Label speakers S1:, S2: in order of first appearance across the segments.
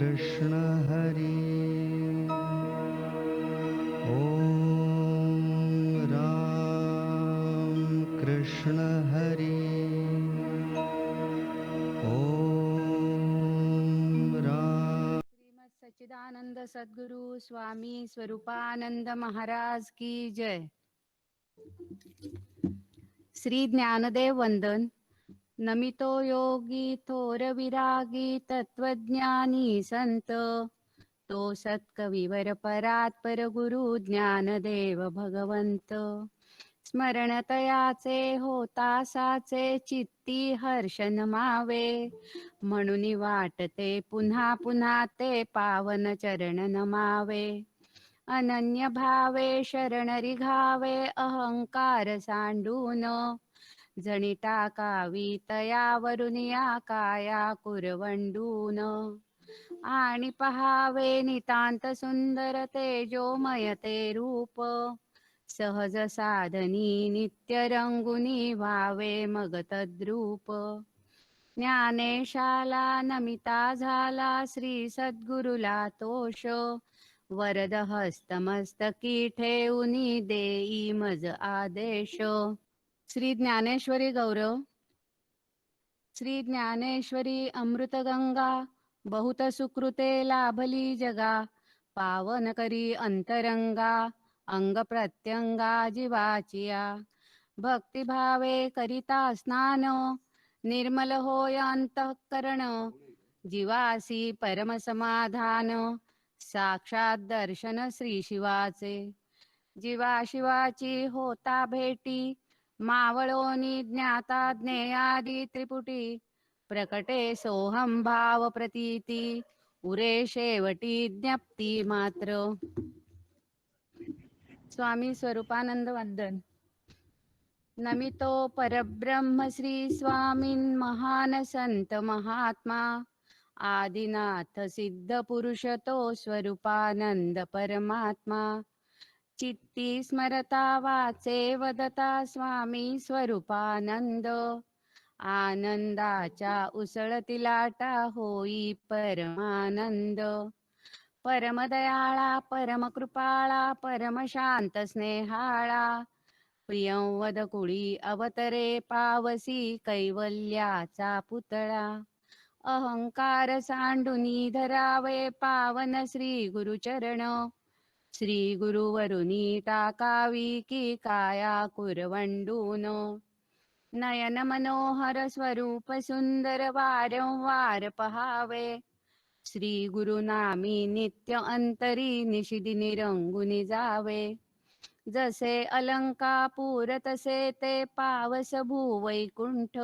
S1: कृष्ण हरि ओम राम कृष्ण हरि ओम राम।
S2: श्रीमद सच्चिदानंद सद्गुरु स्वामी स्वरूपानंद महाराज की जय। श्री ज्ञानदेव वंदन। नमितो योगी थोर विरागी तत्वज्ञानी संत, तो सत्कविवर परात्पर गुरु ज्ञानदेव भगवंत। स्मरणतयाचे होता साचे चित्ती हर्ष नमावे, म्हणून वाटते पुन्हा पुन्हा ते पावन चरण नमावे। अनन्य भावे शरण रिघावे अहंकार सांडून, जणी टाकावी तयावरून या काया कुरवंडून। आणि पहावे नितांत सुंदर तेजोमय ते रूप, सहज साधनी नित्य रंगुनी व्हावे मग तद्रूप। ज्ञानेशाला नमिता झाला श्री सद्गुरुला तोष, वरद हस्तमस्तकी ठेऊनी देई मज आदेश। श्री ज्ञानेश्वरी गौरव। श्री ज्ञानेश्वरी अमृतगंगा, बहुत सुकृते लाभली जगा। पावन करी अंतरंगा, अंग प्रत्यंगा जीवाचिया। भक्तिभावे करिता स्नान, निर्मल होय अंतःकरण। जीवासी परम समाधान, साक्षात दर्शन श्री शिवाचे। जीवा शिवाची होता भेटी, मावळोनी ज्ञाता ज्ञेयादी त्रिपुटी। प्रकटे सोहम भाव प्रतीती, उरे शेवटी ज्ञप्ती मात्र। स्वामी स्वरूपानंद वंदन। नमितो परब्रह्म श्री स्वामीन महान संत महात्मा। आदिनाथ सिद्ध पुरुष तो स्वरूपानंद परमात्मा। चित्ती स्मरता वाचे वदता स्वामी स्वरूपानंद। आनंदाच्या उसळती लाटा होई परमानंद। परमदयाळा परमकृपाळा परमशांत स्नेहाळा। प्रियंवद कुळी अवतरे पावसी कैवल्याचा पुतळा। अहंकार सांडुनी धरावे पावन श्री गुरुचरण। श्री गुरुवरुनी टाकावी की काया कुरवंडून। नयन मनोहर स्वरूप सुंदर वारंवार पहावे। श्री गुरुनामी नित्य अंतरी निशिदिनी रंगुनी जावे। जसे अलंकापूर तसे ते पावस भूवैकुंठ।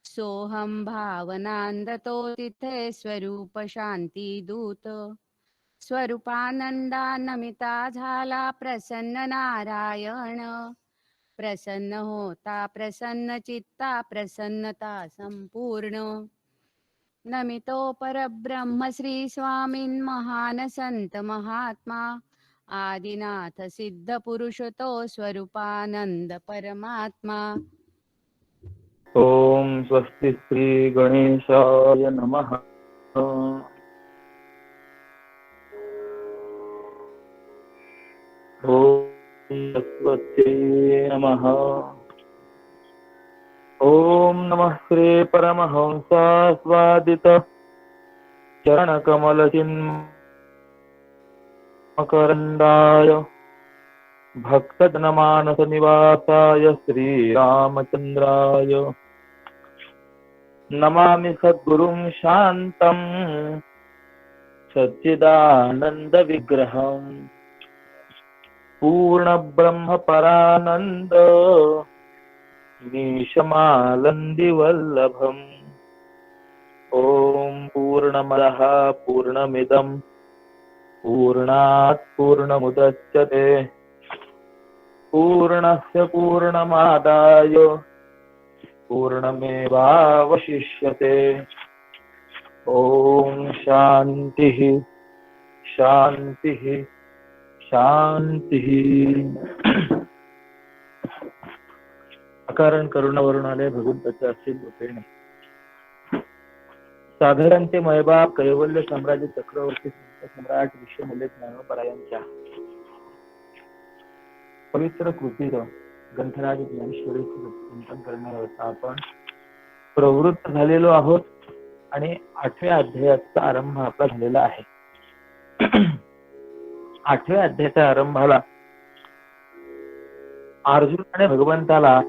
S2: सोहम भावनांद तो तिथे स्वरूप शांती दूत। स्वरूपानंदा नमिता झाला प्रसन्न नारायण। प्रसन्न होता प्रसन्न चित्ता प्रसन्नता संपूर्ण। नमितो परब्रह्म श्री स्वामीन महान संत महात्मा। आदिनाथ सिद्ध पुरुष तो स्वरूपानंद परमात्मा।
S3: ओम स्वस्ति श्री गणेशाय नमः। ओम सरस्वती नमः। ओम नमः श्री परमहंसास्वादित चरणकमलचिन्मकरन्दाय भक्तजनमानसनिवासाय श्रीरामचन्द्राय नमामि सद्गुरुं शान्तं सच्चिदानन्दविग्रहम् पूर्णब्रह्मपरानन्द मीशमालन्दिवल्लभम्। ॐ पूर्णमदः पूर्णमिदं पूर्णात् पूर्णमुदच्यते पूर्णस्य पूर्णमादाय पूर्णमेवावशिष्यते। ॐ शान्तिः शान्तिः शांती। अकारण करुणावरून आले भगवंताच्या असीम कृपेने साधारणते मयबाप कैवल्य साम्राज्य चक्रवर्ती संत सम्राट विश्वमूल्य ज्ञानोपरायांच्या पवित्र कृतीचं ग्रंथराज ज्ञानेश्वरीचं चिंतन करण्याकरता आपण प्रवृत्त झालेलो आहोत आणि 8व्या अध्यायाचा आरंभ आपला झालेला आहे. 8व्या अध्यायाच्या आरंभाला अर्जुनाने भगवंताला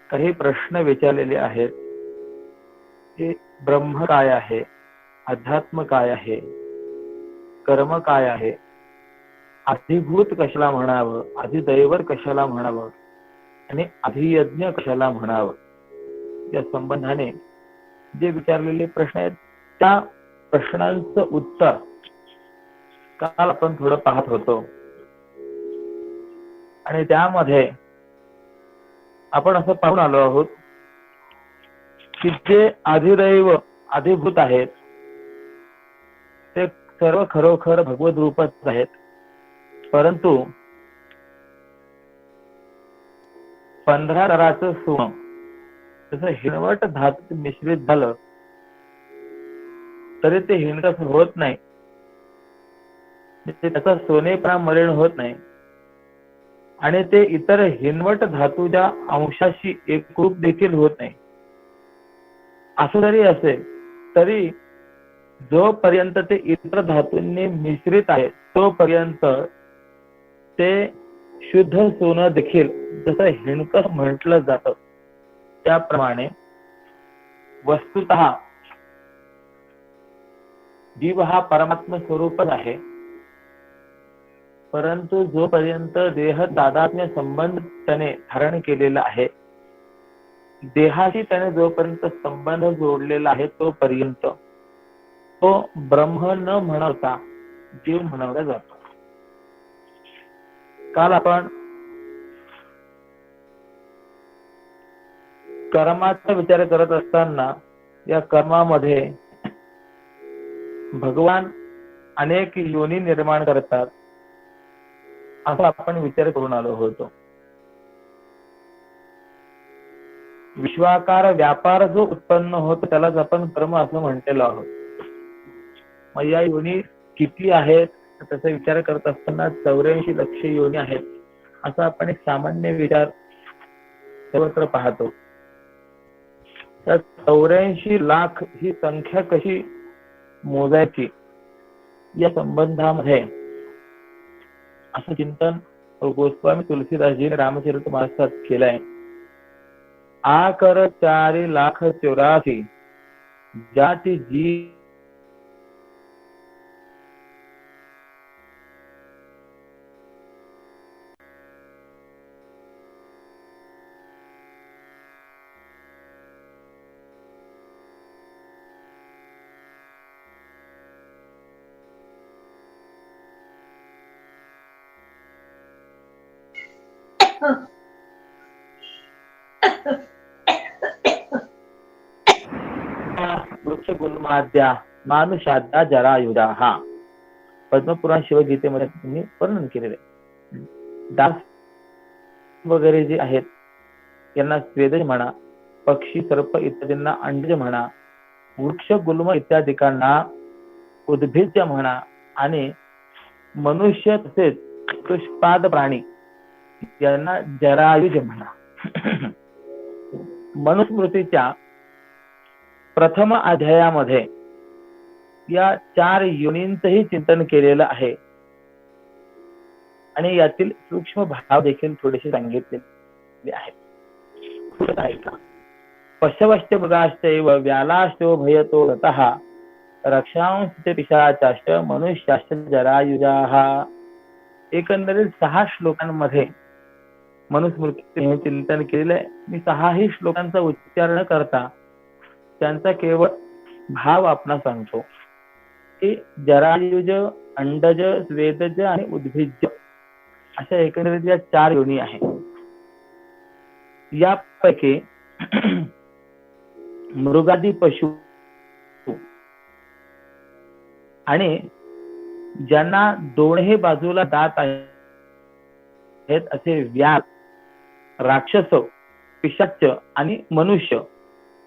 S3: काही प्रश्न विचारलेले आहेत. ते ब्रह्म काय आहे, अध्यात्म काय आहे, कर्म काय आहे, अधिभूत कशाला म्हणावं, अधिदैवर कशाला म्हणावं आणि अधियज्ञ कशाला म्हणावं, या संबंधाने जे विचारलेले प्रश्न आहेत त्या प्रश्नांचं उत्तर काल आपण थोडं पाहत होतो. आणि त्यामध्ये आपण असं पाहून आलो आहोत की जे अधिदैव अधिभूत आहेत ते सर्व खरोखर भगवत रूपच आहेत, परंतु 15 तराचं सोनं जसं हिरवट धातू मिश्रित झालं तरी ते हिणकस होत नाही, त्याचा सोनेपणा मलिन होत नाही आणि ते इतर हिनवट धातूच्या अंशाशी एकरूप देखील होत नाही. असं जरी असेल तरी जोपर्यंत ते इतर धातूंनी मिश्रित आहे तोपर्यंत ते शुद्ध सोनं देखील जसं हिणकस म्हटलं जातं त्याप्रमाणे वस्तुतः जीव हा परमात्मा स्वरूपच आहे, परंतु जोपर्यंत देह तादात्म्य संबंध त्याने धारण केलेला आहे, देहाशी त्याने जोपर्यंत संबंध जोडलेला आहे तोपर्यंत तो ब्रह्म न म्हणवता जीव म्हणवला जातो. काल आपण कर्माचा विचार करत असताना या कर्मामध्ये भगवान अनेक योनी निर्माण करतात असा आपण विचार करून आलो होतो. विश्वाकार व्यापार जो उत्पन्न होतो त्यालाच आपण कर्म असं म्हणलेलो आहोत. मग या योनी किती आहेत त्याचा विचार करत असताना 84 लक्ष योनी आहेत असा आपण एक सामान्य विचार सर्वत्र पाहतो. त्या 84 लाख ही संख्या कशी मोजायची या संबंधामध्ये असं चिंतन गोस्वामी तुलसीदासजीने रामचरित मानसात केलंय. आकर 4,84,000 जाती जी वृक्षगुल्माद्या मानुषाद्या जरायुधा हा पद्मपुराण शिवगीतेमध्ये त्यांनी वर्णन केलेले. दास वगैरे जे आहेत यांना स्वेदज म्हणा, पक्षी सर्प इत्यादींना अंडज म्हणा, वृक्ष गुल्म इत्यादिकांना उद्भिज्य म्हणा आणि मनुष्य तसेच पुष्पाद प्राणी यांना जरायुज म्हणा. मनुस्मृतीच्या प्रथम अध्यायामध्ये या 4 योनींचंही चिंतन केलेलं आहे आणि यातील सूक्ष्म भाव देखील थोडेसे सांगितलेले आहेत. पशवश्च मृगाश्चैव व्यालाश्चो भयतो गतः रक्षांश्च पिशाचाश्च मनुष्याश्च जरायुजाः. एकंदरीत 6 श्लोकांमध्ये मनुस्मृतीचे हे चिंतन केलेलं आहे. मी 6ही श्लोकांचा उच्चार न करता त्यांचा केवळ भाव आपणास सांगतो की जरायुज, अंडज, स्वेदज आणि उद्भिज्य अशा एकंदरीत या 4 योनी आहेत. यापैकी मृगादी पशु आणि ज्यांना दोन्ही बाजूला दात आहेत असे व्याल, राक्षस, पिशाच आणि मनुष्य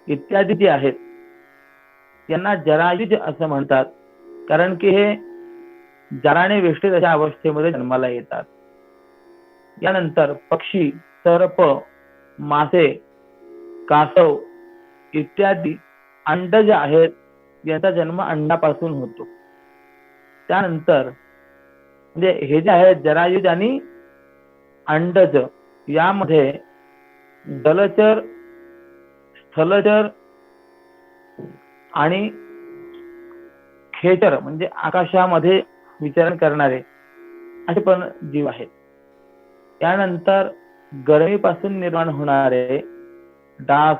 S3: इत्यादी जे आहेत यांना जरायुज असं म्हणतात, कारण की हे जराने वेष्टित अशा अवस्थेमध्ये जन्माला येतात. यानंतर पक्षी, सर्प, मासे, कासव इत्यादी अंडज आहेत, याचा जन्म अंडापासून होतो. त्यानंतर म्हणजे हे जे आहेत जरायुज आणि अंडज, यामध्ये जलचर, स्थलचर आणि खेचर म्हणजे आकाशामध्ये विचरण करणारे असे पण जीव आहेत. त्यानंतर गरमीपासून निर्माण होणारे डास,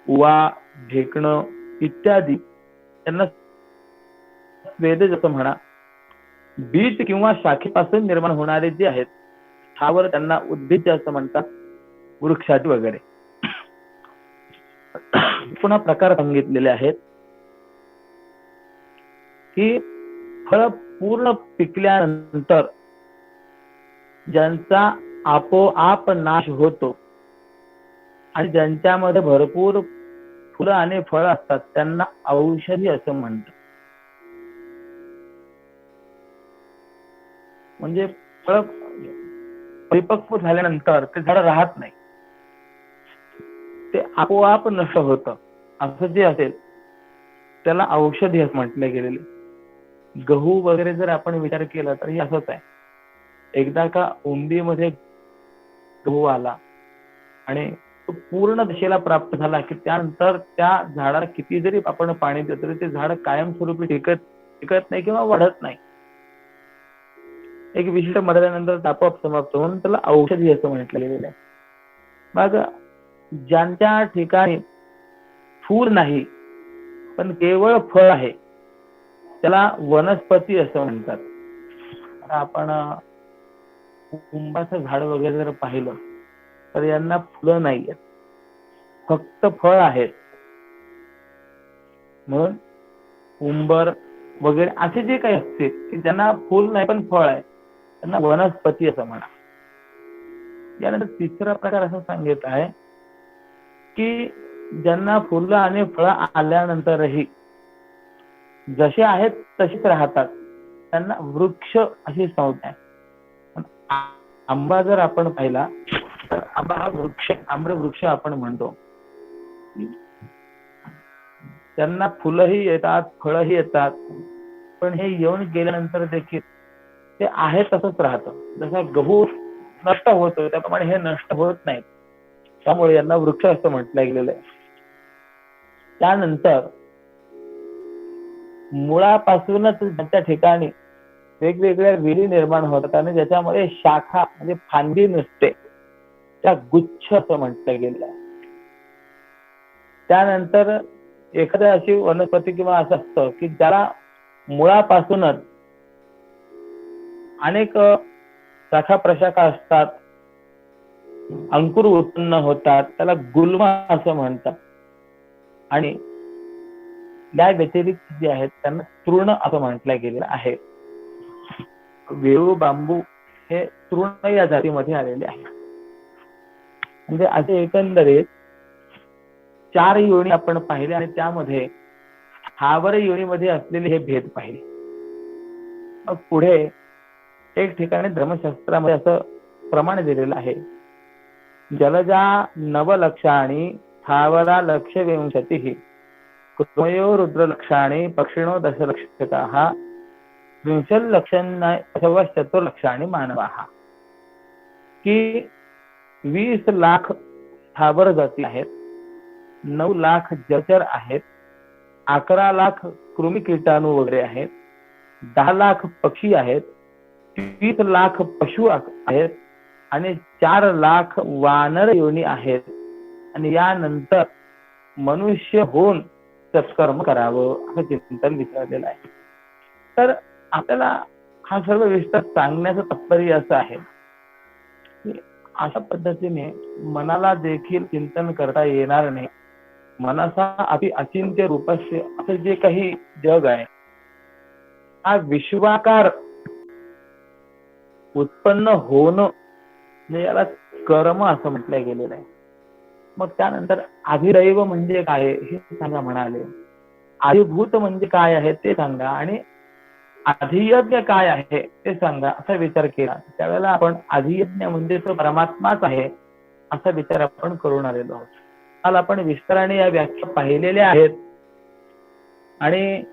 S3: उवा, ढेकणं इत्यादी, त्यांना स्वेदज असं म्हणा. बीज किंवा शाखेपासून निर्माण होणारे जे आहेत स्थावर, त्यांना उद्भिज असं म्हणतात, वृक्षादी वगैरे. पुन्हा प्रकार सांगितलेले आहेत की फळ पूर्ण पिकल्यानंतर ज्यांचा आपोआप नाश होतो आणि ज्यांच्यामध्ये भरपूर फुलं आणि फळ असतात त्यांना औषधी असं म्हणतात. म्हणजे फळ परिपक्व झाल्यानंतर ते झाड राहत नाही, ते आपोआप नष्ट होतं. असं जे असेल त्याला औषधी असं म्हटलं गेलेले. गहू वगैरे जर आपण विचार केला तर हे असंच आहे. एकदा का उंबीमध्ये गहू आला आणि तो पूर्ण दिशेला प्राप्त झाला की त्यानंतर त्या झाडाला किती जरी आपण पाणी दिलं तरी ते झाड कायमस्वरूपी टिकत नाही किंवा वाढत नाही. एक विशिष्ट मर्यादेनंतर आपोआप समाप्त होऊन त्याला औषधी असं म्हटलं गेलेलं आहे. मग ज्यांच्या ठिकाणी फूल नाही पण केवळ फळ आहे त्याला वनस्पती असं म्हणतात. आपण उंबाचं झाड वगैरे जर पाहिलं तर यांना फुलं नाही आहेत, फक्त फळ आहेत. म्हणून उंबर वगैरे असे जे काही असतील की ज्यांना फुल नाही पण फळ आहे त्यांना वनस्पती असं म्हणा. यानंतर तिसरा प्रकार असं सांगितलं आहे की ज्यांना फुलं आणि फळं आल्यानंतरही जसे आहेत तसेच राहतात त्यांना वृक्ष अशी संज्ञा आहे. आंबा जर आपण पाहिला तर आंबा हा वृक्ष, आम्रवृक्ष आपण म्हणतो. त्यांना फुलंही येतात, फळंही येतात, पण हे येऊन गेल्यानंतर देखील ते आहे तसंच राहतं. जसा गहू नष्ट होतो त्याप्रमाणे हे नष्ट होत नाहीत, त्यामुळे यांना वृक्ष असं म्हटलं गेलेलं आहे. त्यानंतर मुळापासूनच त्या ठिकाणी वेगवेगळ्या वेली निर्माण होतात आणि ज्याच्यामध्ये शाखा म्हणजे फांदी नसते त्या गुच्छ असं म्हटलं गेलं आहे. त्यानंतर एखाद्या अशी वनस्पती किंवा असं असतं की ज्याला मुळापासूनच अनेक शाखा प्रशाखा असतात, अंकुर उत्पन्न होतात, त्याला गुल्म असं म्हणतात. आणि या व्यतिरिक्त जे आहेत त्यांना तृण असं म्हटलं गेलेलं आहे. वेळू, बांबू हे तृण या जातीमध्ये आलेले आहे. म्हणजे असे एकंदरीत 4 योनी आपण पाहिले आणि त्यामध्ये स्थावर योनीमध्ये असलेले हे भेद पाहिले. मग पुढे एक ठिकाणी धर्मशास्त्रामध्ये असं प्रमाण दिलेलं आहे, जलजा नवलक्षाणी स्थावरा लक्ष विंशतिः कृतयो रुद्रलक्षाणी पक्षिणो दशलक्षकाः चतुर्लक्षाणी मानवाः. की 20 लाख स्थावर जाती आहेत, 9 लाख जलचर आहेत, 11 लाख कृमी कीटाणू वगैरे आहेत, 10 लाख पक्षी आहेत, 30 लाख पशु आहेत आणि 4 लाख वानर योनी आहेत. आणि यानंतर मनुष्य होऊन सत्कर्म करावं असं चिंतन विचारलेलं आहे. तर आपल्याला हा सर्व विस्तार सांगण्याचं तात्पर्य असं आहे की अशा पद्धतीने मनाला देखील चिंतन करता येणार नाही. मनाचा अति अचिंत्य रूपस्य असं जे काही जग आहे हा विश्वाकार उत्पन्न होणं म्हणजे याला कर्म असं म्हटलं गेलेलं आहे. मग त्यानंतर अधिदैव म्हणजे काय हे सांगा म्हणाले. अधिभूत म्हणजे काय आहे ते सांगा आणि अधियज्ञ काय आहे ते सांगा असा विचार केला. त्यावेळेला आपण अधियज्ञ म्हणजे तो परमात्माच आहे असा विचार आपण करून आलेलो आहोत. काल आपण विस्ताराने या व्याख्या पाहिलेल्या आहेत आणि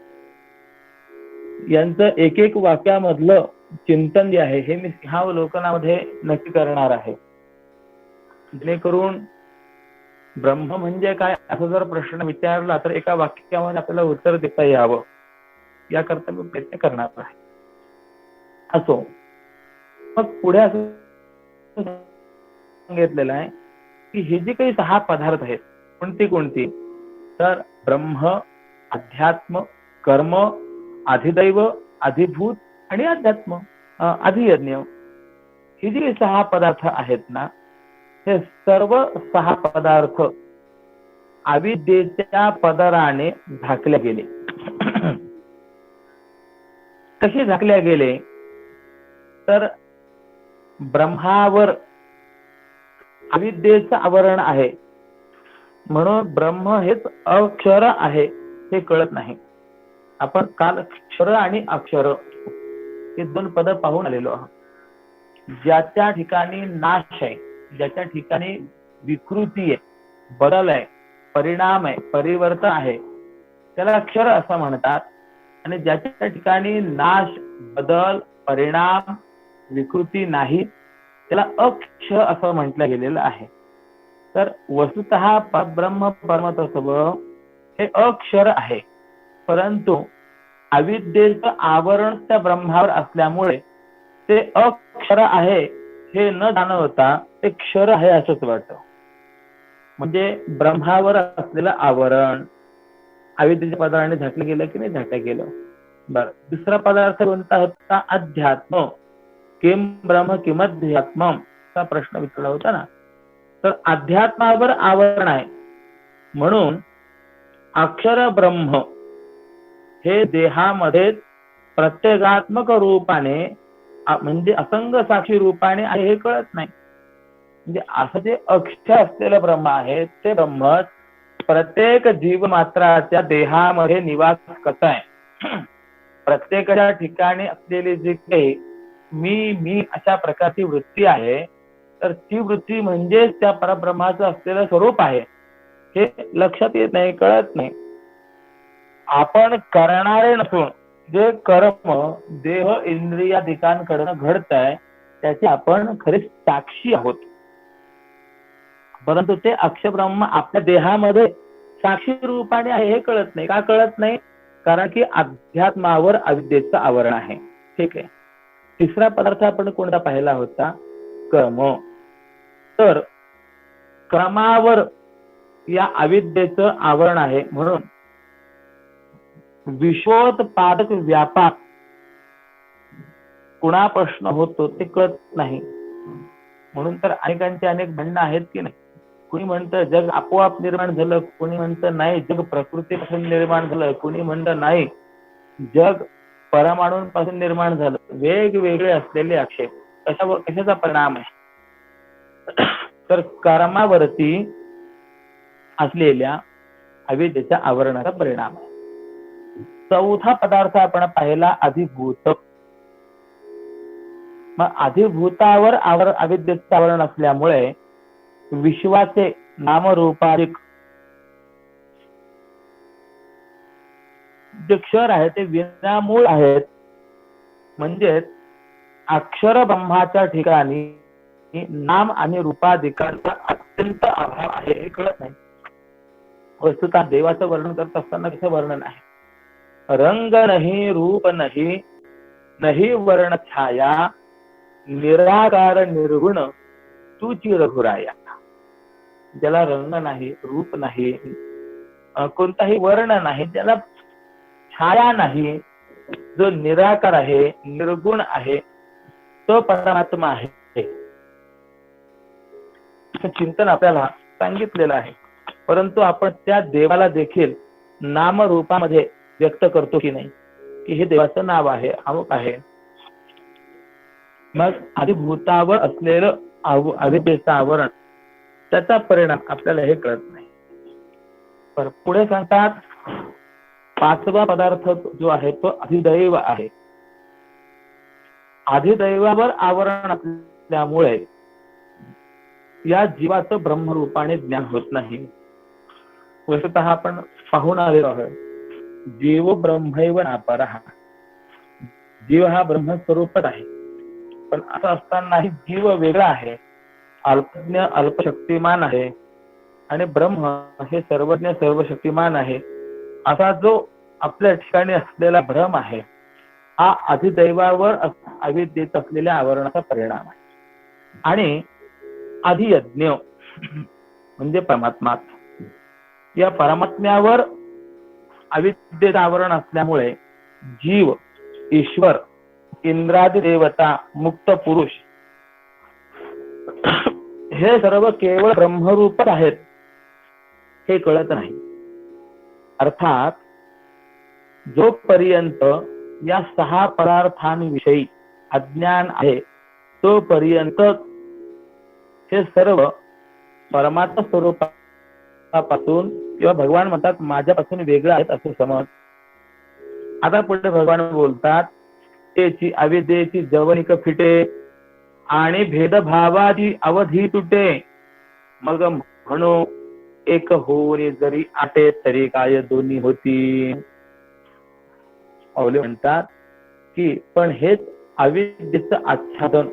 S3: यांचं एक एक वाक्यामधलं चिंतन जे आहे हे मी सिंहावलोकनामध्ये नक्की करणार आहे. जेणेकरून ब्रह्म म्हणजे काय असा जर प्रश्न विचारला तर एका वाक्यामध्ये आपल्याला उत्तर देता यावं याकरता मी प्रयत्न करणार आहे. असो, मग पुढे असं सांगितलेलं आहे की हे जे काही 6 पदार्थ आहेत कोणती कोणती तर ब्रह्म, अध्यात्म, कर्म, अधिदैव, अधिभूत आणि अध्यात्म अधियज्ञ हे जे 6 पदार्थ आहेत ना हे सर्व 6 पदार्थ अविद्येच्या पदराने झाकले गेले. कसे झाकले गेले तर ब्रह्मावर अविद्येचं आवरण आहे म्हणून ब्रह्म हेच अक्षर आहे हे कळत नाही. आपण काल क्षर आणि अक्षर हे 2 पद पाहून आलेलो आहोत. ज्याच्या ठिकाणी नाश आहे, ज्याच्या ठिकाणी विकृती आहे, बदल आहे, परिणाम आहे, परिवर्तन आहे त्याला अक्षर असं म्हणतात. आणि ज्याच्या ठिकाणी नाश, बदल, परिणाम, विकृती नाही त्याला अक्षर असं म्हटलं गेलेलं आहे. तर वस्तुतः परब्रह्म परमतत्व हे अक्षर आहे परंतु अविद्येचं आवरण त्या ब्रह्मावर असल्यामुळे ते अक्षर आहे हे न जाणवता ते क्षर आहे असंच वाटतं. म्हणजे ब्रह्मावर असलेलं आवरण अविद्येच्या पदार्थाने झाकलं गेलं की नाही झाकलं गेलं. बरं, दुसरा पदार्थ कोणता होता अध्यात्म. किम ब्रह्म किमध्यात्म असा प्रश्न विचारला होता ना. तर अध्यात्मावर आवरण आहे म्हणून अक्षर ब्रह्म हे देहामध्ये प्रत्येगात्मक रूपाने म्हणजे असंग साक्षी रूपाने आहे हे कळत नाही. म्हणजे असं जे अक्षर असलेलं ब्रह्म आहे ते ब्रह्म प्रत्येक जीव मात्राच्या देहामध्ये निवास करत आहे. प्रत्येकाच्या ठिकाणी असलेली जी काही मी अशा प्रकारची वृत्ती आहे तर ती वृत्ती म्हणजे त्या परब्रह्माचं असलेलं स्वरूप आहे हे लक्षात येत नाही, कळत नाही. आपण करणारे नसून जे कर्म देह इंद्रियादिकांकडून घडत आहे त्याचे आपण खरे साक्षी आहोत. परंतु ते अक्षरब्रह्म आपल्या देहामध्ये साक्षी रूपाने आहे हे कळत नाही. का कळत नाही? कारण की अध्यात्मावर अविद्येचं आवरण आहे. ठीक आहे. तिसरा पदार्थ आपण कोणता पाहिला होता? कर्म. तर कर्मावर या अविद्येचं आवरण आहे म्हणून विश्वोत्पादक व्यापार कुणापासून होतो ते कळत नाही. म्हणून तर अनेकांचे अनेक म्हणणं आहेत की नाही. कुणी म्हणतं जग आपोआप निर्माण झालं, कुणी म्हणतं नाही जग प्रकृतीपासून निर्माण झालं, कुणी म्हणतं नाही जग परमाणूंपासून निर्माण झालं. वेगवेगळे असलेले आक्षेप कशाचा परिणाम आहे? तर कर्मावरती असलेल्या अविद्येच्या आवरणाचा परिणाम आहे. चौथा पदार्थ आपण पाहिला अधिभूत. मग अधिभूतावर अविद्येचं आवरण असल्यामुळे विश्वाचे नामरूपाधिक जे क्षर आहे ते विनामूळ आहेत. म्हणजे अक्षर ब्रह्माच्या ठिकाणी नाम आणि रूपाधिकांचा अत्यंत अभाव आहे हे कळत नाही. वस्तुतः देवाचं वर्णन करत असताना कसं वर्णन आहे? रंग नाही, रूप नाही, नाही वर्ण छाया, निराकार निर्गुण तुची रघुराया. ज्याला रंग नाही, रूप नाही, कोणताही वर्ण नाही, ज्याला छाया नाही, जो निराकार आहे, निर्गुण आहे, तो परमात्मा आहे. चिंतन आपल्याला सांगितलेलं आहे. परंतु आपण त्या देवाला देखील नाम रूपामध्ये व्यक्त करतो की नाही, की हे देवाचं नाव आहे, अमुक आहे. मग अधिभूतावर असलेलं अविद्येचं आवरण त्याचा परिणाम आपल्याला हे कळत नाही. पर पुढे सांगतात 5वा पदार्थ जो आहे तो अधिदैव आहे. अधिदैवावर आवरण असल्यामुळे या जीवाचं ब्रह्मरूपाने ज्ञान होत नाही. वस्तुतः आपण पाहून आलेलो आहोत, जीव ब्रह्मैव नापरः. जीव हा ब्रह्मस्वरूपच आहे. पण असं असतानाही जीव वेगळा आहे, अल्पज्ञ अल्पशक्तिमान आहे आणि ब्रह्म हे सर्वज्ञ सर्वशक्तिमान आहे. असा जो आपल्या ठिकाणी असलेला भ्रम आहे हा अधिदैवावर अविद्येत असलेल्या आवरणाचा परिणाम आहे. आणि अधियज्ञ म्हणजे परमात्मा, या परमात्म्यावर अविद्येचं आवरण असल्यामुळे जीव, ईश्वर, इंद्रादी देवता, मुक्त पुरुष हे सर्व केवळ ब्रह्मरूपच आहेत हे कळत नाही. अर्थात जोपर्यंत या 6 पदार्थांविषयी अज्ञान आहे तोपर्यंत हे सर्व परमात्मा स्वरूपापासून किंवा भगवान म्हणतात माझ्यापासून वेगळं आहेत असं समज. आता पुढे भगवान बोलतात त्याची अविद्येची जवनिक फिटे आणि भेदभावाची अवधी तुटे, मग म्हणू एक होणे जरी आटे तरी काय दोन्ही होती. अवले म्हणतात की पण हेच अविद्येचं आच्छादन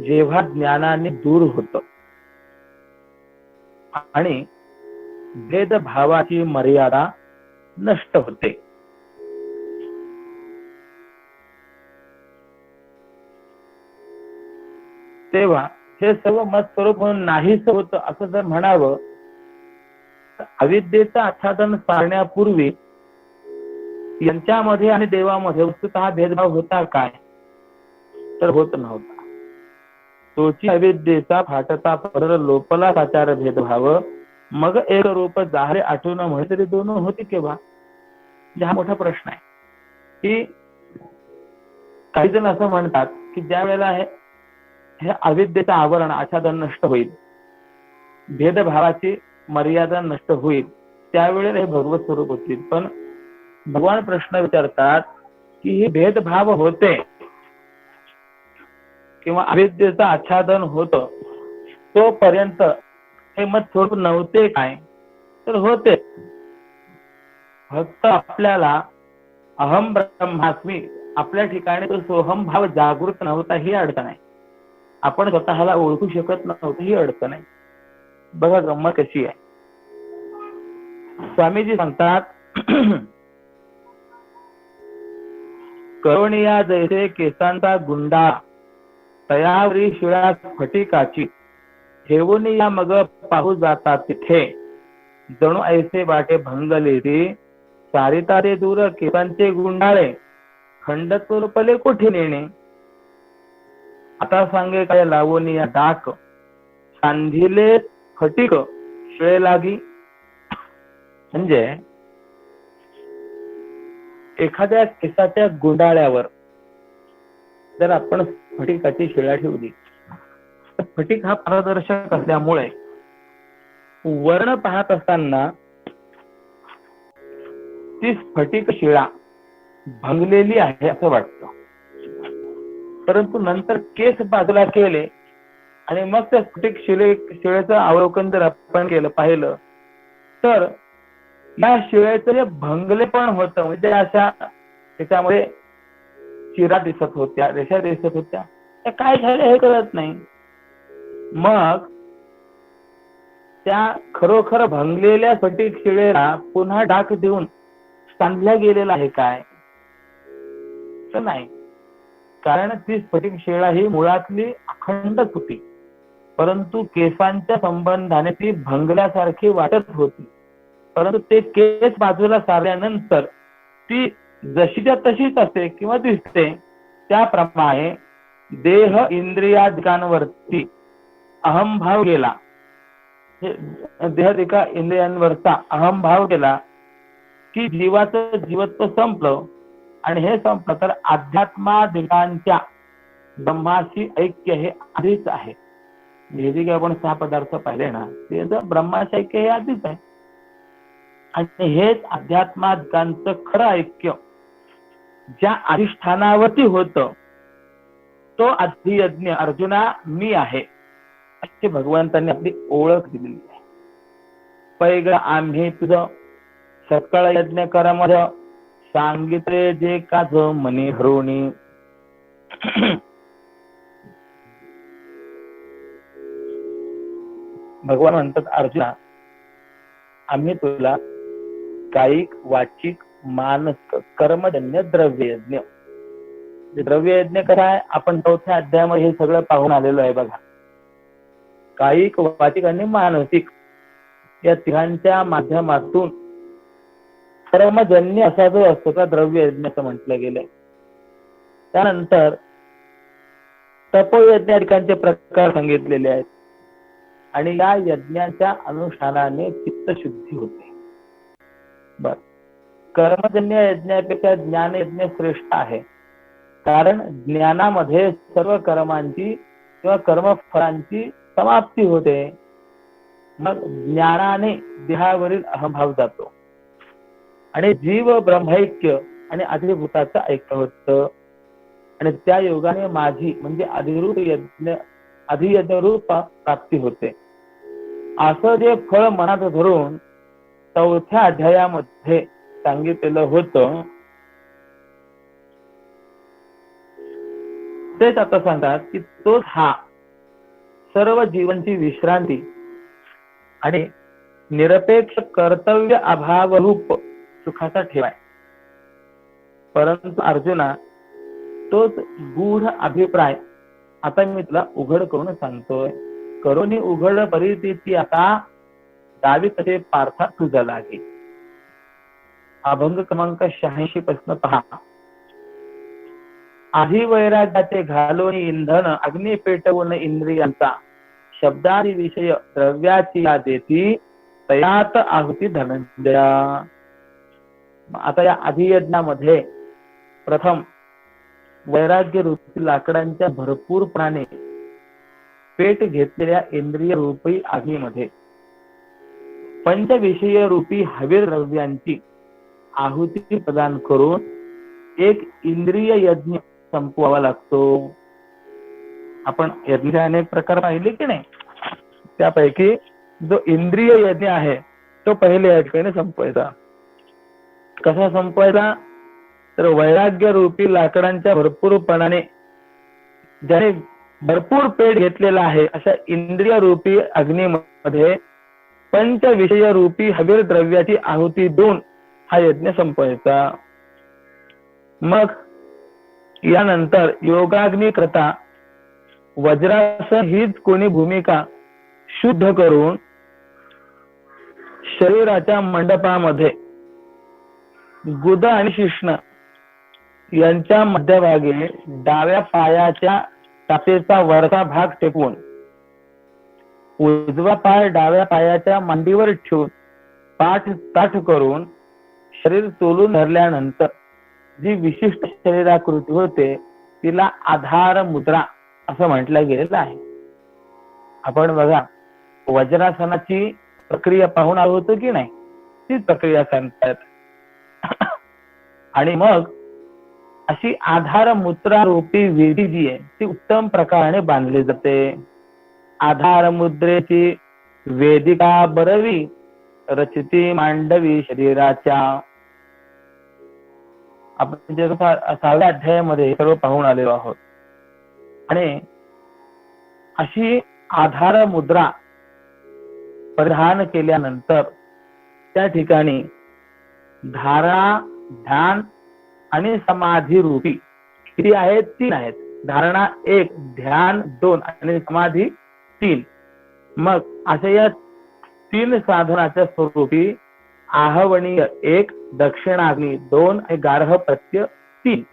S3: जेव्हा ज्ञानाने दूर होत आणि भेदभावाची मर्यादा नष्ट होते, तेव्हा हे सर्व मत स्वरूप म्हणून नाहीच होत असं जर म्हणावं. अविद्येचं आच्छादन सारण्यापूर्वी यांच्यामध्ये आणि देवामध्ये वस्तुतः भेदभाव होता काय, तर होत नव्हता. तोची अविद्येचा फाटता पर लोपला साचार भेदभाव, मग एक रूप जाहरे आठवण म्हणे तरी दोन होती केव्हा. हा मोठा प्रश्न आहे की काही जण असं म्हणतात की ज्या वेळेला हे अविद्येचं आवरण आच्छादन नष्ट होईल, भेदभावाची मर्यादा नष्ट होईल, त्यावेळेला हे भगवत स्वरूप होतील. पण भगवान प्रश्न विचारतात की हे भेदभाव होते किंवा अविद्येचं आच्छादन होतं तोपर्यंत हे मत स्वरूप नव्हते काय, तर होते. फक्त आपल्याला अहम ब्रह्मास्मी आपल्या ठिकाणी तो सोहम भाव जागृत नव्हता ही अडचण आहे. आपण स्वतःला ओळखू शकत नव्हतं ही अडचण आहे. बघा गंमत कशी आहे. स्वामीजी सांगतात करोनिया जैसे केसांचा गुंडा तयावरी शिळा फटिकाची, ठेवून या मग पाहू जातात तिथे, जणू ऐसे वाटे भंगले रे सारिता रे दूर केसांचे गुंडाळे, खंड तोरपले कुठे नेणे. आता सांगे काय लावून या डाक, सांधिले फटिक शिळे लागी. म्हणजे एखाद्या केसाच्या गुंडाळ्यावर जर आपण फटिकाची शिळा ठेवली तर फटिक हा पारदर्शक असल्यामुळे वर्ण पाहत असताना ती स्फटिक शिळा भंगलेली आहे असं वाटतं. परंतु नंतर केस बाजूला केले आणि मग त्या स्फटिक शिळेचं अवलोकन जर आपण पाहिलं तर या शिळेचं जे भंगले पण होतं, म्हणजे अशा त्याच्यामध्ये चिरा दिसत होत्या, रेषा दिसत होत्या, त्या काय झालं हे कळत नाही. मग त्या खरोखर भंगलेल्या स्फटिक शिळेला पुन्हा डाक देऊन सांधल्या गेलेला आहे काय, तर नाही. कारण ती स्फटिक शिळा ही मुळातली अखंडच होती, परंतु केसांच्या संबंधाने ती भंगल्यासारखी वाटत होती. परंतु ते केस बाजूला सारल्यानंतर ती जशीच्या तशीच असते किंवा दिसते. त्याप्रमाणे देह इंद्रियादिकांवरती अहमभाव गेला, देहादिका इंद्रियांवरचा अहमभाव गेला की जीवाचं जीवत्व संपलं. आणि हे संपलं तर अध्यात्मादिकांच्या ब्रह्माशी ऐक्य हे आधीच आहे. हे जे काही आपण 6 पदार्थ पाहिले ना, ते ब्रह्माशी ऐक्य हे आधीच आहे. आणि हेच अध्यात्माचं खरं ऐक्य ज्या अधिष्ठानावरती होतं, तो अधियज्ञ अर्जुना मी आहे अशी भगवंतांनी आपली ओळख दिलेली आहे. पैग आम्ही तुझं सकळ यज्ञ करामध्ये सांगितले जे काज मनी हरुणी. भगवान म्हणतात अर्जुना, आम्ही तुला कायिक वाचिक मानसिक कर्मजन्य द्रव्ययज्ञ. द्रव्ययज्ञ कसा आहे आपण 4थ्या अध्यायामध्ये हे सगळं पाहून आलेलो आहे बघा. कायिक वाचिक आणि मानसिक या तिघांच्या माध्यमातून कर्मजन्य असा जो असतो त्या द्रव्ययज्ञ असं म्हटलं गेलंय. त्यानंतर तपोयज्ञांचे प्रकार सांगितलेले आहेत आणि या यज्ञाच्या अनुष्ठानाने चित्तशुद्धी होते. बर, कर्मजन्य यज्ञापेक्षा ज्ञान यज्ञ श्रेष्ठ आहे, कारण ज्ञानामध्ये सर्व कर्मांची किंवा कर्मफळांची समाप्ती होते. मग ज्ञानाने देहावरील अहंभाव जातो आणि जीव ब्रह्मैक्य आणि अधिभूताचं ऐक्य होतं आणि त्या योगाने माझी म्हणजे अधियज्ञ रूप प्राप्ती होते. असं जे फळ मनात धरून 4थ्या अध्यायामध्ये सांगितलेलं होतं तेच आता सांगतात की तोच हा सर्व जीवांची विश्रांती आणि निरपेक्ष कर्तव्य अभावरूप सुखाचा ठेवाय. परंतु अर्जुना, तोच गूढ अभिप्राय आता मी तुला उघड करून सांगतोय. करोनी उघड परिस्थिती आता दावी तसे पार्था तुझा लागे. अभंग क्रमांक 86 पासून पहा. आधी वैराग्याचे घालून इंधन अग्नी पेटवून इंद्रियांचा शब्दादी विषय द्रव्याची या देती तयात आहुती धनंजया. आता या अधियज्ञामध्ये प्रथम वैराग्य रूपी लाकडांच्या भरपूरपणाने पेट घेतलेल्या इंद्रिय रूपी आगीमध्ये पंचविषय रूपी हवीर द्रव्यांची आहुती प्रदान करून एक इंद्रिय यज्ञ संपवावा लागतो. आपण यज्ञाचे अनेक प्रकार पाहिले की नाही, त्यापैकी जो इंद्रिय यज्ञ आहे तो पहिल्या यज्ञाने संपवायचा. कसा संपवायचा तर वैराग्य रूपी लाकडांच्या भरपूरपणाने ज्याने भरपूर पेट घेतलेला आहे अशा इंद्रिय रूपी अग्नीमध्ये पंचविषय रूपी हवीर द्रव्याची आहुती देऊन हा यज्ञ संपवायचा. मग यानंतर योगाग्नी करता वज्रासन हीच कोणी भूमिका शुद्ध करून शरीराच्या मंडपामध्ये गुद आणि शिष्ण यांच्या मध्यभागी डाव्या पायाच्या टाचेचा वरचा भाग टेकवून उजवा पाय डाव्या पायाच्या मांडीवर ठेवून पाठ ताठ करून शरीर तोलून धरल्यानंतर जी विशिष्ट शरीराकृती होते तिला आधार मुद्रा असं म्हटलं गेलेलं आहे. आपण बघा वज्रासनाची प्रक्रिया पाहून आलो होतो की नाही, तीच प्रक्रिया सांगतात. आणि मग अशी आधार मुद्रा रूपी वेदी जी आहे ती उत्तम प्रकाराने बांधली जाते. आधार मुद्रेची वेदिका बरवी रचिती मांडवी शरीराच्या. आपण जे 6व्या अध्यायामध्ये सर्व पाहून आलेलो आहोत. आणि अशी आधार मुद्रा परिधान केल्यानंतर त्या ठिकाणी धारणा, ध्यान आणि समाधी रूपी किती आहेत? 3 आहेत. धारणा 1, ध्यान 2 आणि समाधी 3. मग अशा या 3 साधनाच्या स्वरूपी आहवणीय 1, दक्षिणाग्नी 2 आणि गार्हपत्य 3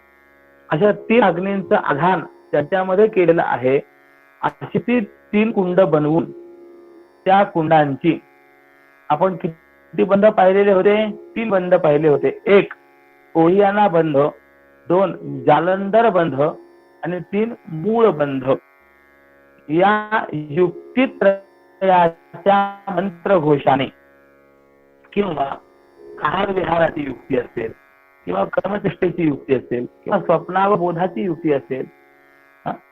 S3: अशा 3 अग्नींचं आधान त्याच्यामध्ये केलेलं आहे. अशी ती 3 कुंड बनवून त्या कुंडांची आपण किती बंध पाहिलेले होते? 3 बंध पाहिले होते. 1 ओहियाना बंध, 2 जालंधर बंध आणि 3 मूळ बंध. या युक्तित्रयाच्या मंत्रघोषाने किंवा आहार विहाराची युक्ती असेल किंवा कर्मचेष्टेची युक्ती असेल किंवा स्वप्नावबोधाची युक्ती असेल,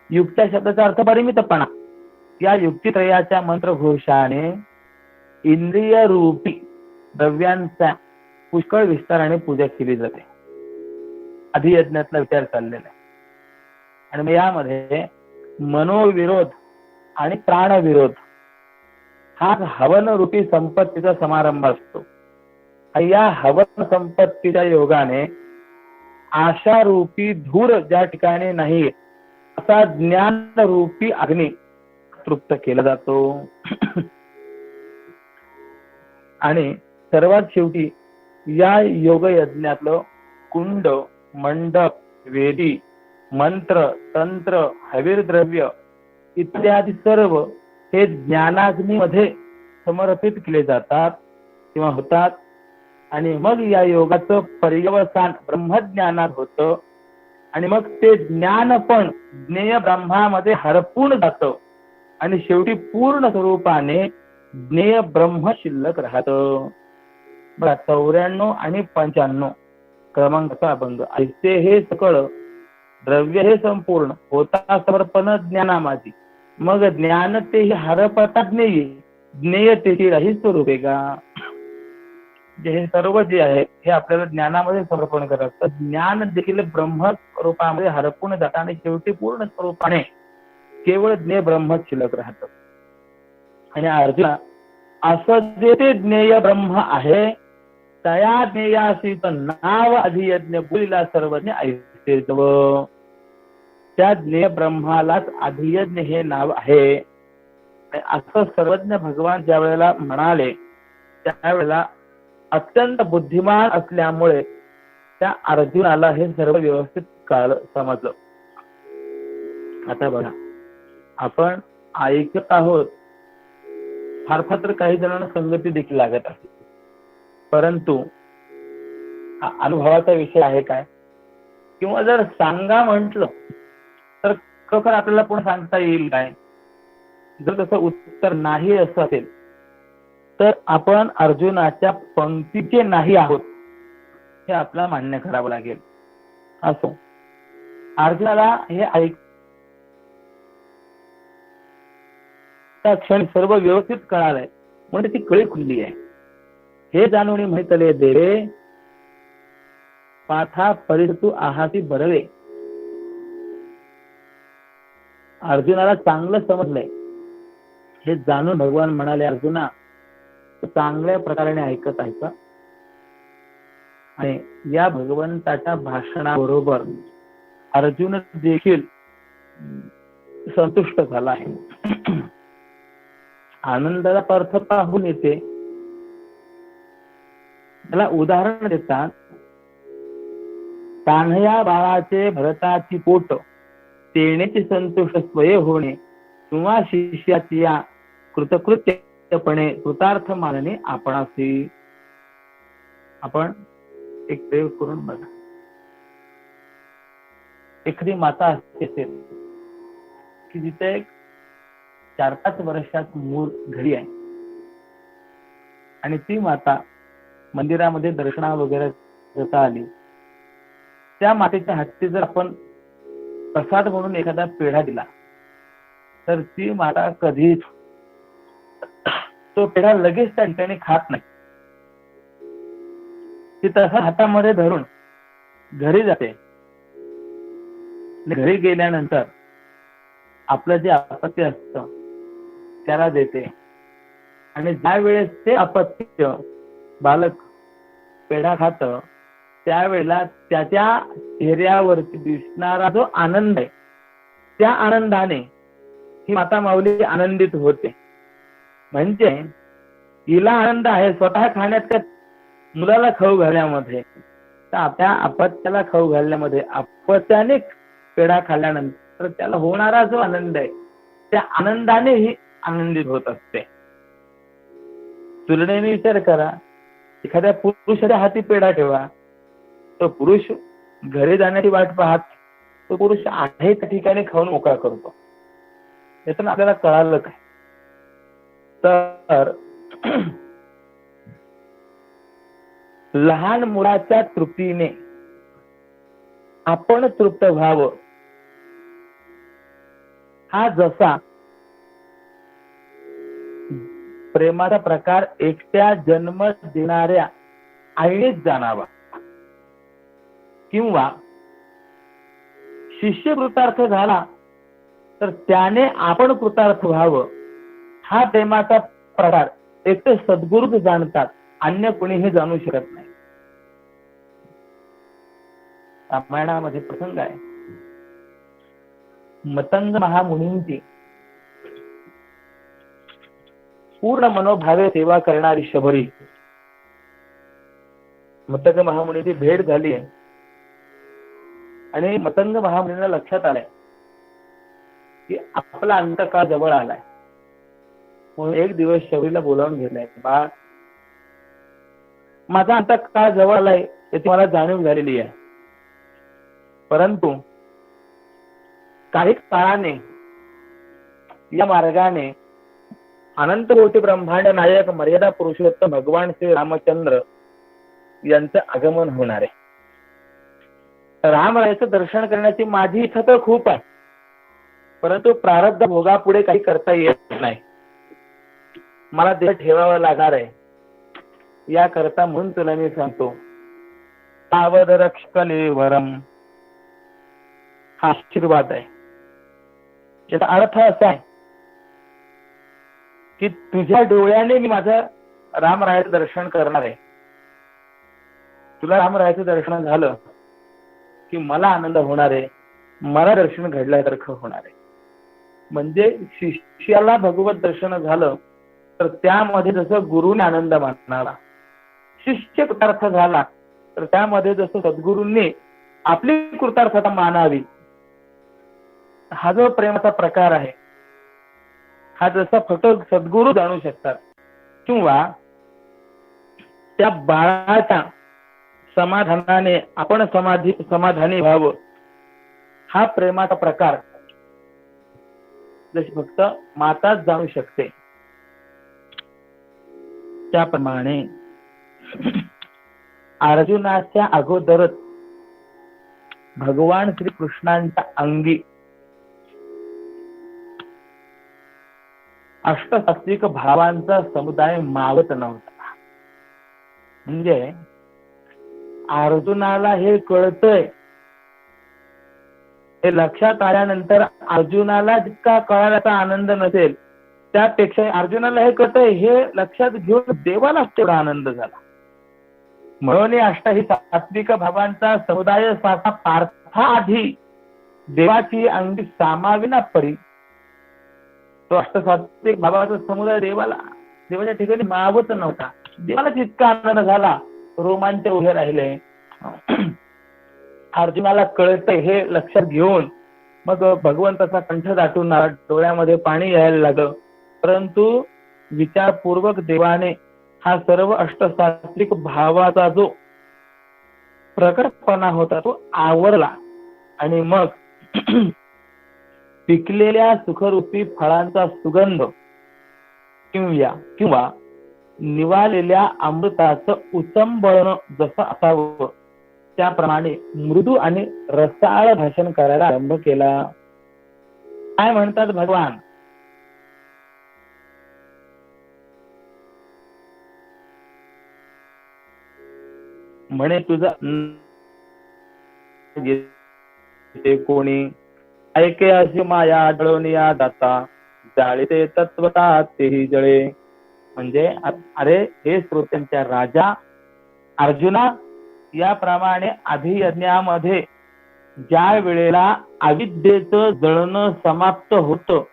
S3: युक्त्या शब्दाचा अर्थ परिमितपणा, या युक्तित्रयाच्या मंत्रघोषाने इंद्रिय रूपी द्रव्यांचा पुष्कळ विस्ताराने पूजा केली जाते. अधियज्ञातला विचार चाललेला आहे. आणि मग यामध्ये मनोविरोध आणि प्राणविरोध हा हवन रूपी संपत्तीचा समारंभ असतो. या हवन संपत्तीच्या योगाने आशा रूपी धूर ज्या ठिकाणी नाही असा ज्ञान रूपी अग्नी तृप्त केला जातो. आणि सर्वात शेवटी या योग यज्ञातलं कुंड, मंडप, वेदी, मंत्र, तंत्र, हवीर द्रव्य इत्यादी सर्व हे ज्ञानाग्नीमध्ये समर्पित केले जातात किंवा होतात. आणि मग या योगाचं पर्यवसान ब्रह्मज्ञानात होतं. आणि मग ते ज्ञान पण ज्ञेय ब्रह्मामध्ये हरपून जातं आणि शेवटी पूर्ण स्वरूपाने ज्ञेय ब्रह्म शिल्लक राहतं. बघा, 94 आणि 95 क्रमांकाचा अभंग. ऐसे हे सकळ द्रव्य हे संपूर्ण होता समर्पण ज्ञाना माझी, मग ज्ञान ते हरपता ज्ञेय, ज्ञेय तेची राही स्वरूपे का. हे सर्व जे आहे हे आपल्याला ज्ञानामध्ये समर्पण करायचं. ज्ञान देखील ब्रह्म स्वरूपामध्ये हरपून जातं आणि शेवटी पूर्ण स्वरूपाने केवळ ज्ञेय ब्रह्म शिल्लक राहतं. आणि अर्जुना, असं जे ते ज्ञेय ब्रह्म आहे तया ज्ञेयासीत नाव अधियज्ञ बोलिला सर्वज्ञ ऐसे जव. त्या ज्ञेय ब्रह्मालाच अधियज्ञ हे नाव आहे. असं सर्वज्ञ भगवान ज्या वेळेला म्हणाले त्यावेळेला अत्यंत बुद्धिमान असल्यामुळे त्या अर्जुनाला हे सर्व व्यवस्थित समजलं. आता बघा, आपण ऐकत आहोत, फार फार तर काही जणांना संगती देखील लागत असते, परंतु हा अनुभवाचा विषय आहे काय. किंवा जर सांगा म्हटलं तर खरोखर आपल्याला पण सांगता येईल काय. जर तसं उत्तर नाही असं असेल तर आपण अर्जुनाच्या पंक्तीचे नाही आहोत हे आपल्याला मान्य करावं लागेल. असो, अर्जुनाला हे ऐकता क्षण सर्व व्यवस्थित कळालंय म्हणजे ती कळी खुलली आहे. हे जाणून माहितले देवे पाथा परितू आहाती बरवे. अर्जुनाला चांगलं समजलंय हे जाणून भगवान म्हणाले, अर्जुना चांगल्या प्रकारे ऐकत आहे का. आणि या भगवंताच्या भाषणाबरोबर अर्जुन देखील संतुष्ट झाला आहे. आनंदाचा अर्थ पाहून येते. त्याला उदाहरण देतात, कान्हया बाळाचे भरताची पोट तेनेची संतोष स्वय होणे किंवा शिष्याची या कृतकृत्यपणे कृतार्थ मानणे आपणासी. आपण एक प्रयोग करून बघा. एखादी माता असेल की जिथे 4-5 वर्षात मूल घरी आहे आणि ती माता मंदिरामध्ये दर्शना वगैरे करता आली, त्या मातेच्या हाती जर आपण प्रसाद म्हणून एखादा पेढा दिला तर ती माता कधीच तो पेढा लगेच त्या ठिकाणी खात नाही. ती तसा हातामध्ये धरून घरी जाते. घरी गेल्यानंतर आपलं जे अपत्य असतं त्याला देते. आणि ज्या वेळेस ते अपत्य बालक पेढा खात त्यावेळेला त्याच्या चेहऱ्यावरती दिसणारा जो आनंद आहे त्या आनंदाने ही माता माऊली आनंदित होते. म्हणजे हिला आनंद आहे स्वतः खाण्यात, त्या मुलाला खाऊ घालण्यामध्ये, तर आपल्या अपत्याला खाऊ घालण्यामध्ये. अपत्याने पेढा खाल्ल्यानंतर त्याला होणारा जो आनंद आहे त्या आनंदाने ही आनंदित होत असते. तुलनेने विचार करा, एखाद्या पुरुषाच्या हाती पेढा ठेवा, तो पुरुष घरी जाण्याची वाट पाहत तो पुरुष आहे त्या ठिकाणी खाऊन मोकळा करतो. यातून आपल्याला कळालं काय तर लहान मुलाच्या तृप्तीने आपण तृप्त व्हावं हा जसा प्रेमाचा प्रकार एकट्या जन्म देणाऱ्या आईनेच जाणावा किंवा शिष्य कृतार्थ झाला तर त्याने आपण कृतार्थ व्हावं हा प्रेमाचा प्रकार एकटे सद्गुरूच जाणतात, अन्य कोणीही जाणू शकत नाही. रामायणामध्ये प्रसंग आहे. मतंग महामुनींची पूर्ण मनोभावे सेवा करणारी शबरी मतंग महामुनीची भेट झाली आहे आणि मतंग महामुनींना लक्षात आलंय की आपला अंतकाळ जवळ आलाय. म्हणून एक दिवस शबरीला बोलावून घेतलाय. बा, माझा अंतकाळ जवळ आलाय याची मला जाणीव झालेली आहे, परंतु काही काळाने या मार्गाने अनंत कोटी ब्रह्मांड नायक मर्यादा पुरुषोत्तम भगवान श्री रामचंद्र यांचं आगमन होणार आहे. रामरायाचं दर्शन करण्याची माझी इच्छा तर खूप आहे, परंतु प्रारब्ध भोगापुढे काही करता येत नाही. मला देह ठेवावा लागणार आहे. याकरता म्हणून तुला मी सांगतो, तावद रक्षकले वरम हा आशीर्वाद आहे. याचा अर्थ असा आहे की तुझ्या डोळ्याने मी माझं रामरायाचं दर्शन करणार आहे. तुला रामरायाचं दर्शन झालं की मला आनंद होणार आहे, मला दर्शन घडल्यासारखं होणार आहे. म्हणजे शिष्याला भगवत दर्शन झालं तर त्यामध्ये जसं गुरुने आनंद मानणारा, शिष्य कृतार्थ झाला तर त्यामध्ये जसं सद्गुरूंनी आपली कृतार्थता मानावी, हा जो प्रेमाचा प्रकार आहे हा जसा फक्त सद्गुरू जाणू शकतात. किंवा त्या बाळाच्या समाधानाने आपण समाधानी व्हावं हा प्रेमाचा प्रकार जशी फक्त माताच जाणू शकते. त्याप्रमाणे अर्जुनाच्या अगोदरच भगवान श्रीकृष्णांच्या अंगी अष्टसात्विक भावांचा समुदाय मावत नव्हता. म्हणजे अर्जुनाला हे कळतंय, हे लक्षात आल्यानंतर अर्जुनाला जितका कळाल्याचा आनंद नसेल त्यापेक्षा अर्जुनाला हे कळतंय हे लक्षात घेऊन देवाला तेवढा आनंद झाला. म्हणून अष्टही सात्विक भावांचा समुदाय पार्थाआधी देवाची अंगी सामाविना परी. तो अष्टसात्विक भावाचा समुदाय देवाच्या ठिकाणी मावत नव्हता. देवाला जितका आनंद झाला, रोमांच उभे राहिले. अर्जुनाला कळतंय हे लक्षात घेऊन मग भगवंताचा कंठ दाटून डोळ्यामध्ये पाणी यायला लागलं. परंतु विचारपूर्वक देवाने हा सर्व अष्टसात्विक भावाचा जो प्रकटपणा होता तो आवरला आणि मग पिकलेल्या सुखरूपी फळांचा सुगंध किंवा निवालेल्या अमृताचं उचंबळण जसं असावं त्याप्रमाणे मृदू आणि रसाळ भाषण करायला आरंभ केला. काय म्हणतात भगवान? म्हणे तुझा कोणी ऐके अशी माया जळवनिया दाता जाळीते तत्वता तेही जळे. म्हणजे अरे हे श्रोत्यांच्या राजा अर्जुना, याप्रमाणे अभियज्ञामध्ये ज्या वेळेला अविद्येचं जळणं समाप्त होतं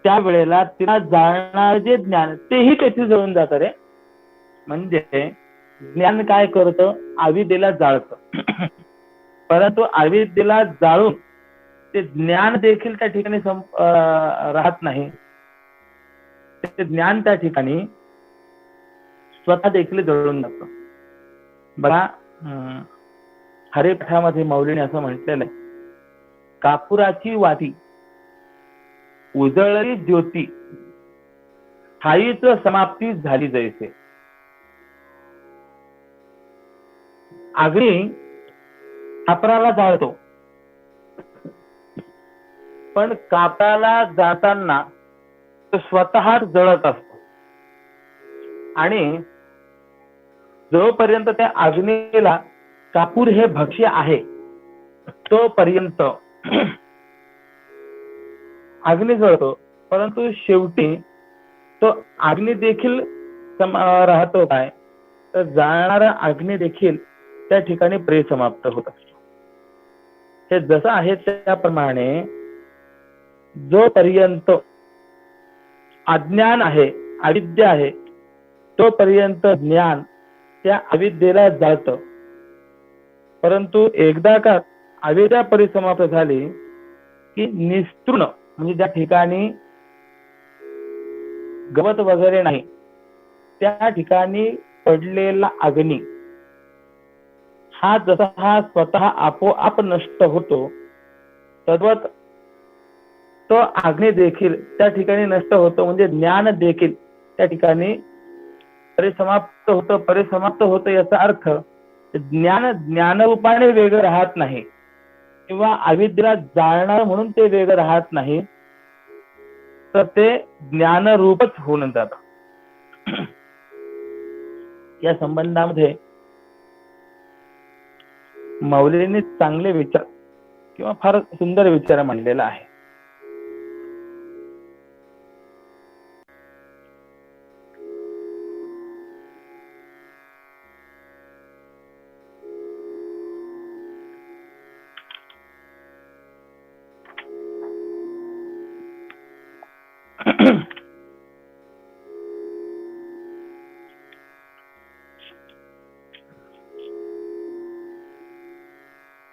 S3: त्यावेळेला तिला जाणणारे जे ज्ञान तेही त्याची जळून जात रे. म्हणजे ज्ञान काय करतं? अविद्येला जाळतं. परंतु अविद्येला जाळून ते ज्ञान देखील त्या ठिकाणी राहत नाही. ते ज्ञान त्या ठिकाणी स्वतः देखील जळून जातं. बघा हरिपाठामध्ये मौलीने असं म्हटलेलं आहे कापुराची वाती उजळली ज्योती ठाईच समाप्ती झाली जैसे. अग्नी कापराला जाळतो, पण कापराला जाताना तो स्वतः जळत असतो आणि जोपर्यंत त्या अग्नीला कापूर हे भक्ष्य आहे तोपर्यंत अग्नी जळतो. परंतु शेवटी तो अग्नी देखील राहतो काय, तर जाणारा अग्नी देखील त्या ठिकाणी परिसमाप्त होत असतो. हे जसं आहे त्याप्रमाणे जोपर्यंत अज्ञान आहे, अविद्या आहे, तोपर्यंत ज्ञान त्या अविद्येला जाळतं. परंतु एकदा का अविद्या परिसमाप्त झाली की निस्तृण म्हणजे ज्या ठिकाणी गवत वगैरे नाही त्या ठिकाणी पडलेला अग्नी हा जसा हा स्वतः आपोआप नष्ट होतो, तद्वत तो अग्नी देखील त्या ठिकाणी नष्ट होतो. म्हणजे ज्ञान देखील त्या ठिकाणी परिसमाप्त होतं. परिसमाप्त होतं याचा अर्थ ज्ञान ज्ञानरूपाने वेगळं राहत नाही किंवा अविद्येला जाळणार म्हणून ते वेगळं राहत नाही, तर ते ज्ञानरूपच होऊन जात. या संबंधामध्ये मौलींनी चांगले विचार किंवा फार सुंदर विचार मांडलेला आहे.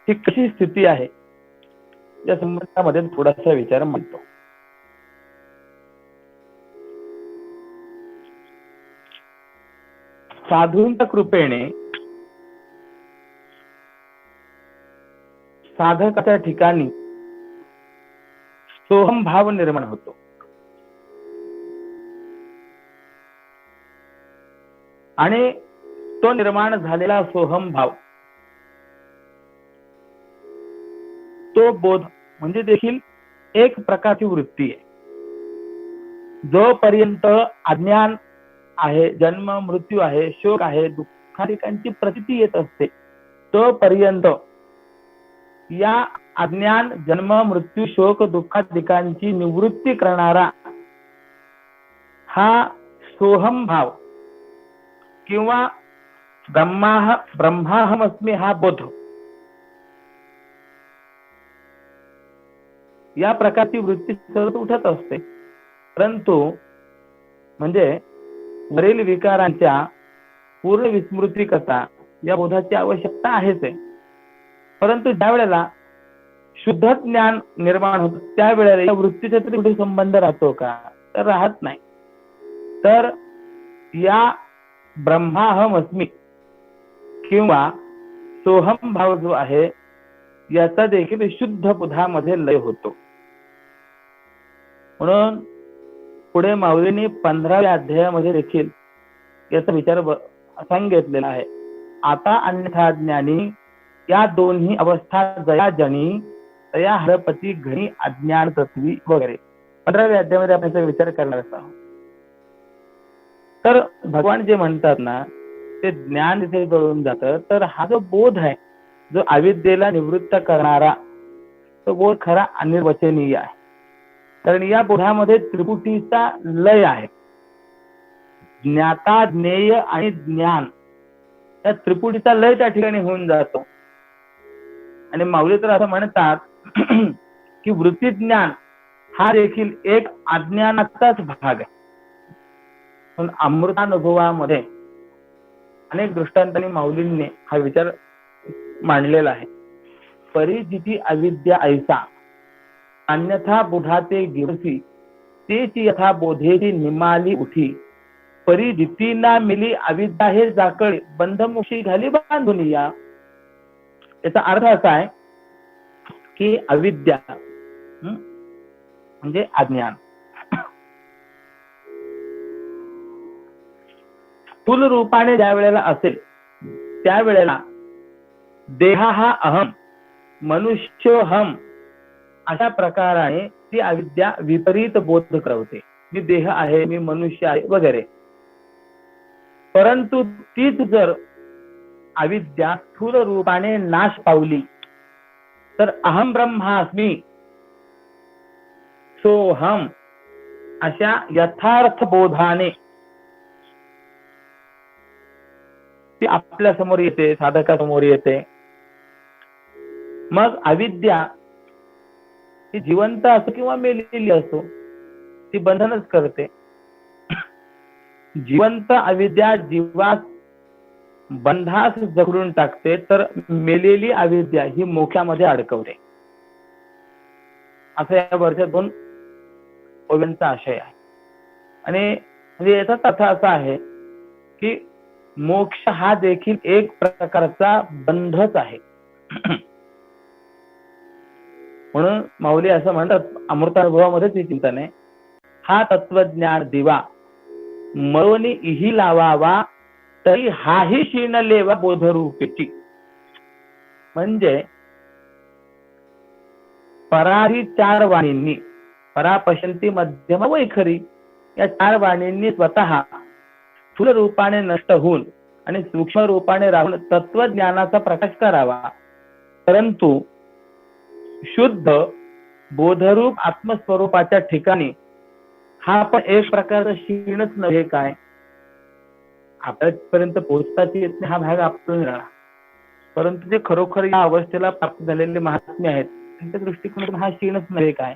S3: ही कशी स्थिती आहे या संबंधामध्ये थोडासा विचार मांडतो. साधूंच्या कृपेने साधकाच्या ठिकाणी सोहम भाव निर्माण होतो आणि तो निर्माण झालेला सोहम भाव, तो बोध म्हणजे देखील एक प्रकारची वृत्ती आहे. जोपर्यंत अज्ञान आहे, जन्म मृत्यू आहे, शोक आहे, दुःखाधिकांची प्रतीती येत असते, तोपर्यंत या अज्ञान जन्म मृत्यू शोक दुःखाधिकांची निवृत्ती करणारा हा सोहम भाव किंवा ब्रह्माहमस्मी हा बोध या प्रकारची वृत्ती सतत उठत असते. परंतु म्हणजे वरील विकारांच्या पूर्ण विस्मृती करता या बोधाची आवश्यकता आहेच आहे. परंतु ज्या वेळेला शुद्ध ज्ञान निर्माण होत त्यावेळेला या वृत्तीचा तरी कुठे संबंध राहतो का, तर राहत नाही. तर या ब्रह्माहमस्मी किंवा सोहम भाव जो आहे याचा देखील शुद्ध बुधामध्ये लय होतो. म्हणून पुढे माऊलींनी 15व्या अध्यायामध्ये देखील याचा विचार सांगितलेला आहे. आता अन्यथा ज्ञानी या दोन्ही अवस्था जया जनी तया हरपती घणी अज्ञान तत्वी वगैरे 15व्या अध्यायामध्ये आपण याचा विचार करणार आहोत. तर भगवान जे म्हणतात ना ते ज्ञान इथे जळून जातं. तर हा जो बोध आहे, जो अविद्येला निवृत्त करणारा, तो बोध खरा अनिर्वचनीय आहे. कारण या बोधामध्ये त्रिपुटीचा लय आहे. ज्ञाता ज्ञेय आणि ज्ञान या त्रिपुटीचा लय त्या ठिकाणी होऊन जातो. आणि माऊली तर असं म्हणतात की वृत्ती ज्ञान हा देखील एक अज्ञानाचाच भाग आहे. पण अमृतानुभवामध्ये अनेक दृष्टांतांनी माऊलींनी हा विचार मांडलेला आहे. परिजिती अविद्या ऐसा अन्यथा बुधाते गिरसी तेची यथा बोधेची निमाली उठी परिजिती ना मिली अविद्या हे जाकळे बंधमुशी घाली बांधून या. याचा अर्थ असा आहे की अविद्या म्हणजे अज्ञान. स्थूल रूपाने ज्या वेळेला असेल त्यावेळेला देह हा अहम, मनुष्योहम अशा प्रकाराने ती अविद्या विपरीत बोध करवते. मी देह आहे, मी मनुष्य आहे वगैरे. परंतु तीच जर अविद्या स्थूल रूपाने नाश पावली तर अहम ब्रह्मास्मी सोहम अशा यथार्थ बोधाने ती आपल्या समोर येते, साधकासमोर येते. मग अविद्या ती जिवंत असो किंवा मेलेली असो ती बंधनच करते. जिवंत अविद्या जीवास बंधास जखडून टाकते, तर मेलेली अविद्या ही मोक्षामध्ये अडकवते. असं या वरच्या 2 ओव्यांचा आशय आहे. आणि म्हणजे याचा अर्थ असा आहे की मोक्ष हा देखील एक प्रकारचा बंधच आहे. म्हणून माऊली असं म्हणतात अमृतानुभवामध्येच ही चिंतन आहे, हा तत्वज्ञान दिवा मरोनी इही लावावा तरी हाही क्षीण लेवा बोधरूपेची. म्हणजे पराही 4 वाणींनी, परा पशंती मध्यम वैखरी या 4 वाणींनी स्वतः स्थूल रूपाने नष्ट होऊन आणि सूक्ष्म रूपाने राहून तत्वज्ञानाचा प्रकाश करावा. परंतु शुद्ध बोधरूप आत्मस्वरूपाच्या ठिकाणी हा पण एक प्रकारचा क्षीणच नव्हे काय. आपल्यापर्यंत पोहोचताच येत नाही हा भाग आपल्याला, परंतु जे खरोखर या अवस्थेला प्राप्त झालेले महात्मे आहेत त्यांच्या दृष्टिकोनातून हा क्षीणच नव्हे काय.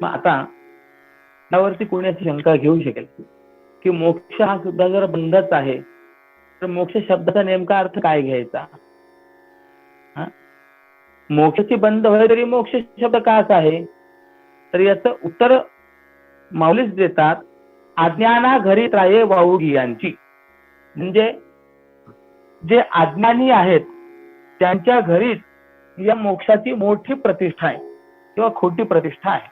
S3: मग आता यावरती कोणी अशी शंका घेऊ शकेल की मोक्ष हा सुद्धा जर बंधच आहे तर मोक्ष शब्दाचा नेमका अर्थ काय घ्यायचा. मोक्षाची बंध होय तरी मोक्ष शब्द का असा आहे, तर याचं उत्तर माऊलीच देतात, अज्ञाना घरी त्राये वाऊगियांची. म्हणजे जे अज्ञानी आहेत त्यांच्या घरीच या मोक्षाची मोठी प्रतिष्ठा आहे किंवा खोटी प्रतिष्ठा आहे.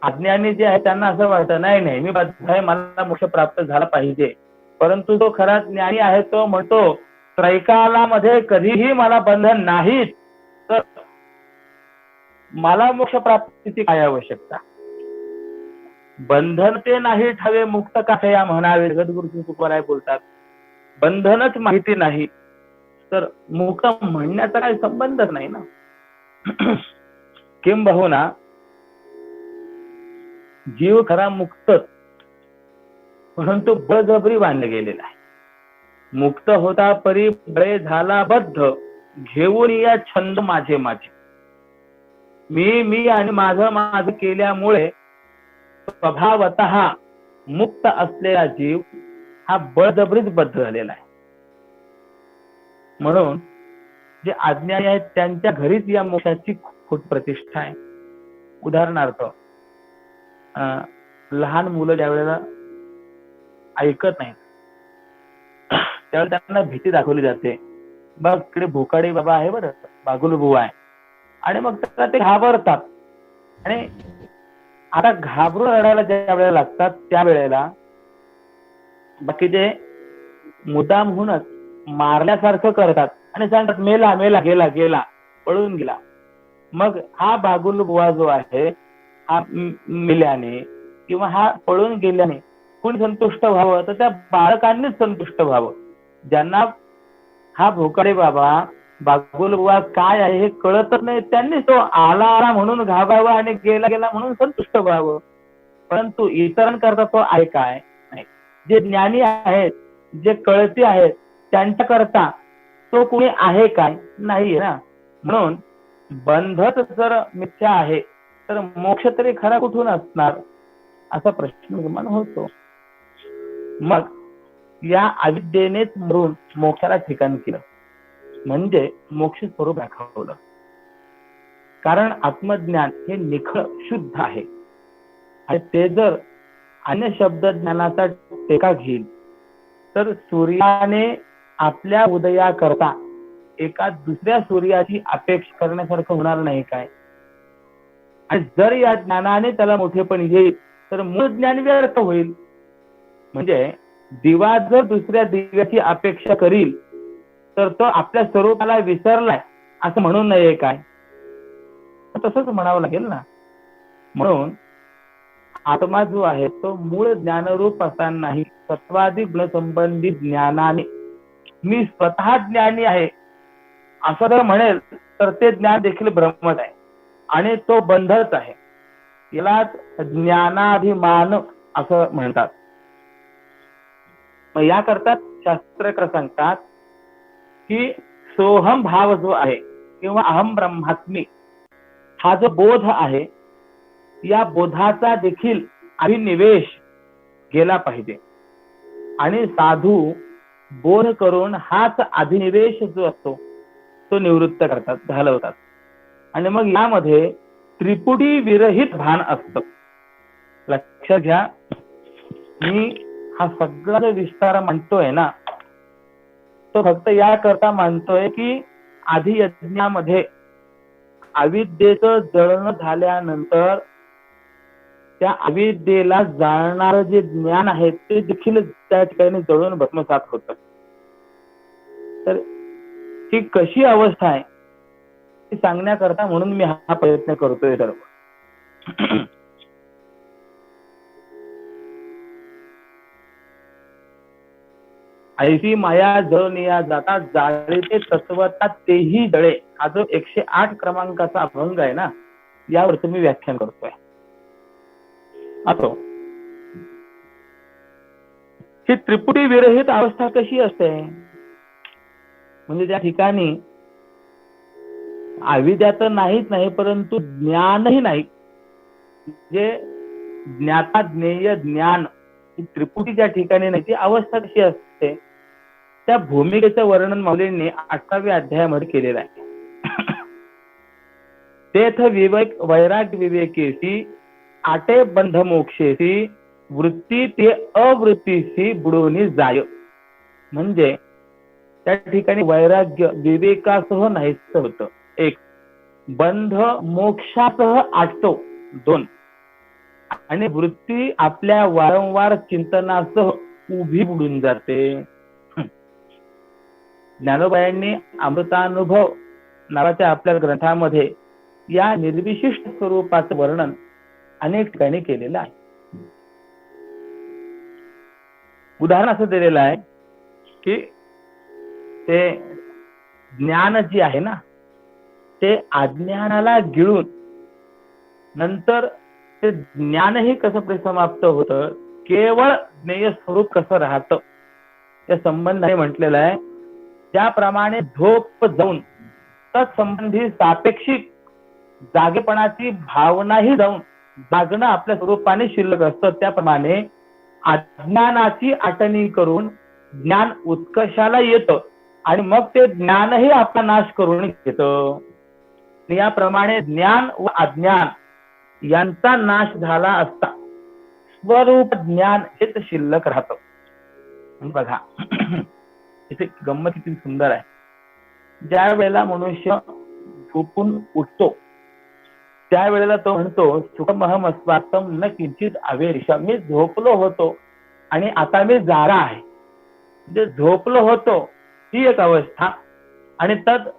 S3: अज्ञानी जे आहे त्यांना असं वाटतं नाही मी बद्ध आहे, मला मोक्ष प्राप्त झाला पाहिजे. परंतु तो खरा ज्ञानी आहे तो म्हणतो त्रैकालामध्ये कधीही मला बंधन नाही, तर मला मोक्ष प्राप्तीची काय आवश्यकता. बंधन ते नाही ठावे मुक्त काठे या म्हणावे. जगद्गुरु तुकोबाराय बोलतात बंधनच माहिती नाही तर मुक्त म्हणण्याचा काही संबंधच नाही ना. किंबहुना जीव खरा मुक्तच, परंतु बळजबरी बांधले गेलेला आहे. मुक्त होता परी बळे झाला बद्ध घेऊन या छंद माझे माझे. मी आणि माझं केल्यामुळे स्वभावतः मुक्त असलेला जीव हा बळजबरीच बद्ध झालेला आहे. म्हणून जे अज्ञानी आहेत त्यांच्या घरीच या मोक्षाची खोट प्रतिष्ठा आहे. उदाहरणार्थ लहान मुलं ज्या वेळेला ऐकत नाहीत त्यावेळेला त्यांना भीती दाखवली जाते. बघ इकडे भोकाडे बाबा आहे बरं, बागुल बुवा आहे, आणि मग त्याला ते घाबरतात. आणि आता घाबरून रडायला ज्या वेळेला लागतात त्यावेळेला बाकीचे मुद्दाम होऊनच मारल्यासारखं करतात आणि सांगतात मेला मेला गेला गेला पळून गेला. मग हा बागुल बुवा जो आहे हा मेल्याने किंवा हा पळून गेल्याने कोणी संतुष्ट व्हावं, तर त्या बाळकांनीच संतुष्ट व्हावं. ज्यांना हा भोकाडे बाबा बागुल बुवा काय आहे हे कळतच नाही त्यांनीच तो आला आला म्हणून घाबावा आणि गेला गेला म्हणून संतुष्ट व्हावं. परंतु इतरांकरता तो आहे काय नाही. जे ज्ञानी आहेत जे कळती आहेत त्यांच्याकरता तो कोणी आहे काय नाहीये ना. म्हणून बंधच जर मिथ्या आहे तर मोक्ष तरी खरा कुठून असणार असा प्रश्न निर्माण होतो. मग या अविद्येनेच मरून मोक्षाला ठिकाण केलं म्हणजे मोक्ष स्वरूप दाखवलं. कारण आत्मज्ञान हे निखळ शुद्ध आहे आणि ते जर अन्य शब्द ज्ञानाचा टेका घेईल तर सूर्याने आपल्या उदयाकरता एका दुसऱ्या सूर्याची अपेक्षा करण्यासारखं होणार नाही काय? आणि जर या ज्ञानाने त्याला मोठेपण येईल तर मूळ ज्ञान व्यर्थ होईल. म्हणजे दिवा जर दुसऱ्या दिव्याची अपेक्षा करील तर तो आपल्या स्वरूपाला विसरलाय असं म्हणू नये काय? तसंच म्हणावं लागेल ना. म्हणून आत्मा जो आहे तो मूळ ज्ञानरूप असतानाही सत्वादी गुणसंबंधित ज्ञानाने मी स्वतः ज्ञानी आहे असं जर म्हणेल तर ते ज्ञान देखील भ्रमच आहे आणि तो बंधच आहे. यालाच ज्ञानाभिमान असं म्हणतात. मग याकरता शास्त्रकार सांगतात की सोहम भाव जो आहे किंवा अहम ब्रह्मास्मी हा जो बोध आहे या बोधाचा देखील अभिनिवेश गेला पाहिजे आणि साधू बोध करून हाच अधिनिवेश जो असतो तो निवृत्त करतात, घालवतात. आणि मग यामध्ये त्रिपुटी विरहित भान असतं. लक्षात घ्या, मी हा सगळा जो विस्तार मांडतोय ना तो फक्त याकरता मानतोय की आधी यज्ञामध्ये अविद्येचं जळण झाल्यानंतर त्या अविद्येला जाणणारं जे ज्ञान आहे ते देखील त्या ठिकाणी जळून भस्मसात होतं. तर ही कशी अवस्था आहे ती सांगण्याकरता म्हणून मी हा प्रयत्न करतोय. सर्व ऐसी माया जळनिया जाता जाळीते तत्वता तेही जळे हा जो 108 क्रमांकाचा अभंग आहे ना यावर मी व्याख्यान करतोय. असो, ही त्रिपुटी विरहित अवस्था कशी असते? म्हणजे त्या ठिकाणी अविद्या तर नाहीच नाही परंतु ज्ञानही नाही. जे ज्ञाता ज्ञेय ज्ञान ही त्रिपुटी ज्या ठिकाणी नाही ती अवस्था कशी असते त्या भूमिकेचं वर्णन माऊलींनी 8व्या अध्यायामध्ये केलेलं आहे. तेथ विवेक वैराग्य विवेकेसी आटे बंध मोक्षेसी वृत्ती ते अवृत्तीसी बुडवणी जाय. म्हणजे त्या ठिकाणी वैराग्य विवेकासह नाहीच होतं. 1 बंध मोक्षासह आटतो. 2 आणि वृत्ती आपल्या वारंवार चिंतनासह उभी बुडून जाते. ज्ञानोबायांनी अमृतानुभव नावाच्या आपल्या ग्रंथामध्ये या निर्विशिष्ट स्वरूपाचं वर्णन अनेक ठिकाणी केलेलं आहे. उदाहरण असं दिलेलं आहे की ते ज्ञान जे आहे ना ते अज्ञानाला गिळून नंतर ते ज्ञानही कसं परिसमाप्त होतं, केवळ ज्ञेय स्वरूप कसं राहतं त्या संबंधाने म्हटलेलं आहे. ज्याप्रमाणे झोप जाऊन तत्संबंधी सापेक्षिक जागेपणाची भावनाही जाऊन जागणं आपल्या स्वरूपाने शिल्लक असतं त्याप्रमाणे अज्ञानाची आटणी करून ज्ञान उत्कर्षाला येतं आणि मग ते ज्ञानही आपला नाश करून घेतं. याप्रमाणे ज्ञान व अज्ञान यांचा नाश झाला असता स्वरूप ज्ञान हेच शिल्लक राहतं. बघा इथे गंमत किती सुंदर आहे. ज्या वेळेला मनुष्य झोपून उठतो त्यावेळेला तो म्हणतो सुखमहम अस्वात्म न किंचित अवेरिषा. मी झोपलो होतो आणि आता मी जागा आहे. म्हणजे झोपलो होतो ही एक अवस्था आणि तद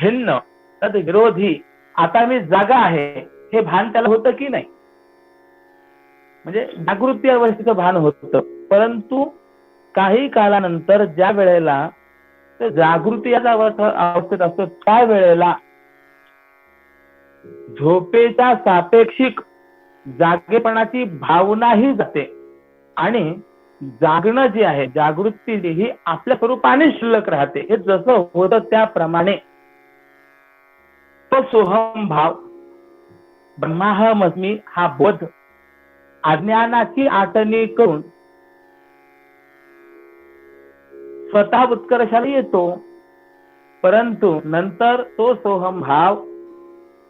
S3: भिन्न तद विरोधी आता मी जागा आहे हे भान त्याला होतं की नाही. म्हणजे जागृती अवस्थेचं भान होतं. परंतु काही काळानंतर ज्या वेळेला जागृती या अवस्थेत असतो त्या वेळेला झोपेच्या सापेक्षिक जागेपणाची भावनाही जाते आणि जागणं जे आहे जागृती ही आपल्या स्वरूपाने शिल्लक राहते. हे जसं होतं त्याप्रमाणे तो सोहम भाव ब्रह्माहमस्मी हा बोध अज्ञानाची आटणी करून स्वतः उत्कर्षाला येतो. परंतु नंतर तो सोहम भाव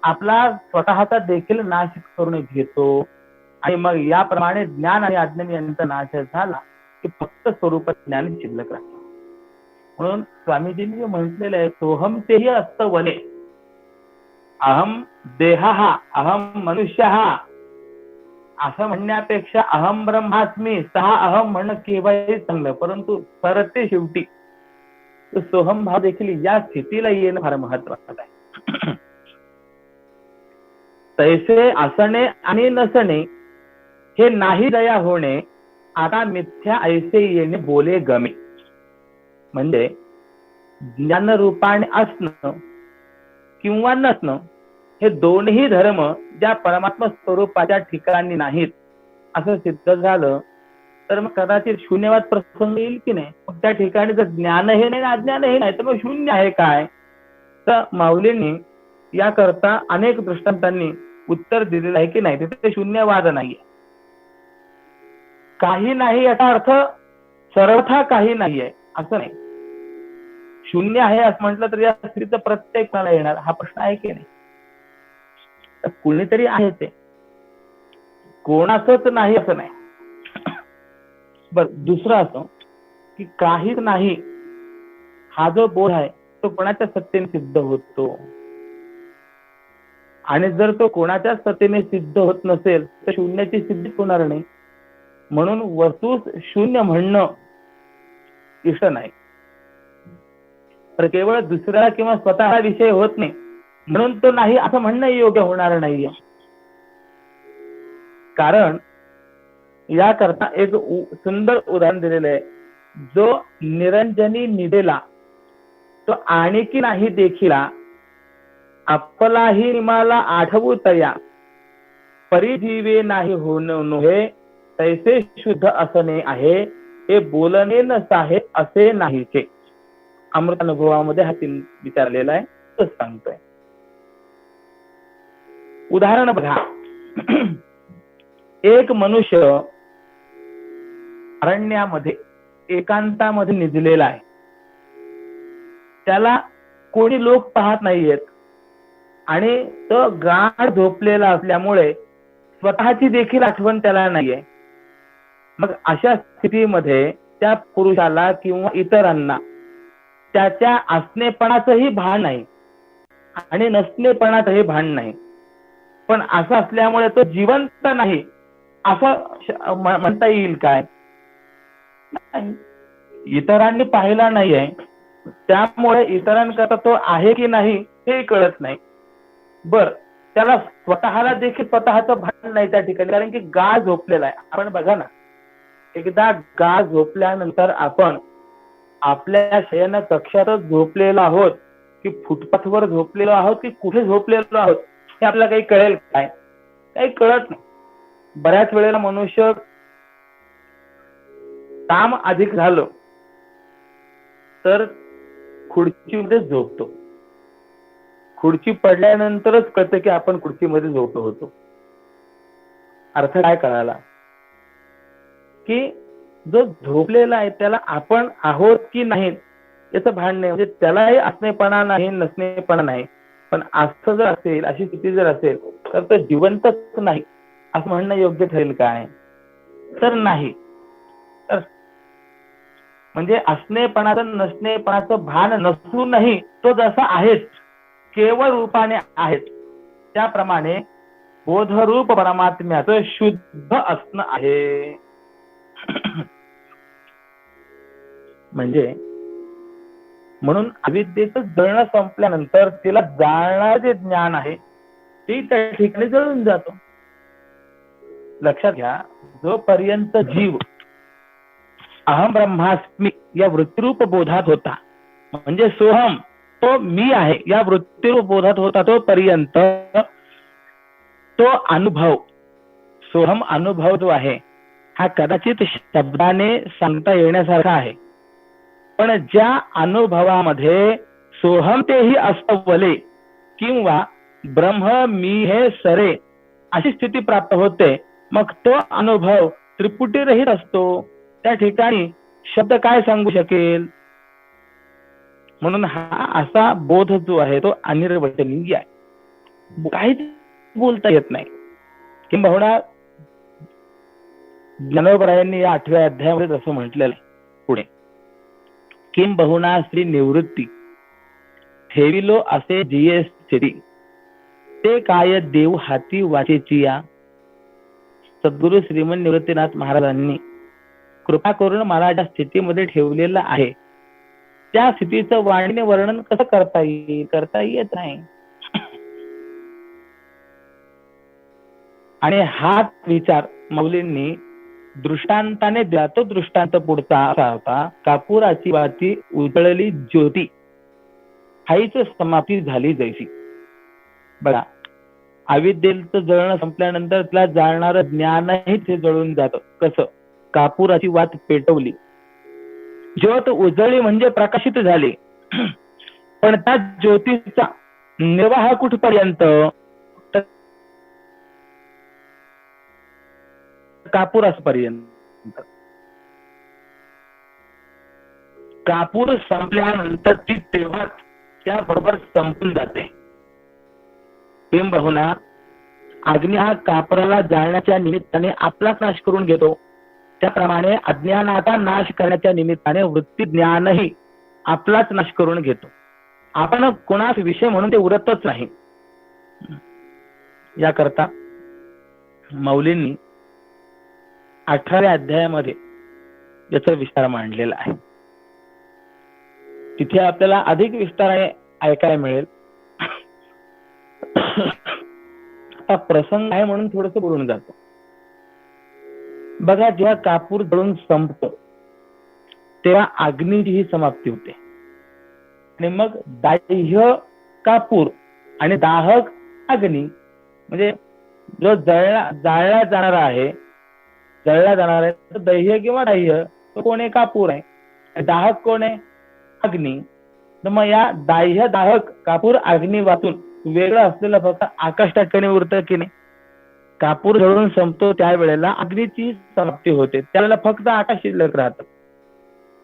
S3: आपला स्वतःचा देखील नाश करून घेतो आणि मग याप्रमाणे ज्ञान आणि अज्ञान यांचा नाश झाला की फक्त स्वरूप ज्ञान शिल्लक राहते. म्हणून स्वामीजींनी जे म्हटलेलं आहे सोहम तेही असतं वले. अहम देह हा, अहम मनुष्य हा असं म्हणण्यापेक्षा अहम ब्रह्मास्मी सहा अहम म्हणणं केव्हाही चांगलं, परंतु सरते शेवटी तो सोहम भाव देखील या स्थितीला येणं फार महत्वाचं आहे. तैसे असणे आणि नसणे हे नाही दया होणे, आता मिथ्या ऐसे येणे बोले गमे. म्हणजे ज्ञान रूपाने असणं किंवा नसणं हे दोन्ही धर्म ज्या परमात्मा स्वरूपाच्या ठिकाणी नाहीत असं सिद्ध झालं तर मग कदाचित शून्यवाद प्रसंग येईल की नाही. मग त्या ठिकाणी जर ज्ञानही नाही अज्ञानही नाही तर मग शून्य आहे काय. तर माऊलींनी याकरता अनेक दृष्टांतांनी उत्तर दिलेलं आहे की नाही तिथे शून्यवाद नाहीये. काही नाही याचा अर्थ सर्वथा काही नाहीये असं नाही. शून्य आहे असं म्हटलं तर या स्त्रीचं प्रत्येक मला येणार हा प्रश्न आहे की नाही. तर कुणीतरी आहे ते कोणाचंच नाही असं नाही. बर दुसरं असं की काहीच नाही हा जो बोध आहे तो कोणाच्या सत्तेने सिद्ध होतो. आणि जर तो कोणाच्या सत्तेने सिद्ध होत नसेल तर शून्याची सिद्धी होणार नाही. म्हणून वस्तूस शून्य म्हणणं इष्ट नाही. तर केवळ दुसऱ्याला किंवा स्वतःला विषय होत नाही म्हणून तो नाही असं म्हणणं योग्य होणार नाहीये. कारण याकरता एक सुंदर उदाहरण दिलेलं आहे. जो निरंजनी निदेला तो आणखी नाही देखिला, आपलाही निमाला आठवू तया, परिजीवे नाही होणं नोहे, तैसे शुद्ध असणे आहे, हे बोलणे नसाहे असे नाहीचे. अमृत अनुभवामध्ये हा तीन विचारलेला आहे तो सांगतोय. उदाहरण बघा. एक मनुष्य अरण्यामध्ये एकांतामध्ये निजलेला आहे. त्याला कोणी लोक पाहत नाहीयेत आणि तो गाढ झोपलेला असल्यामुळे स्वतःची देखील आठवण त्याला नाहीये. मग अशा स्थितीमध्ये त्या पुरुषाला किंवा इतरांना त्याच्या असणेपणाचंही भान नाही आणि नसणेपणाचंही भान नाही. पण असं असल्यामुळे तो जिवंत नाही असं म्हणता येईल काय. इतरांनी पाहिला नाहीये त्यामुळे इतरांकरता तो आहे की नाही हे कळत नाही. बर त्याला स्वतःला देखील स्वतःचं भान नाही त्या ठिकाणी कारण की गाढ झोपलेला आहे. आपण बघा ना एकदा गाढ झोपल्यानंतर आपण आपल्या शयन कक्षातच झोपलेलो आहोत की फुटपाथवर झोपलेलो आहोत की कुठे झोपलेलो आहोत हे आपल्याला काही कळेल काय. काही कळत नाही. बऱ्याच वेळेला मनुष्य काम अधिक झालं तर खुर्चीमध्ये झोपतो. खुर्ची पडल्यानंतरच कळतं की आपण खुर्चीमध्ये झोपलो होतो. अर्थ काय कळाला की जो झोपलेला आहे त्याला आपण आहोत की नाही याचं भान नाही. म्हणजे त्यालाही असणेपणा नाही नसणेपणा नाही. पण असं जर असेल अशी स्थिती जर असेल तर तो जिवंतच नाही असं म्हणणं योग्य ठरेल काय. तर नाही. तर म्हणजे असणेपणाचं नसणेपणाचं भान नसूनही तो जसा आहेच केवळ रूपाने आहेत त्याप्रमाणे बोधरूप परमात्म्याचं शुद्ध असणं आहे. म्हणजे म्हणून अविद्येचं जळणं संपल्यानंतर तिला जाळणार जे ज्ञान आहे ते त्या ठिकाणी जळून जातो. लक्षात घ्या जोपर्यंत जीव अहम ब्रह्मास्मी या वृत्तिरूप बोधात होता म्हणजे सोहम तो मी आहे या वृत्तिरूप बोधात होता तोपर्यंत तो अनुभव सोहम अनुभव जो आहे हा कदाचित शब्दाने सांगता येण्यासारखा आहे. पण ज्या अनुभवामध्ये सोहम तेही अस्तवले किंवा ब्रह्म मी हे सरे अशी स्थिती प्राप्त होते मग तो अनुभव त्रिपुटी रहित असतो. त्या ठिकाणी शब्द काय सांगू शकेल. म्हणून हा असा बोध जो आहे तो अनिर्वचनीय आहे. काहीच बोलता येत नाही. किंबहुना ज्ञानोबरायांनी या 8व्या अध्यायामध्ये असं म्हटलेलं आहे पुढे किम बहुना श्री निवृत्ती ठेविलो असे जिये स्थिती ते काय देव हाती वाचेची या. सद्गुरु श्रीमंत निवृत्तीनाथ महाराजांनी कृपा करून मला ज्या स्थितीमध्ये ठेवलेलं आहे त्या स्थितीचं वाणीने वर्णन कसं करता येईल, करता येत नाही. आणि हाच विचार मौलींनी दृष्टांताने दिला. तो दृष्टांत पुढचा असा होता, कापुराची वाती उजळली ज्योती हाईच समाप्ती झाली जैसी. बघा, अविद्येचं जळणं संपल्यानंतर तिला जाळणारं ज्ञानही ते जळून जातं. कसं? कापुराची वात पेटवली, ज्योत उजळली म्हणजे प्रकाशित झाली, पण त्या ज्योतीचा निर्वाह कुठपर्यंत? कापुरापर्यंत. कापूर संपल्यानंतर ती तेव्हा त्याबरोबर संपून जाते. किंबहुना अग्नी हा कापराला जाळण्याच्या निमित्ताने आपलाच नाश करून घेतो, त्याप्रमाणे अज्ञानाचा नाश करण्याच्या निमित्ताने वृत्ती ज्ञानही आपलाच नाश करून घेतो. आपण कोणास विषय म्हणून ते उरतच नाही. याकरता मौलींनी 18व्या अध्यायामध्ये याचा विस्तार मांडलेला आहे. तिथे आपल्याला अधिक विस्ताराने ऐकायला मिळेल. आता प्रसंग आहे म्हणून थोडस बोलून जातो. बघा, जेव्हा कापूर जळून संपतो तेव्हा अग्नीची ही समाप्ती होते आणि मग दाह्य कापूर आणि दाहक अग्नी म्हणजे जो जाळला जाणार आहे तर दह्य किंवा दाह्य तो कोण आहे? कापूर आहे. दाहक कोण आहे? अग्नी. तर मग या दाह्य दाहक कापूर अग्नी वाचून वेगळं असलेलं फक्त आकाश त्या ठिकाणी उरतं की नाही? कापूर जळून संपतो त्यावेळेला अग्नीची समाप्ती होते, त्यावेळेला फक्त आकाश शिल्लक राहतं.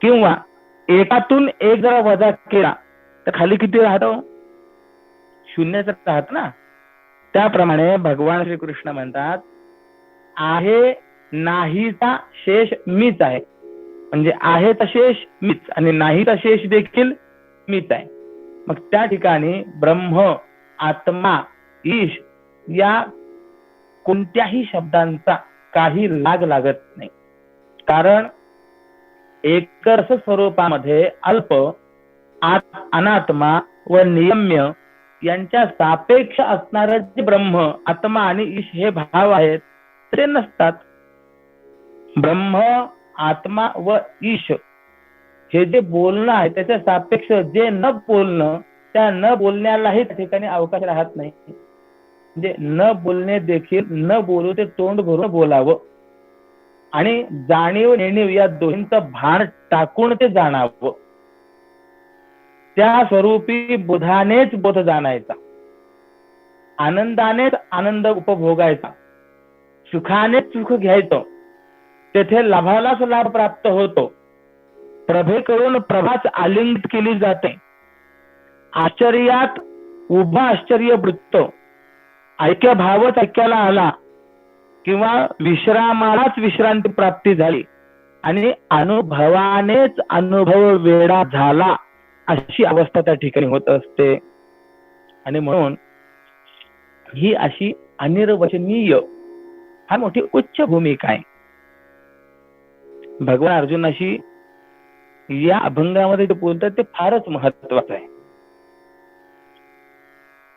S3: किंवा एकातून एक जरा वजा केला तर खाली किती राहतं? शून्यच राहत ना. त्याप्रमाणे भगवान श्रीकृष्ण म्हणतात, आहे नाहीचा शेष मीच आहे. म्हणजे आहेचा शेष मीच आणि नाहीचा शेष देखील मीच आहे. मग त्या ठिकाणी ब्रह्म, आत्मा, ईश या कोणत्याही शब्दांचा काही लाग लागत नाही. कारण एकरस स्वरूपामध्ये अल्प, अनात्मा व नियम्य यांच्या सापेक्ष असणारे जे ब्रह्म, आत्मा आणि ईश हे भाव आहेत ते नसतात. ब्रह्म, आत्मा व ईश हे जे बोलणं आहे त्याच्या सापेक्ष जे न बोलणं, त्या न बोलण्यालाही त्या ठिकाणी अवकाश राहत नाही. म्हणजे न बोलणे देखील न बोलू ते तोंड भरून बोलावं आणि जाणीव नेणीव या दोन्हींचं भान टाकून ते जाणावं. त्या स्वरूपी बोधानेच बोध जाणायचा, आनंदानेच आनंद उपभोगायचा, सुखानेच सुख घ्यायचं. तेथे लाभालाच लाभ प्राप्त होतो. प्रभेकडून प्रभाच आलिंगित केली जाते. आश्चर्यात उभा आश्चर्य वृत्त, ऐक्य भावच ऐक्याला आला किंवा विश्रामालाच विश्रांती प्राप्ती झाली आणि अनुभवानेच अनुभव वेडा झाला, अशी अवस्था त्या ठिकाणी होत असते. आणि म्हणून ही अशी अनिर्वचनीय फार मोठी उच्च भूमिका आहे. भगवान अर्जुनाशी या अभंगामध्ये जे बोलतात ते फारच महत्वाचं आहे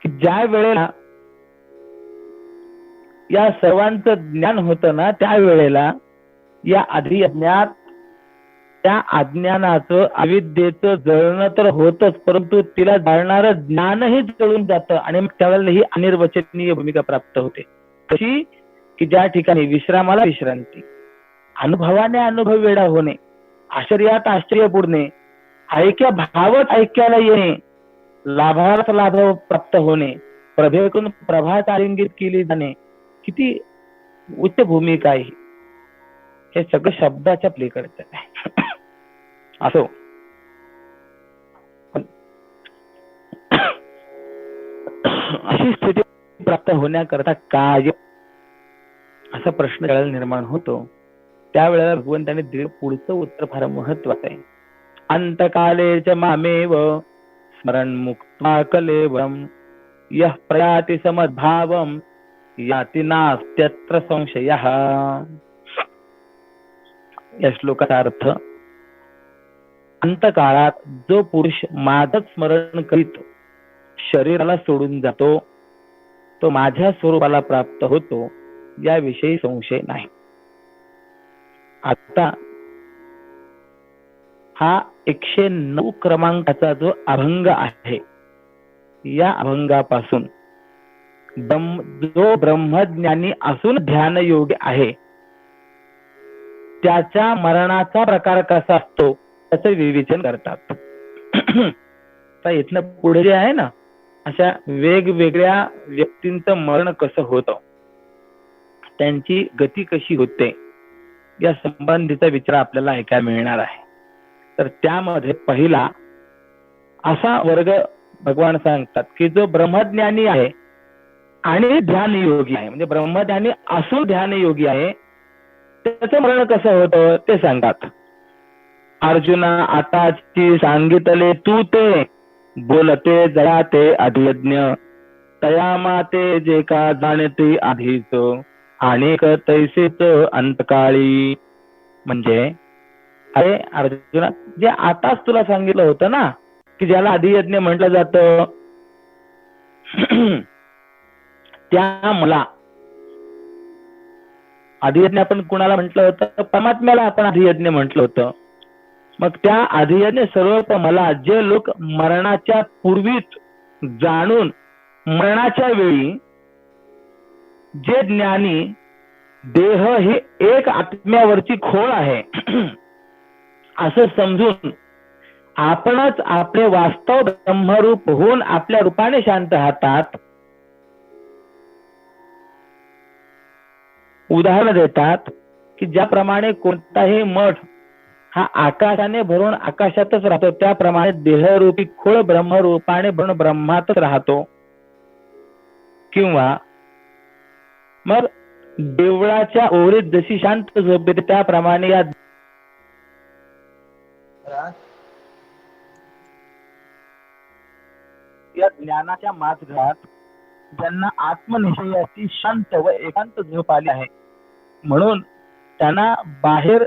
S3: की ज्या वेळेला या सर्वांचं ज्ञान होतं ना, त्यावेळेला या आधी अज्ञात त्या अज्ञानाचं, अविद्येचं जळणं तर होतच, परंतु तिला जाळणारं ज्ञानही जळून जातं आणि मग त्यावेळेला ही अनिर्वचनीय भूमिका प्राप्त होते. कशी? की ज्या ठिकाणी विश्रामाला विश्रांती, अनुभवाने अनुभव वेडा होणे, आश्चर्यात आश्चर्य बुडणे, ऐक्य भावच ऐक्याला येणे, लाभाला लाभ प्राप्त होणे, प्रभेकडून प्रभात आलिंगित केली जाणे, किती उच्च भूमिका आहे. हे सगळं शब्दाच्या पलीकडचं आहे. असो, अशी स्थिती प्राप्त होण्याकरता काय असा प्रश्न ज्यावेळेला निर्माण होतो त्यावेळेला भगवंताने दिलेलं पुढचं उत्तर फार महत्वाचं आहे. अंतकाले च मामेव स्मरण मुक्त्वा कलेवरम यः प्रयाति समद्भावम याति नास्त्यत्र संशयः. या श्लोकाचा अर्थ, अंतकाळात जो पुरुष माझं स्मरण करीत शरीराला सोडून जातो तो माझ्या स्वरूपाला प्राप्त होतो याविषयी संशय नाही. आता हा 109 क्रमांकाचा जो अभंग आहे, या अभंगापासून जो ब्रह्मज्ञानी असून ध्यानयोगी आहे त्याच्या मरणाचा प्रकार कसा असतो त्याचं विवेचन करतात. तर इथनं पुढे जे आहे ना, अशा वेगवेगळ्या व्यक्तींचं मरण कसं होतं, त्यांची गती कशी होते या संबंधीचा विचार आपल्याला ऐकायला मिळणार आहे. तर त्यामध्ये पहिला असा वर्ग भगवान सांगतात की जो ब्रह्मज्ञानी आहे आणि ध्यानयोगी आहे, म्हणजे ब्रह्मज्ञानी असून ध्यानयोगी आहे, त्याचं मरण कसं होतं ते सांगतात. अर्जुना आताची सांगितले तू ते, बोलते जया ते अधियज्ञ, तया माते जे का जाणते आधीच, अनेक तैसेच अंतकाळी. म्हणजे अरे अर्जुना, जे आताच तुला सांगितलं होतं ना की ज्याला अधियज्ञ म्हटलं जातं, त्या मला अधियज्ञ आपण कुणाला म्हटलं होतं? परमात्म्याला आपण अधियज्ञ म्हटलं होतं. मग त्या अधियज्ञ सर्व मला जे लोक मरणाच्या पूर्वीच जाणून मरणाच्या वेळी जे ज्ञानी देह ही एक आत्म्यावरची खोळ आहे असं समजून आपणच आपले वास्तव ब्रह्मरूप होऊन आपल्या रूपाने शांत राहतात, उदाहरण देतात की ज्याप्रमाणे कोणताही मठ हा आकाशाने भरून आकाशातच राहतो, त्याप्रमाणे देहरूपी खोळ ब्रह्मरूपाने भरून ब्रह्मातच राहतो. किंवा मग देवळाच्या ओरीत जशी शांत झोप येते त्याप्रमाणे या ज्ञानाच्या माझघात ज्यांना आत्मनिश्चयाची शांत व एकांत झोप आली आहे, म्हणून त्यांना बाहेर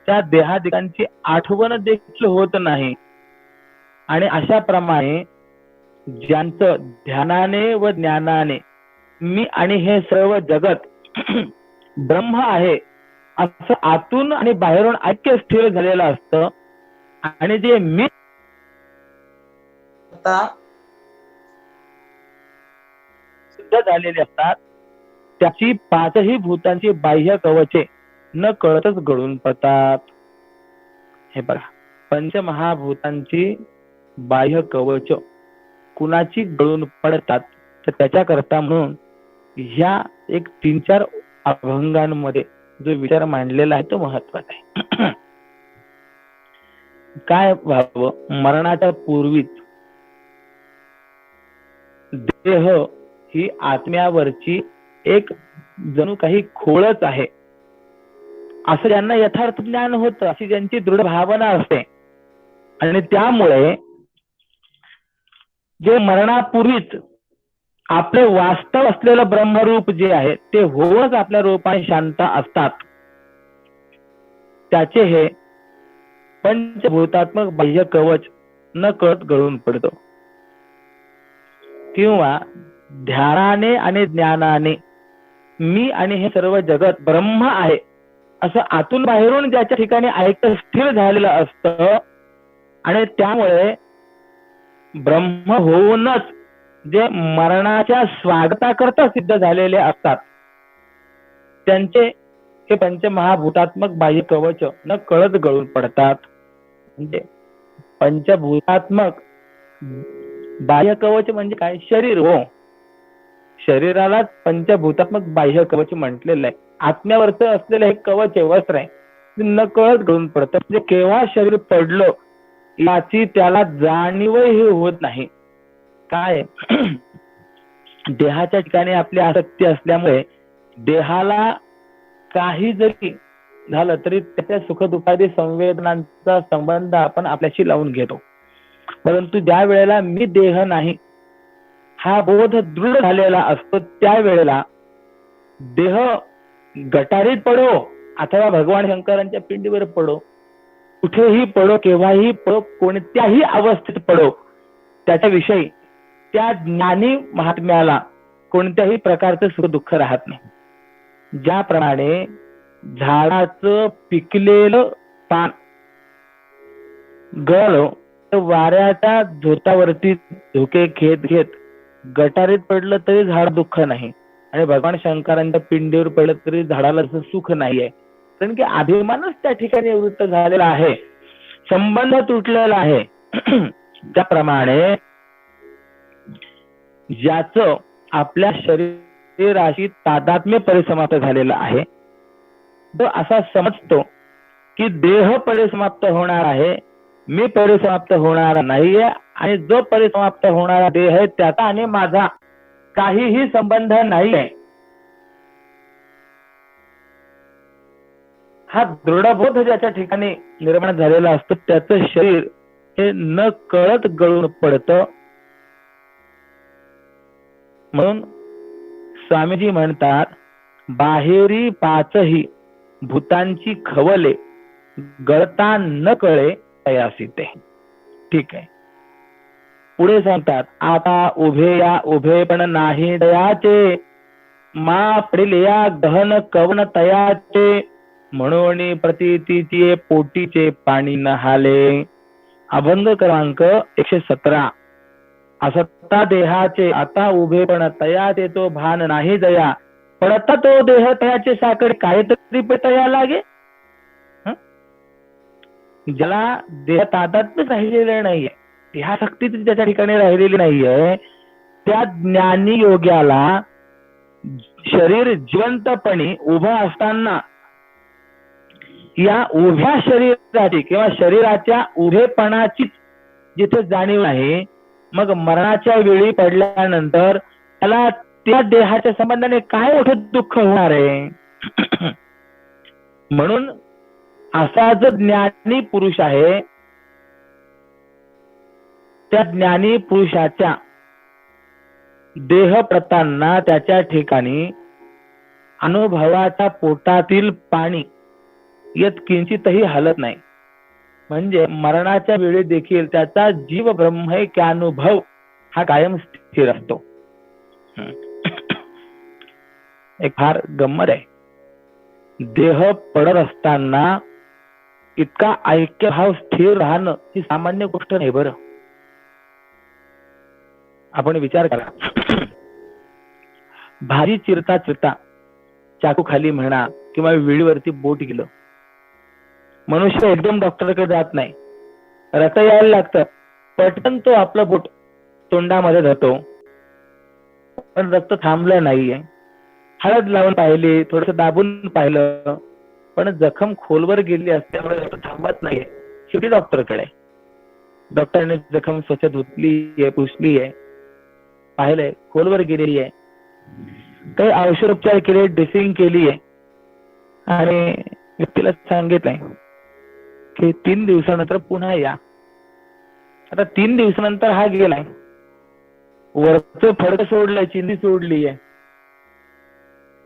S3: त्या देहादिकांची आठवण देखील होत नाही. आणि अशा प्रमाणे ज्यांचं ध्यानाने व ज्ञानाने मी आणि हे सर्व जगत ब्रह्म आहे असं आतून आणि बाहेरून ऐक्य स्थिर झालेलं असतं, आणि जे मी सिद्ध झालेले असतात त्याची पाचही भूतांची बाह्य कवचे न कळतच गळून पडतात. हे बघा, पंचमहाभूतांची बाह्य कवच कुणाची गळून पडतात तर त्याच्याकरता म्हणून ह्या एक 3-4 अभंगांमध्ये जो विचार मांडलेला आहे तो महत्वाचा आहे. काय व्हावं, मरणाच्या पूर्वीच देह ही आत्म्यावरची एक जणू काही खोळच आहे असं ज्यांना यथार्थ ज्ञान होतं, अशी ज्यांची दृढ भावना असते, आणि त्यामुळे जे मरणापूर्वीच आपले वास्तव असलेलं ब्रह्मरूप जे आहे ते होऊनच आपल्या रूपाने शांत असतात, त्याचे हे पंचभूतात्मक बाह्य कवच न कळत गळून पडतो. किंवा ध्यानाने आणि ज्ञानाने मी आणि हे सर्व जगत ब्रह्म आहे असं आतून बाहेरून ज्याच्या ठिकाणी ऐक्य स्थिर झालेलं असतं, आणि त्यामुळे ब्रह्म होऊनच जे मरणाच्या स्वागताकरता सिद्ध झालेले असतात त्यांचे हे पंचमहाभूतात्मक बाह्य कवच न कळत गळून पडतात. म्हणजे पंचभूतात्मक बाह्य कवच म्हणजे काय? शरीर. हो, शरीरालाच पंचभूतात्मक बाह्य कवच म्हटलेलं आहे. आत्म्यावरचं असलेलं हे कवच आहे, वस्त्र आहे, न कळत गळून पडतं. म्हणजे केव्हा शरीर पडलं याची त्याला जाणीवही होत नाही. काय देहाच्या ठिकाणी आपली आसक्ती असल्यामुळे देहाला काही जरी झालं तरी त्याच्या सुखदुःखादी संवेदनांचा संबंध आपण आपल्याशी लावून घेतो. परंतु ज्या वेळेला मी देह नाही हा बोध दृढ झालेला असतो त्यावेळेला देह गटारीत पडो अथवा भगवान शंकरांच्या पिंडीवर पडो, कुठेही पडो, केव्हाही पडो, कोणत्याही अवस्थेत पडो, त्याच्याविषयी त्या ज्ञानी महात्म्याला कोणत्याही प्रकारचं सुख दुःख राहत नाही. ज्याप्रमाणे झाडाचं पिकलेलं पान गळ वाऱ्याच्या झोतावरती झोके घेत घेत गटारीत पडलं तरी झाड दुःख नाही, आणि भगवान शंकरांच्या पिंडीवर पडलं तरी झाडाला सुख नाहीये. कारण की अभिमानच त्या ठिकाणी निवृत्त झालेला आहे, संबंध तुटलेला आहे. त्याप्रमाणे ज्याचं आपल्या शरीराशी तादात्म्य परिसमाप्त झालेलं आहे तो असा समजतो की देह परिसमाप्त होणार आहे, मी परिसमाप्त होणार नाहीये, आणि जो परिसमाप्त होणारा देह आहे त्याचा आणि माझा काहीही संबंध नाहीये. हा दृढबोध ज्याच्या ठिकाणी निर्माण झालेला असतो त्याचं शरीर हे न कळत गळून पडतं. म्हणून स्वामीजी म्हणतात, बाहेरी पाचही भूतांची खवले गळता न कळे तयासी ते. ठीक आहे. पुढे सांगतात, आता उभे या उभे पण नाही दयाचे, मा प्रिलिया गहन कवन तयाचे, म्हणून प्रतीतीचे पोटीचे पाणी नहाले. अभंग क्रमांक 117. असत्ता देहाचे आता उभे पण तयाचे तो भान नाही दया, पडता तो देह तयाचे साकडे काहीतरी तया लागे. ज्याला देह तादात्म्य राहिलेलं नाहीये, देहाशक्ती ज्याच्या ठिकाणी राहिलेली नाहीये, त्या ज्ञानी योग्याला शरीर जिवंतपणी उभं असताना या उभ्या शरीराची किंवा शरीराच्या उभेपणाची जिथे जाणीव आहे, मग मरणाच्या वेळी पडल्यानंतर त्याला त्या देहाच्या संबंधाने काय मोठं दुःख होणार आहे. म्हणून असा जो ज्ञानी पुरुष आहे त्या ज्ञानी पुरुषाच्या देहप्रतांना त्याच्या ठिकाणी अनुभवाच्या पोटातील पाणी येत किंचितही हलत नाही. म्हणजे मरणाच्या वेळी देखील त्याचा जीव ब्रह्मैक्यानुभव हा कायम स्थिर असतो. एक फार गंमत आहे, देह पडत असताना इतका ऐक्यभाव स्थिर राहणं ही सामान्य गोष्ट नाही. बरं, आपण विचार करा, भारी चिरता चिरता चाकू खाली म्हणा किंवा विळीवरती बोट गेलं, मनुष्य एकदम डॉक्टरकडे जात नाही, रक्त यायला लागतं, पटकन तो आपलं बोट तोंडामध्ये धरतो, पण रक्त थांबलं नाहीये. हळद लावून पाहिली, थोडस दाबून पाहिलं, पण जखम खोलवर गेली असल्यामुळे रक्त थांबत नाहीये. शेवटी डॉक्टरकडे, डॉक्टरने जखम स्वच्छ धुतली आहे, पुसली आहे, पाहिलंय खोलवर गेलेली आहे, काही औषधोपचार केले, ड्रेसिंग केली आहे, आणि व्यक्तीला सांगितलंय की 3 दिवसानंतर पुन्हा या. आता 3 दिवसानंतर हा गेलाय, वरचं फडक सोडलंय, चिंदी सोडली आहे,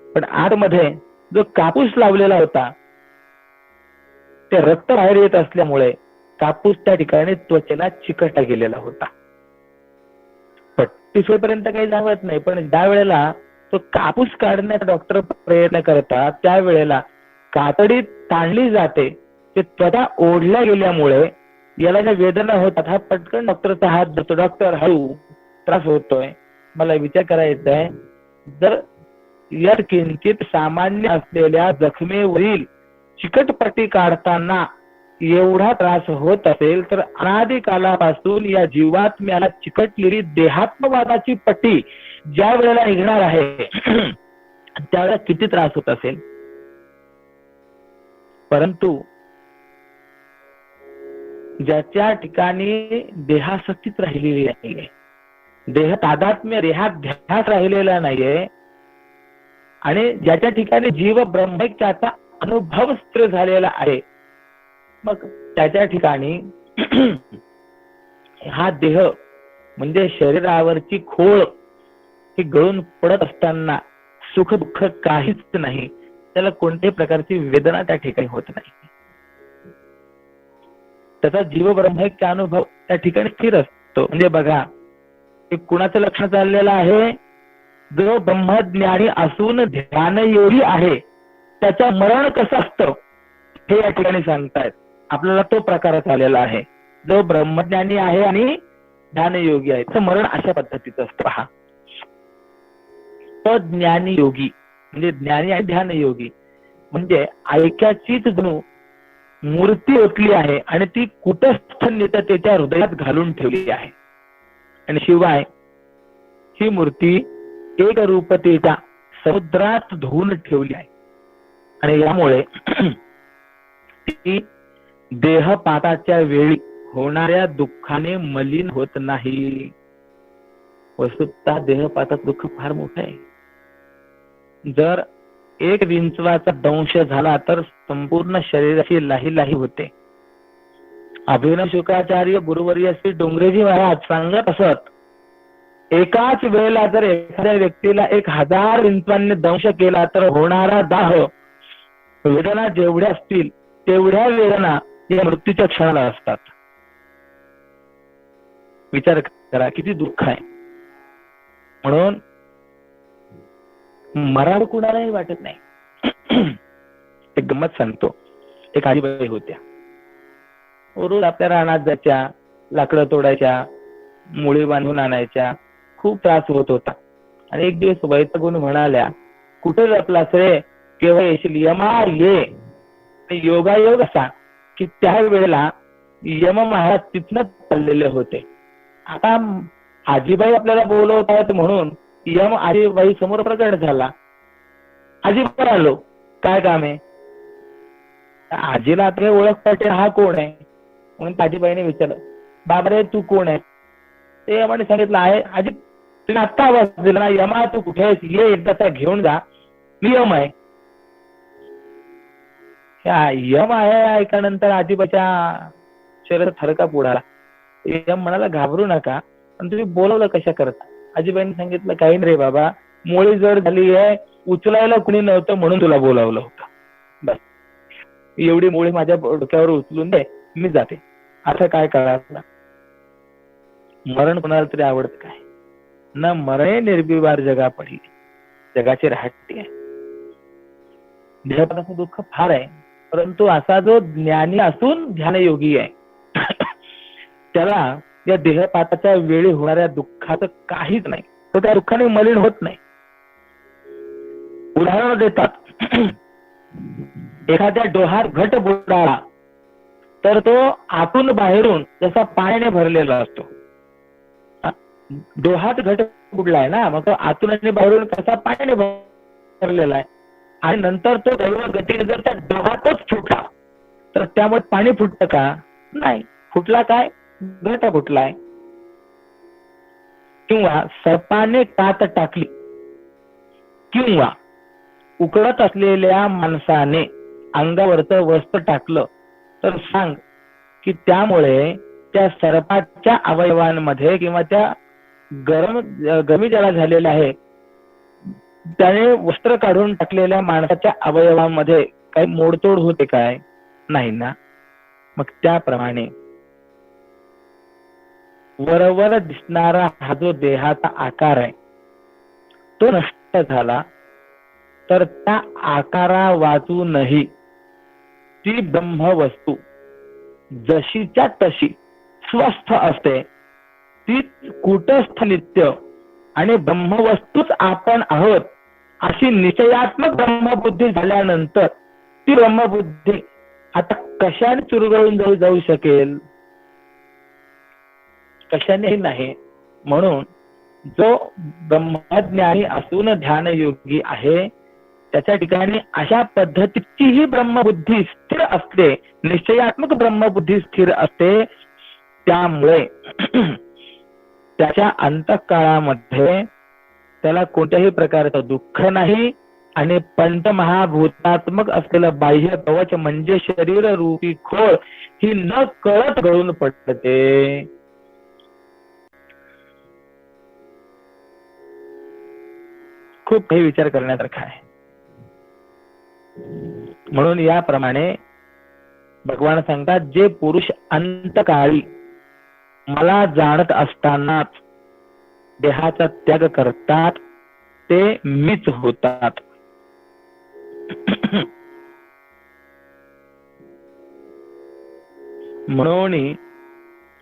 S3: पण आतमध्ये जो कापूस लावलेला होता ते रक्त बाहेर येत असल्यामुळे कापूस त्या ठिकाणी त्वचेला चिकटला गेलेला होता. पट्टी सोडपर्यंत काही जाणवत नाही, पण ज्या वेळेला तो कापूस काढण्याचा डॉक्टर प्रयत्न करतात त्यावेळेला कातडी ताणली जाते, ते त्वचा ओढल्या गेल्यामुळे याला ज्या वेदना होतात, हा पटकन डॉक्टरचा हात धरतो, डॉक्टर हळू, त्रास होतोय, मला विचार करायचा आहे, जर यात किंचित सामान्य असलेल्या जखमेवरील चिकटपट्टी काढताना एवढा त्रास होत असेल तर अनादी कालापासून या जीवात्म्याला चिकटलेली देहात्मवादाची पट्टी ज्या वेळेला निघणार आहे त्यावेळेला किती त्रास होत असेल. परंतु ज्याच्या ठिकाणी देहासक्तीच राहिलेली नाहीये, देह तादात्म्य, देहाध्यास राहिलेला नाहीये, आणि ज्याच्या ठिकाणी जीव ब्रह्मैक्याचा अनुभव स्थिर झालेला आहे, मग त्याच्या ठिकाणी हा देह म्हणजे शरीरावरची खोळ ही गळून पडत असताना सुख दुःख काहीच नाही, त्याला कोणत्याही प्रकारची वेदना त्या ठिकाणी होत नाही. त्याचा जीव ब्रह्मैक्य अनुभव त्या ठिकाणी स्थिर असतो. म्हणजे बघा, हे कुणाचं लक्षण चाललेलं आहे? जो ब्रह्मज्ञानी असून ध्यानयोगी आहे त्याचं मरण कसं असतं हे या ठिकाणी सांगतायत. आपल्याला तो प्रकार झालेला आहे. जो ब्रह्मज्ञानी आहे आणि ध्यानयोगी आहे त्याचं मरण अशा पद्धतीचं असतं. पहा, तो ज्ञानी योगी म्हणजे ज्ञानी आणि ध्यानयोगी म्हणजे ऐक्याचीच जणू मूर्ती ओतली आहे आणि ती कुटस्थ नित्यतेच्या हृदयात घालून ठेवली आहे. आणि शिवाय ही मूर्ती एक रूपतेच्या समुद्रात धुवून ठेवली आहे. आणि यामुळे ती देहपाताच्या वेळी होणाऱ्या दुःखाने मलिन होत नाही. वस्तुतः देहपातात दुःख फार मोठं आहे. जर एक विंचवाचा दंश झाला तर संपूर्ण शरीराची लाही लाही होते. अभिनव शुक्राचार्य गुरुवर्य श्री डोंगरेजी महाराज सांगत असत, एकाच वेळेला जर एखाद्या व्यक्तीला 1000 विंचवांनी दंश केला तर होणारा दाह वेदना जेवढ्या असतील तेवढ्या वेदना या मृत्यूच्या क्षणाला असतात. विचार करा किती दुःख आहे. म्हणून मराड कुणालाही वाटत नाही. एक गंमत सांगतो. एक आजीबाई होत्या, रोज आपल्या रानात जायच्या, लाकडं तोडायच्या, मुळी बांधून आणायच्या, खूप त्रास होत होता. आणि एक दिवस वैतागून म्हणाल्या, कुठे लपलास रे, केव्हा येशील, यमा ये. योगायोग असा की त्या वेळेला यम महाराज तिथनच चाललेले होते. आता आजीबाई आपल्याला बोलवत आहेत म्हणून यम आजीबाई समोर प्रकट झाला. आजीबाई आलो, काय काम आहे? आजीला आता ओळख पाहिजे, हा कोण आहे म्हणून आजीबाईने विचारलं, बाबा रे तू कोण आहे? ते यमाने सांगितलं, आहे आजी तुम्ही आत्ता आवाज दिला ना, यमा तू कुठे आहेस, ये एकदा त्या घेऊन जा, मी यम आहे. यम आहे ऐकानंतर आजीबाच्या शरीरात थरकाप उडाला. यम म्हणाला, घाबरू नका, पण तुम्ही बोलवलं कशा करता? आजीबाईंनी सांगितलं, काही नाही रे बाबा, मोळी जड झाली आहे, उचलायला कुणी नव्हतं म्हणून तुला बोलावलं होतं. बस एवढी मोळी माझ्या डोक्यावर उचलून दे, मी जाते. असं काय करायला? मरण कोणाला तरी आवडत काय? न मरणे निर्विवार जगा पडली, जगाची राहटी आहे. देहपाताचं दुःख फार आहे, परंतु असा जो ज्ञानी असून ध्यानयोगी आहे त्याला या देहपाताच्या वेळी होणाऱ्या दुःखाचं काहीच नाही, तो त्या दुःखाने मलिन होत नाही. उदाहरण देतात, एखाद्या डोहात घट बुडाला तर तो आतून बाहेरून जसा पाण्याने भरलेला असतो. डोहात घट बुडलाय ना, मग तो आतून आणि बाहेरून कसा पाण्याने भरलेला आहे. आणि नंतर तो दैव गतीने जर त्या डोहातच फुटला तर त्यामुळे पाणी फुटतं का? नाही. फुटला काय? घट फुटलाय. किंवा सर्पाने कात टाकली किंवा उकडत असलेल्या माणसाने अंगावरचं वस्त्र टाकलं तर सांग की त्यामुळे त्या सर्पाच्या अवयवांमध्ये किंवा त्या गरमी ज्याला झालेला आहे त्याने वस्त्र काढून टाकलेल्या माणसाच्या अवयवांमध्ये काही मोडतोड होते काय? नाही ना. मग त्याप्रमाणे वरवर दिसणारा हा जो देहाचा आकार आहे तो नष्ट झाला तर त्या आकारा वाचूनही ती ब्रह्मवस्तू जशीच्या तशी स्वस्थ असते. ती कूटस्थ नित्य आणि ब्रह्मवस्तूच आपण आहोत अशी निश्चयात्मक ब्रह्मबुद्धी झाल्यानंतर ती ब्रह्मबुद्धी आता कशाने चुरगळून जाऊ शकेल? कशानेही नाही. म्हणून जो ब्रह्मज्ञानी असून ध्यानयोगी आहे त्याच्या ठिकाणी अशा पद्धतीची ही ब्रह्मबुद्धी स्थिर असते, निश्चयात्मक ब्रह्मबुद्धी स्थिर असते. त्यामुळे त्याच्या अंतःकाळामध्ये त्याला कोणत्याही प्रकारचं दुःख नाही आणि पंचमहाभूतात्मक असलेलं बाह्य कवच म्हणजे शरीर रूपी खोळ ही न कळत गळून पडते. खूप काही विचार करण्यासारखा आहे. म्हणून याप्रमाणे भगवान सांगतात, जे पुरुष अंतकाळी मला जाणत असतानाच देहाचा त्याग करतात ते मीच होतात. म्हणून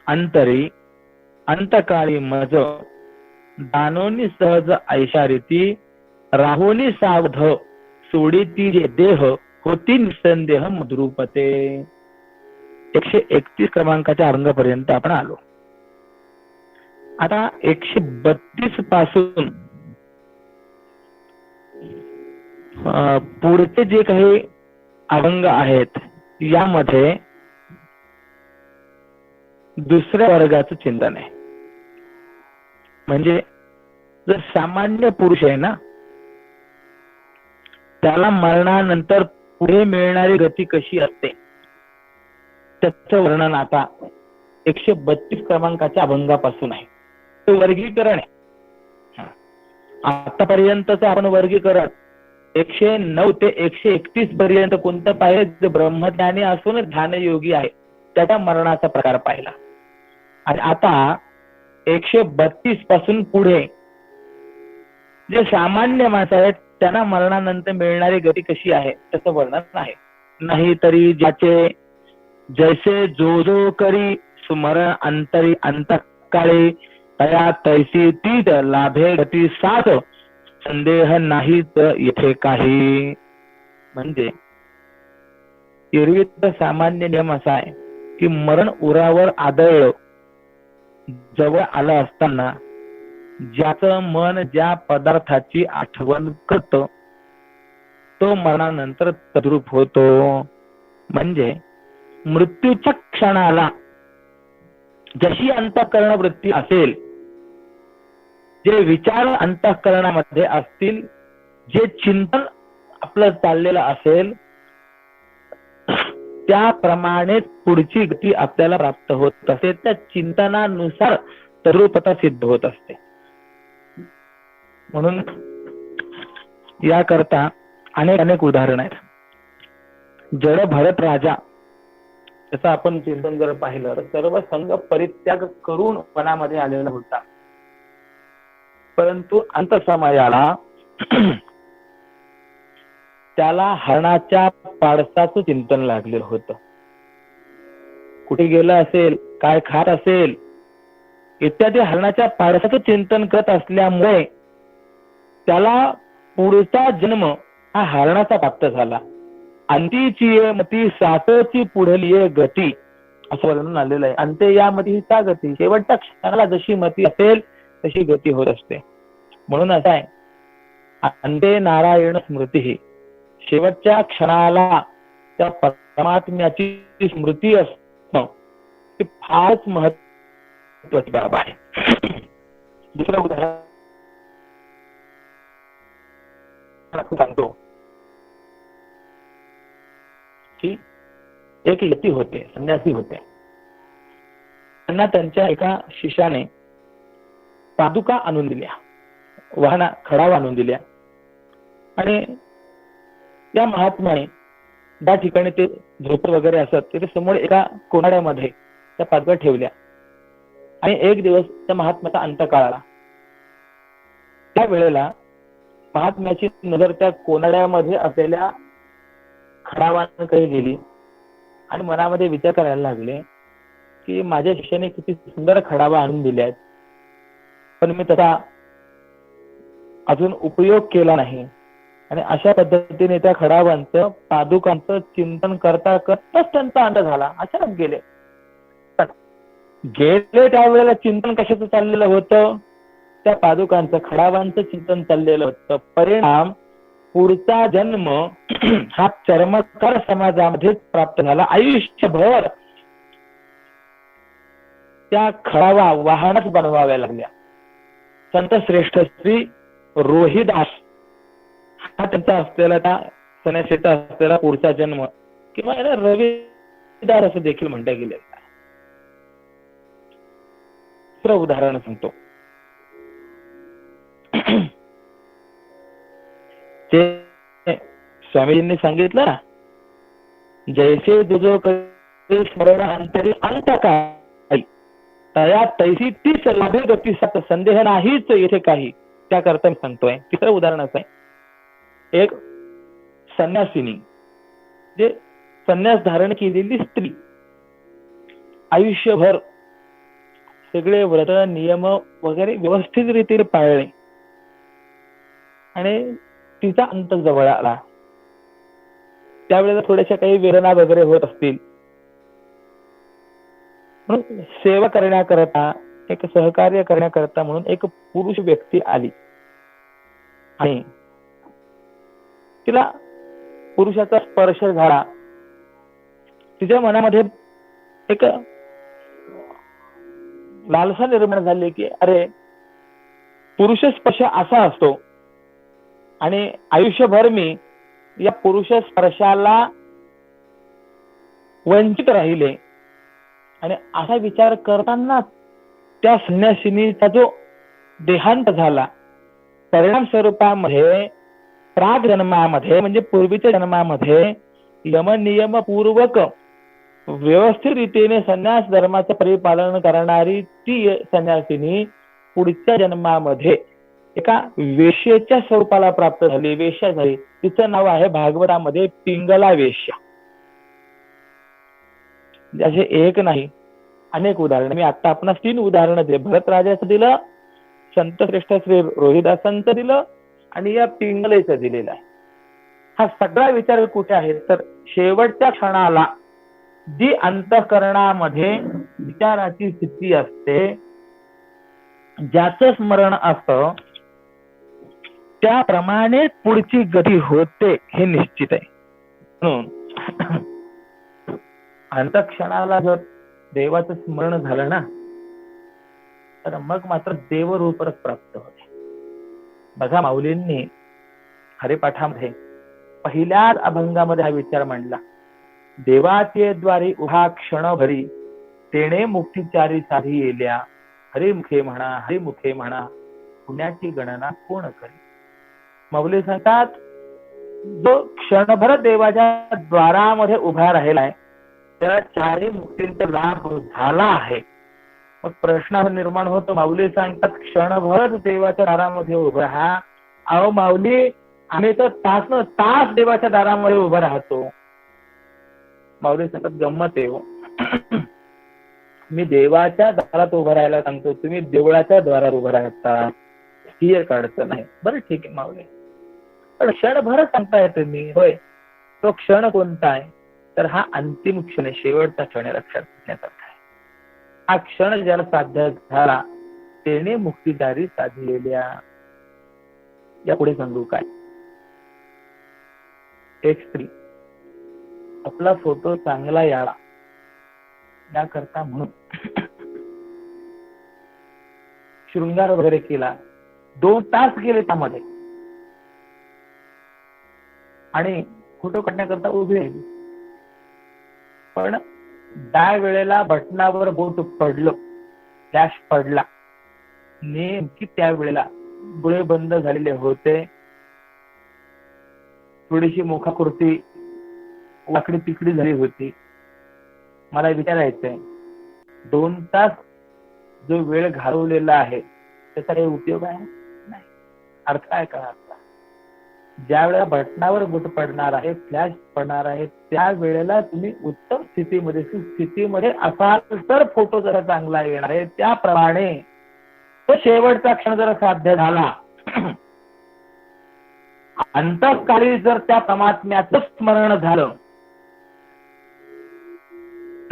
S3: अंतरी अंतकाळी मज दानोनी सहज ऐशा रीती राहोनी सावध सोडीती जे देह होती निसंदेह मधुरूपते. 131 क्रमांकाच्या अभंगापर्यंत आपण आलो. आता 132 पासून पुढचे जे काही अभंग आहेत यामध्ये दुसऱ्या वर्गाचं चिंतन आहे. म्हणजे जर सामान्य पुरुष आहे ना, त्याला मरणानंतर पुढे मिळणारी गती कशी असते त्याचं वर्णन आता 132 क्रमांकाच्या अभंगापासून आहे. ते वर्गीकरण आहे. आतापर्यंतच आपण वर्गीकरण 109 ते 131 पर्यंत कोणतं पाहिजे? जे ब्रह्मज्ञानी असून ध्यानयोगी आहे त्याच्या मरणाचा प्रकार पाहिला. आणि आता 132 पासून पुढे जे सामान्य माणसं आहेत त्यांना मरणानंतर मिळणारी गती कशी आहे त्याचं वर्णन आहे. नाही तरी ज्याचे जैसे जो जो करी सुमरण अंतरी अंतकाळी तया तैसी तीत लाभे गती साथ संदेह नाही तर येथे काही. म्हणजे एरवीचा सामान्य नियम असा आहे की मरण उरावर आदळलं जवळ आलं असताना ज्याचं मन ज्या पदार्थाची आठवण करत तो मरणानंतर तद्रूप होतो. म्हणजे मृत्यूच्या क्षणाला जशी अंतःकरण वृत्ती असेल, जे विचार अंतःकरणामध्ये असतील, जे चिंतन आपलं चाललेलं असेल त्याप्रमाणे पुढची गती आपल्याला प्राप्त होत असते. त्या चिंतनानुसार तद्रूपता सिद्ध होत असते. म्हणून याकरता अनेक उदाहरण आहेत. जड भरत राजा त्याचं आपण चिंतन जर पाहिलं तर सर्व संघ परित्याग करून वनामध्ये आलेला होता. परंतु अंतसमयाला त्याला हरणाच्या पाडसाचं चिंतन लागलेलं होतं. कुठे गेला असेल, काय खात असेल इत्यादी हरणाच्या पाडसाचं चिंतन करत असल्यामुळे त्याला पुढचा जन्म हा हरणाचा प्राप्त झाला. अंतीची मती सातची पुढली गती असं वर्णन आलेलं आहे. अंत्य यामध्ये सा गती, शेवटच्या क्षणाला जशी मती असेल तशी गती होत असते. म्हणून असं आहे, अंते नारायण स्मृती ही शेवटच्या क्षणाला त्या परमात्म्याची स्मृती असणं ही फारच महत्वाची बाब आहे. दुसरं उदाहरण सांगतो की एक यती होते, संन्यासी होते. त्यांना त्यांच्या एका शिष्याने पादुका आणून दिल्या, वाहना खडावा आणून दिल्या. आणि त्या महात्म्याने ज्या ठिकाणी ते झोपड वगैरे असत तिथे समोर एका कोनाड्यामध्ये त्या पादुका ठेवल्या. आणि एक दिवस त्या महात्म्याचा अंतकाळ आला. त्या वेळेला महात्म्याची नजर त्या कोनाड्यामध्ये असलेल्या खडावांकडे गेली आणि मनामध्ये विचार करायला लागले की माझ्या शिष्याने किती सुंदर खडावा आणून दिले आहेत, पण मी त्याचा अजून उपयोग केला नाही. आणि अशा पद्धतीने त्या खडावांचं पादुकांचं चिंतन करता करताच त्यांचा अंत झाला. अचानक गेले. गेले त्यावेळेला चिंतन कशाचं चाललेलं होतं? त्या पादुकांचं खडावांचं चिंतन चाललेलं होतं. परिणाम पुढचा जन्म हा चर्मकार समाजामध्येच प्राप्त झाला. आयुष्यभर त्या खडावा वाहनच बनवाव्या लागल्या. संत श्रेष्ठ श्री रोहिदास हा त्यांचा असलेला त्या संन्यासीचा असलेला पुढचा जन्म किंवा याला रविदार असं देखील म्हणता गेले. दुसरं उदाहरण सांगतो. ते स्वामीजींनी सांगितलं, जैसे दुजो करी स्मरण अंतरी अंत काही तया तैसी तीच लाभे गती सत संदेह नाहीच येथे काही. त्याकरता मी सांगतोय. तिसरं उदाहरण असं आहे, एक संन्यासिनी, जे संन्यास धारण केलेली स्त्री आयुष्यभर सगळे व्रत नियम वगैरे व्यवस्थित रीतीने पाळले आणि तिचा अंत जवळ आला. त्यावेळेला थोड्याशा काही वेदना वगैरे होत असतील, म्हणून सेवा करण्याकरता, एक सहकार्य करण्याकरता म्हणून एक पुरुष व्यक्ती आली आणि तिला पुरुषाचा स्पर्श झाला. तिच्या मनामध्ये एक लालसा निर्माण झाली की अरे, पुरुष स्पर्श असा असतो आणि आयुष्यभर मी या पुरुष स्पर्शाला वंचित राहिले. आणि असा विचार करताना त्या संन्यासिनीचा जो देहांत झाला, परिणाम स्वरूपामध्ये प्राग जन्मामध्ये म्हणजे पूर्वीच्या जन्मामध्ये यमनियम पूर्वक व्यवस्थित रीतीने संन्यास धर्माचं परिपालन करणारी ती संन्यासिनी पुढच्या जन्मामध्ये एका वेश्येच्या स्वरूपाला प्राप्त झाली, वेश्या झाली. तिचं नाव आहे भागवतामध्ये पिंगला वेश्या. असे एक नाही, अनेक उदाहरण. मी आता आपणास 3 उदाहरण दिले. भरत राजाचं दिलं, संत श्रेष्ठ श्री रोहिदासांचं दिलं आणि या पिंगलेचं दिलेलं आहे. हा सगळा विचार कुठे आहे तर शेवटच्या क्षणाला जी अंतःकरणामध्ये विचाराची स्थिती असते, ज्याचं स्मरण असतं, त्याप्रमाणे पुढची गती होते हे निश्चित आहे. म्हणून अंतःक्षणाला जर देवाचं स्मरण झालं ना, तर मग मात्र देवरूपच प्राप्त होते. बघा, माऊलींनी हरिपाठामध्ये पहिल्याच अभंगामध्ये हा विचार मांडला, देवाचे द्वारी उभा क्षणभरी तेणे मुक्तीचारी साधी येल्या. हरिमुखे म्हणा, हरिमुखे म्हणा, पुण्याची गणना कोण करी. माऊली सांगतात, जो क्षणभर देवाच्या द्वारामध्ये उभा राहिला आहे त्याला 4 मुक्तींचा लाभ झाला आहे. मग प्रश्न निर्माण होतो, माऊली सांगतात क्षणभर देवाच्या दारामध्ये उभं राहा. अहो माऊली, आम्ही तर तास देवाच्या दारामध्ये उभं राहतो. माऊली सांगतात, गंमत आहे हो. मी देवाच्या दारात उभं राहायला सांगतो, तुम्ही देवळाच्या द्वारात उभं राहता, ही एक अडचण आहे. बरं ठीक आहे माऊली, पण क्षणभर सांगता येते मी. होय, तो क्षण कोणता आहे तर हा अंतिम क्षण, शेवटचा क्षण लक्षात घेण्यासारखा आहे. हा क्षण ज्याला साध्य झाला त्याने मुक्तीदारी साधलेल्या. या पुढे सांगू काय, एक स्त्री आपला फोटो चांगला यावा याकरता म्हणून शृंगार वगैरे केला, 2 तास गेले त्यामध्ये आणि फोटो काढण्याकरता उभी राहिली. पण त्या वेळेला बटनावर बोट पडलं, फ्लॅश पडला. नेमकी त्या वेळेला डोळे बंद झालेले होते, थोडीशी मुखाकृती वाकडी तिकडी झाली होती. मला विचारायचंय, 2 तास जो वेळ घालवलेला आहे त्याचा काही उपयोग आहे? नाही. अर्थ आहे का? ज्या वेळेला बटनावर बोट पडणार आहे, फ्लॅश पडणार आहे, त्या वेळेला तुम्ही उत्तम स्थितीमध्ये असाल तर फोटो जरा चांगला येणार आहे. त्याप्रमाणे तो शेवटचा क्षण जर साध्य झाला, अंतःकाली जर त्या परमात्म्याचं स्मरण झालं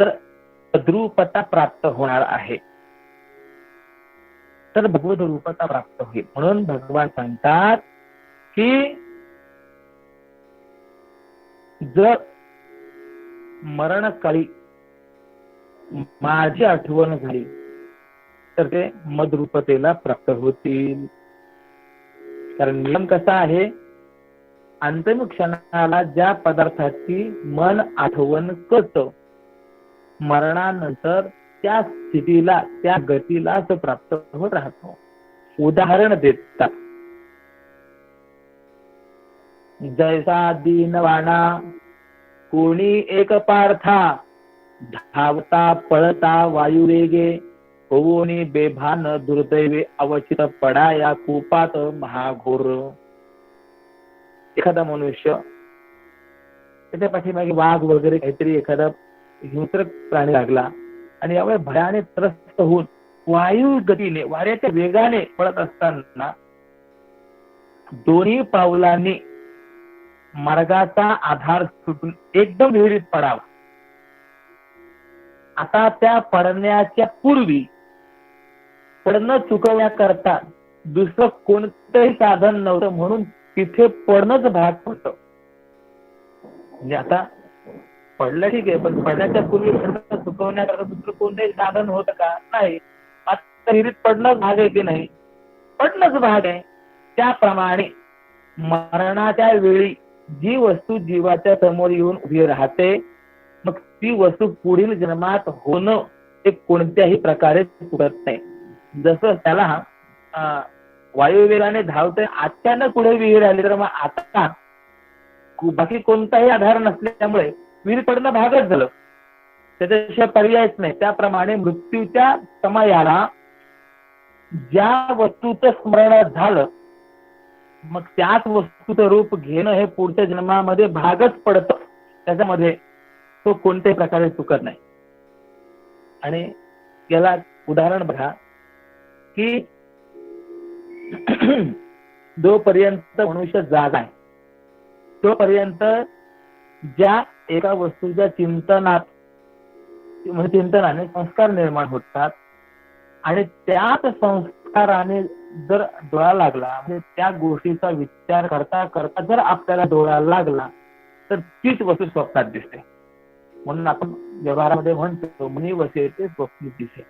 S3: तर सद्रूपता प्राप्त होणार आहे, तर भगवत रूपता प्राप्त होईल. म्हणून भगवान सांगतात की जर मरणकाळी माझी आठवण झाली तर ते मदरूपतेला प्राप्त होतील. कारण नियम कसा आहे, अंतिम क्षणाला ज्या पदार्थाची मन आठवण करतं, मरणानंतर त्या स्थितीला, त्या गतीलाच प्राप्त होत राहतो. उदाहरण देतात, जैसा दीनवाणा कोणी एक पार्था, धावता पळता वायुवेगे, होऊनी बेभान दुर्दैवे, अवचित पडा या कूपात महाघोर. एखादा मनुष्य, त्याच्या पाठीमागे वाघ वगैरे काहीतरी एखादा हिंस्र प्राणी लागला आणि यामुळे भयाने त्रस्त होऊन वायू गतीने, वाऱ्याच्या वेगाने पळत असताना दोन्ही पावलांनी मार्गाचा आधार सुटून एकदम विहिरीत पडावा. आता त्या पडण्याच्या पूर्वी पडणं चुकवण्याकरता दुसरं कोणतंही साधन नव्हतं, म्हणून तिथे पडणंच भाग पडतं. म्हणजे आता पडलं ठीक आहे, पण पडण्याच्या पूर्वी पडणं चुकवण्याकरता दुसरं कोणतंही साधन होतं का? नाही. आता विहिरीत पडणंच भाग आहे की नाही? पडणंच भाग आहे. त्याप्रमाणे मरणाच्या वेळी जी वस्तू जीवाच्या समोर येऊन उभी राहते, मग ती वस्तू पुढील जन्मात होणं हे कोणत्याही प्रकारे चुकत नाही. जसं त्याला वायुवेगाने धावतोय, अचानक पुढे विहीर आली तर मग आता बाकी कोणताही आधार नसल्यामुळे विहीर पडणं भागच झालं, त्याच्याशिवाय पर्यायच नाही. त्याप्रमाणे मृत्यूच्या समयाला ज्या वस्तूचं स्मरण झालं, मग त्याच वस्तूचं रूप घेणं हे पुढच्या जन्मामध्ये भागच पडतं. त्याच्यामध्ये तो कोणत्याही प्रकारे चुकत नाही. आणि याला उदाहरण बघा की जोपर्यंत मनुष्य जागा आहे तोपर्यंत ज्या एका वस्तूच्या चिंतनाने संस्कार निर्माण होतात आणि त्याच संस्काराने जर डोळा लागला, म्हणजे त्या गोष्टीचा विचार करता करता जर आपल्याला डोळा लागला तर तीच वस्तू स्वप्नात दिसते. म्हणून आपण व्यवहारामध्ये म्हणतो, मनी वसेते स्वप्नी दिसे.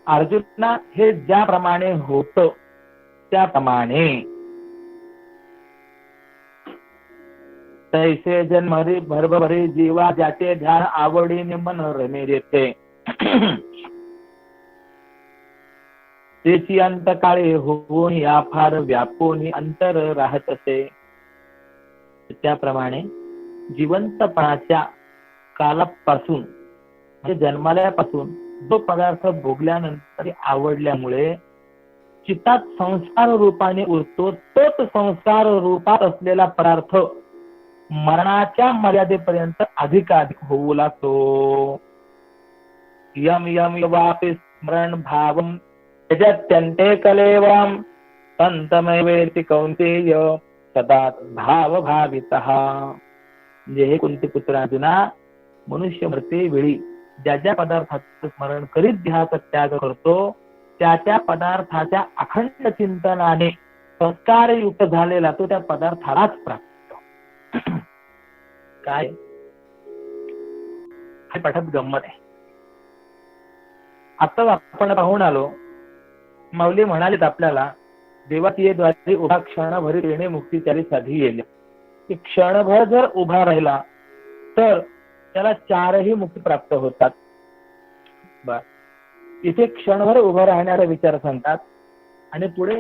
S3: अर्जुना हे ज्याप्रमाणे होतं त्याप्रमाणे तैसे जन्मरी भरभरी जीवा, ज्याचे ध्यान आवडीने मन रमे देते, त्याची अंतकाळी होऊन या फार व्यापून अंतर राहत असे. त्याप्रमाणे जिवंतपणाच्या कालापासून, म्हणजे जन्माल्यापासून जो पदार्थ भोगल्यानंतर आवडल्यामुळे चित्तात संस्कार रूपाने उरतो, तोच संस्कार रूपात असलेला पदार्थ मरणाच्या मर्यादेपर्यंत अधिकाधिक होऊ लागतो. यम यम वापि स्मरण भावम त्यजत्यन्ते कलेवम तंतमैवेति कौन्तेय सदा भाव भावितः. म्हणजे हे कोणते पुत्र अर्जुना, मनुष्य मरते वेळी ज्या ज्या पदार्थाचं स्मरण करीत ध्यास त्याग करतो, त्या त्या पदार्थाच्या अखंड चिंतनाने संस्कारयुक्त झालेला तो त्या पदार्थालाच प्राप्त. काय हे पाठात गंमत आहे. आता आपण पाहून आलो, माऊली म्हणालेत आपल्याला, देवाची ये द्वारी उभा क्षणभरी येणे मुक्ती त्याला साधी येईल. की क्षणभर जर उभा राहिला तर त्याला चारही मुक्ती प्राप्त होतात. इथे क्षणभर उभं राहण्याचा विचार सांगतात. आणि पुढे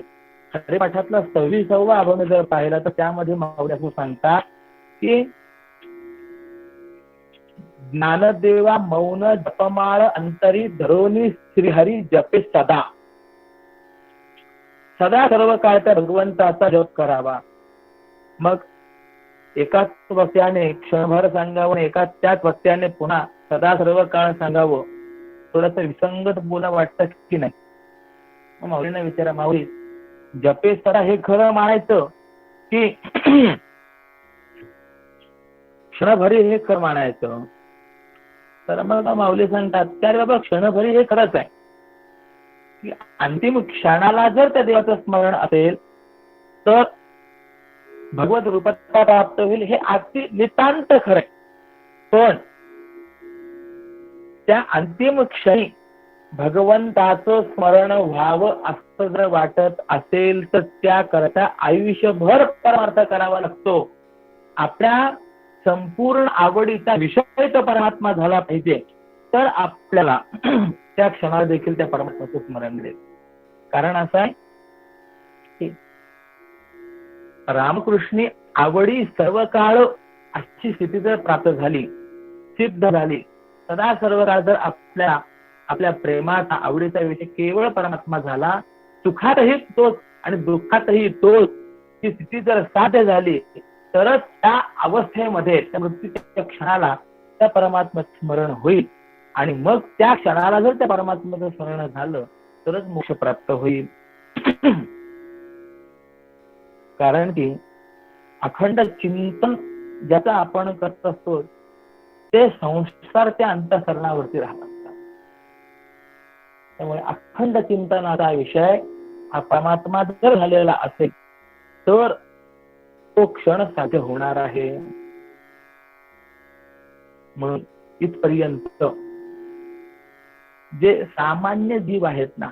S3: हरिपाठातला 26वा अभंग जर पाहिला तर त्यामध्ये माऊली असं सांगतात की ज्ञानदेवा मौन जपमाळ अंतरी धरोनी श्रीहरी जपे सदा. सदा सर्व काळ त्या भगवंताचा जप करावा. मग एकाच वक्त्याने क्षणभर सांगावं, एकाच त्याच वक्त्याने पुन्हा सदा सर्व काळ सांगावं, थोडस विसंगत बोला वाटतं की नाही? मग माऊलींना विचारा, माऊली जपे सदा हे खरं मानायचं की क्षणभरी हे खरं मानायचं? तर मग माऊली सांगतात, त्या बाबा क्षणभरी हे खरंच आहे की अंतिम क्षणाला जर त्या देवाचं स्मरण असेल तर भगवत रूपता प्राप्त होईल, हे अगदी नितांत खरंय. पण त्या अंतिम क्षणी भगवंताचं स्मरण व्हावं असं जर वाटत असेल तर त्या करता आयुष्यभर परमार्थ करावा लागतो. आपल्या संपूर्ण आवडीचा विषय तो परमात्मा झाला पाहिजे, तर आपल्याला त्या क्षणाला देखील त्या परमात्म्याचं स्मरण मिळेल. कारण असं आहे की रामकृष्णी आवडी सर्व काळ अशी स्थिती जर प्राप्त झाली, सिद्ध झाली, सदा सर्व काळ जर आपल्या प्रेमाचा आवडीचा विषय केवळ परमात्मा झाला, सुखातही तोच आणि दुःखातही तोच, ही स्थिती जर साध्य झाली, तरच त्या अवस्थेमध्ये त्या मृत्यूच्या क्षणाला त्या परमात्म्याचं स्मरण होईल. आणि मग त्या क्षणाला जर त्या परमात्म्याचं स्मरण झालं तरच मोक्ष प्राप्त होईल. कारण की अखंड चिंतन ज्याचा आपण करत असतो ते संस्कार त्या अंतःकरणावरती राहत असतात. त्यामुळे अखंड चिंतनाचा विषय हा परमात्मा जर झालेला असेल तर तो क्षण साध्य होणार आहे. म्हणून इथपर्यंत जे सामान्य जीव आहेत ना,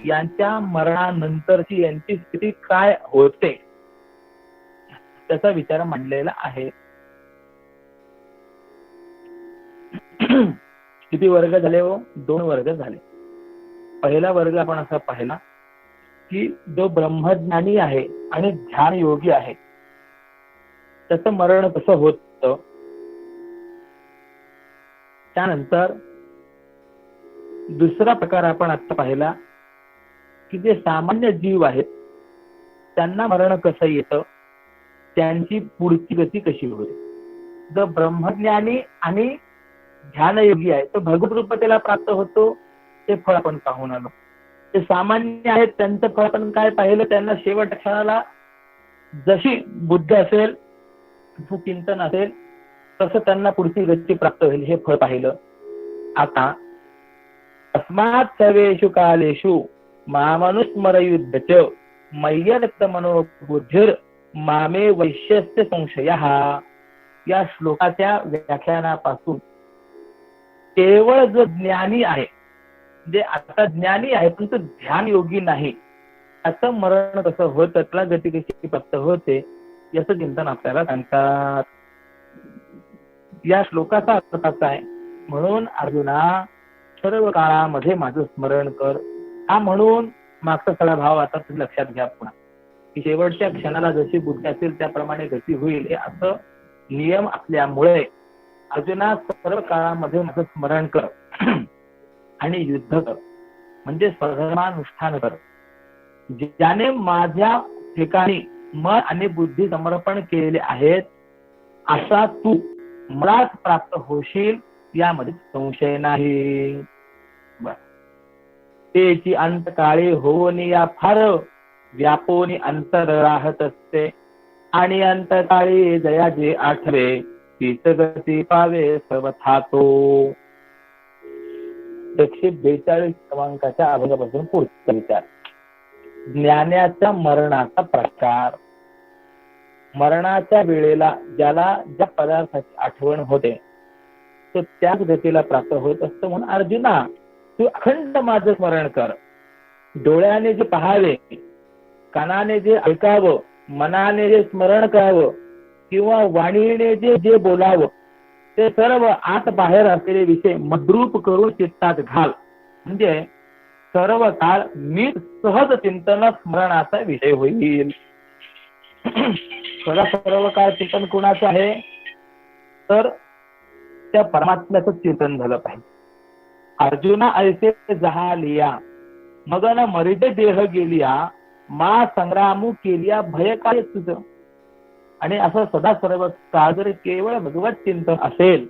S3: यांच्या मरणानंतरची यांची स्थिती काय होते त्याचा विचार मांडलेला आहे. किती वर्ग झाले हो? 2 वर्ग झाले. पहिला वर्ग आपण असा पाहिला की जो ब्रह्मज्ञानी आहे आणि ध्यान योगी आहे त्याचं मरण कसं होतं. त्यानंतर दुसरा प्रकार आपण आता पाहिला की जे सामान्य जीव आहेत त्यांना मरण कसं येतं, त्यांची पुढची गती कशी होते. जो ब्रह्मज्ञानी आणि ध्यानयोगी आहे तो भगवत रूपतेला प्राप्त होतो, ते फळ आपण पाहून आलो. ते सामान्य आहेत त्यांचं फळ आपण काय पाहिलं, त्यांना शेवट क्षणाला जशी बुद्ध असेल, जसं चिंतन असेल तसं त्यांना पुढची गती प्राप्त होईल, हे फळ पाहिलं. आता अस्मात् सर्वेषु कालेषु मामनुस्मरयुध्यच मय्यनक्त मनोबुद्धिर मामे वैश्यस्य संशयः, या श्लोकाच्या व्याख्यानापासून केवळ जो ज्ञानी आहे, जे आता ज्ञानी आहे पण तो ध्यान योगी नाही, त्याचं मरण कसं होतं, त्याला गती कशी प्राप्त होते याचं चिंतन आपल्याला सांगतात. या श्लोकाचा अर्थ असा आहे, म्हणून अर्जुना सर्व काळामध्ये माझं स्मरण कर. हा म्हणून मागचा सगळा भाव आता तुम्ही लक्षात घ्या पुन्हा, की शेवटच्या क्षणाला जशी बुद्धी असेल त्याप्रमाणे गती होईल, हे असं नियम असल्यामुळे अर्जुना सर्व काळामध्ये माझं स्मरण कर आणि युद्ध कर, म्हणजे स्वधर्मानुष्ठान कर. ज्याने माझ्या ठिकाणी मन आणि बुद्धी समर्पण केलेले आहेत असा तू मलाच प्राप्त होशील, यामध्ये संशय नाही. तेची अंतकाळी होऊन या फार व्यापोनी अंतर राहत असते, आणि अंतकाळी जया जे आठवे तीच गती पावे सर्वथा तो. 142 क्रमांकाच्या अभंगापासून पुढचा विचार. ज्ञानाच्या मरणाचा प्रकार. मरणाच्या वेळेला ज्याला ज्या पदार्थाची आठवण होते तो त्याच गतीला प्राप्त होत असतो. म्हणून अर्जुना तू अखंड माझं स्मरण कर. डोळ्याने जे पाहावे, कानाने जे ऐकावं, मनाने जे स्मरण करावं किंवा वाणीने जे बोलावं, ते सर्व आत बाहेर असलेले विषय मद्रूप करून चित्तात घाल. म्हणजे सर्व काळ मी सहज चिंतन स्मरणाचा विषय होईल. सर्व काळ चिंतन कुणाचं आहे, तर त्या परमात्म्याचं चिंतन झालं पाहिजे. अर्जुना ऐसे जहा लिया मगन मरिदे देह गेलिया, मा संग्रामू केलिया भय काय तुझं. आणि असं सदा सर्व काळ जर केवळ भगवत चिंतन असेल,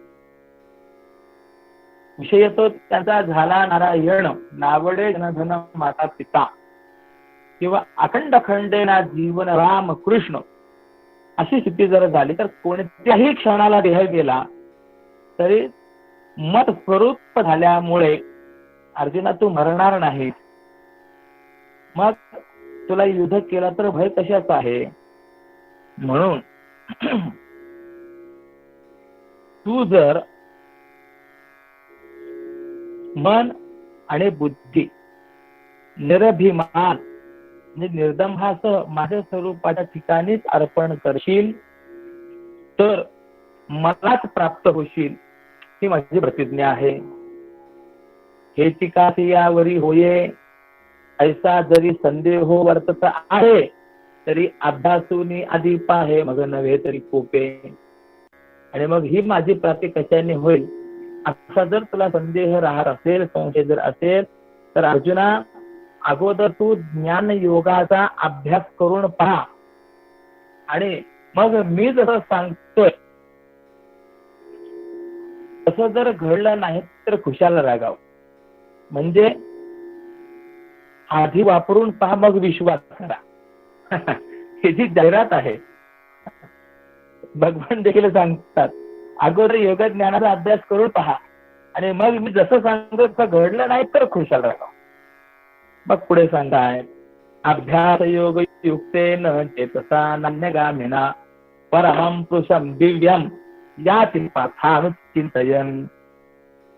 S3: विषय तो त्यांचा झाला नारायण, नावडे जनधन माता पिता, किंवा अखंड खंडेना जीवन राम कृष्ण, अशी स्थिती जर झाली तर कोणत्याही क्षणाला देह गेला तरी मत स्वरूप झाल्यामुळे अर्जुना तू मरणार नाही. मग तुला युद्ध केला तर भय कशाचा आहे. म्हणून तू जर मन आणि बुद्धी निरभिमान म्हणजे निर्दंभासह माझ्या स्वरूपाच्या ठिकाणीच अर्पण करशील तर मलाच प्राप्त होशील ही माझी प्रतिज्ञा आहे. हे चिकासी यावरी होये ऐसा जरी संदेह वर्तत आहे तरी अभ्यासूनी आधी पाहे मग नव्हे तरी कोपे. आणि मग ही माझी प्राप्ती कशाने होईल असा जर तुला संदेह राहत असेल, संशय जर असेल तर अर्जुना अगोदर तू ज्ञान योगाचा अभ्यास करून पहा आणि मग मी जसं सांगतोय तसं जर घडलं नाही तर खुशाला रागाव. म्हणजे आधी वापरून पहा मग विश्वास करा ही जी जाहिरात आहे. भगवान देखील सांगतात अगोदर योग ज्ञानाचा अभ्यास करून पहा आणि मग मी जसं सांगतो तसं घडलं नाही तर खुशाल राहावं. मग पुढे सांगताय अभ्यास योग युक्तेन चेतसा नान्यगामिना परमं पुरुषं दिव्यं याति पार्थानुचिंतयन्.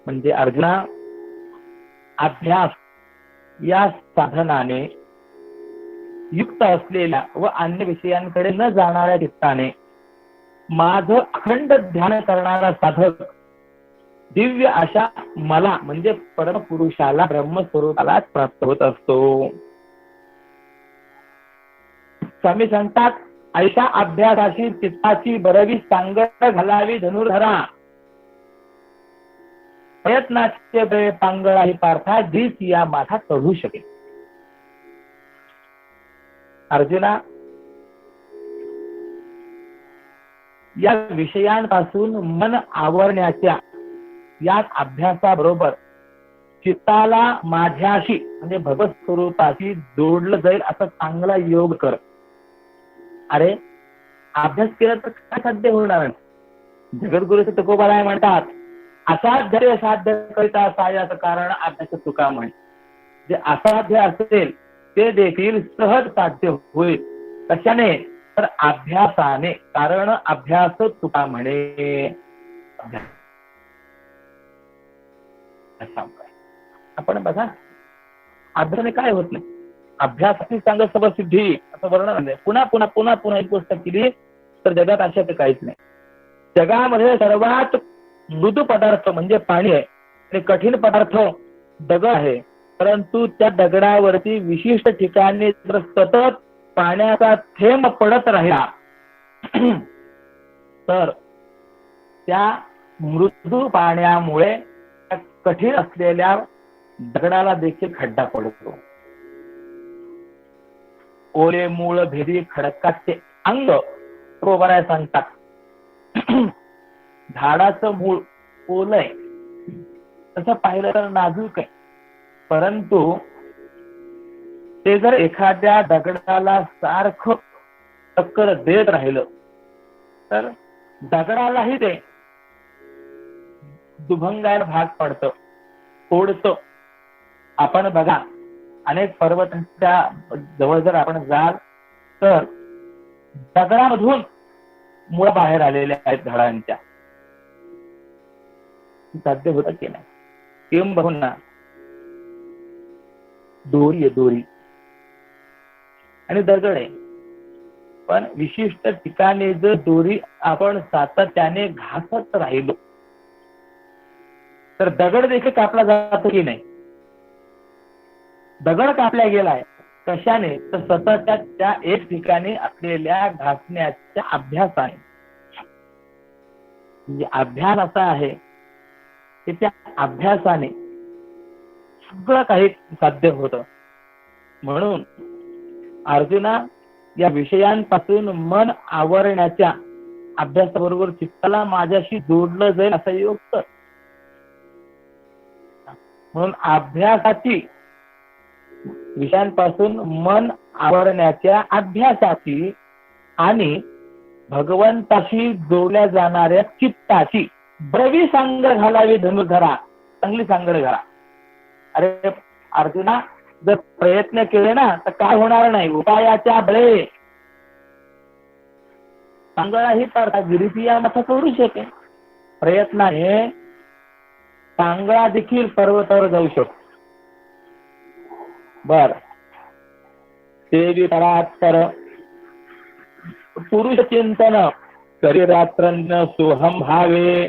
S3: म्हणजे अर्जुना अभ्यास या साधनाने युक्त असलेल्या व अन्य विषयांकडे न जाणाऱ्या चित्ताने माझं अखंड ध्यान करणारा साधक दिव्य अशा मला म्हणजे परमपुरुषाला ब्रह्मस्वरूपालाच प्राप्त होत असतो. स्वामी सांगतात ऐशा अभ्यासाची चित्ताची बरवी सांगड घालावी धनुर्धरा प्रयत्नाचे बळे पांगळा ही पार्था धीस या माथा चढू शकेल. अर्जुना या विषयांपासून मन आवरण्याच्या या अभ्यासाबरोबर चित्ताला माझ्याशी म्हणजे भगवत स्वरूपाशी जोडलं जाईल असा चांगला योग कर. अरे अभ्यास केला तर काय साध्य होणार. जगद्गुरु तुकोबाराय म्हणतात असाध्य साध्य करिता सायाचं कारण अभ्यास तुका म्हणे. जे असाध्य असेल ते देखील सहज साध्य होईल. कशाने तर अभ्यासाने. कारण अभ्यास तुका म्हणे. आपण बघा अभ्यासाने काय होत नाही. अभ्यासाची सांग सबसिद्धी असं वर्णन आहे. पुन्हा पुन्हा पुन्हा पुन्हा एक गोष्ट केली तर जगात अशा काहीच नाही. जगामध्ये सर्वात मृदू पदार्थ म्हणजे पाणी आहे आणि कठीण पदार्थ दगड आहे. परंतु त्या दगडावरती विशिष्ट ठिकाणी जर सतत पाण्याचा थेंब पडत राहिला तर त्या मृदू पाण्यामुळे कठीण असलेल्या दगडाला देखील खड्डा पडतो. ओले मूळ भेदी खडकाचे अंग बरोबर सांगतात. झाडाचं मूळ ओलय तसं पाहिलं तर नाजूक आहे. परंतु ते जर एखाद्या दगडाला सारखं टक्कर देत राहिलं तर दगडालाही ते दुभंगायला भाग पडतं, फोडतं. आपण बघा अनेक पर्वतांच्या जवळ जर आपण जाल तर दगडामधून मुळ बाहेर आलेल्या आहेत झाडांच्या. साध्य होत की नाही. किंब बघून ना दोरी आहे दोरी आणि दगड आहे. पण विशिष्ट ठिकाणी जर दोरी आपण सातत्याने घासत राहिलो तर दगड देखील कापला जातो की नाही. दगड कापला गेलाय कशाने तर सततच्या त्या एक ठिकाणी असलेल्या घासण्याच्या अभ्यासाने. म्हणजे अभ्यास असा आहे की त्या अभ्यासाने सगळं काही साध्य होतं. म्हणून अर्जुना या विषयांपासून मन आवरण्याच्या अभ्यासाबरोबर चित्ताला माझ्याशी जोडलं जाईल असा योग कर. म्हणून अभ्यासाची विषयांपासून मन आवरण्याच्या अभ्यासाची आणि भगवंताशी जोडल्या जाणाऱ्या चित्ताची ब्रवी सांगड घालावी धनुर्धरा. चांगली सांगड घाला. अरे अर्जुना जर प्रयत्न केले ना तर काय होणार नाही. उपायाच्या बळे सांगळाही तर गिरीची या माथा करू शकेल. प्रयत्नाने सांगळा देखील पर्वतावर जाऊ शकतो. बर ते परात्पर पुरुष चिंतन करी रात्रंन सोहम भावे,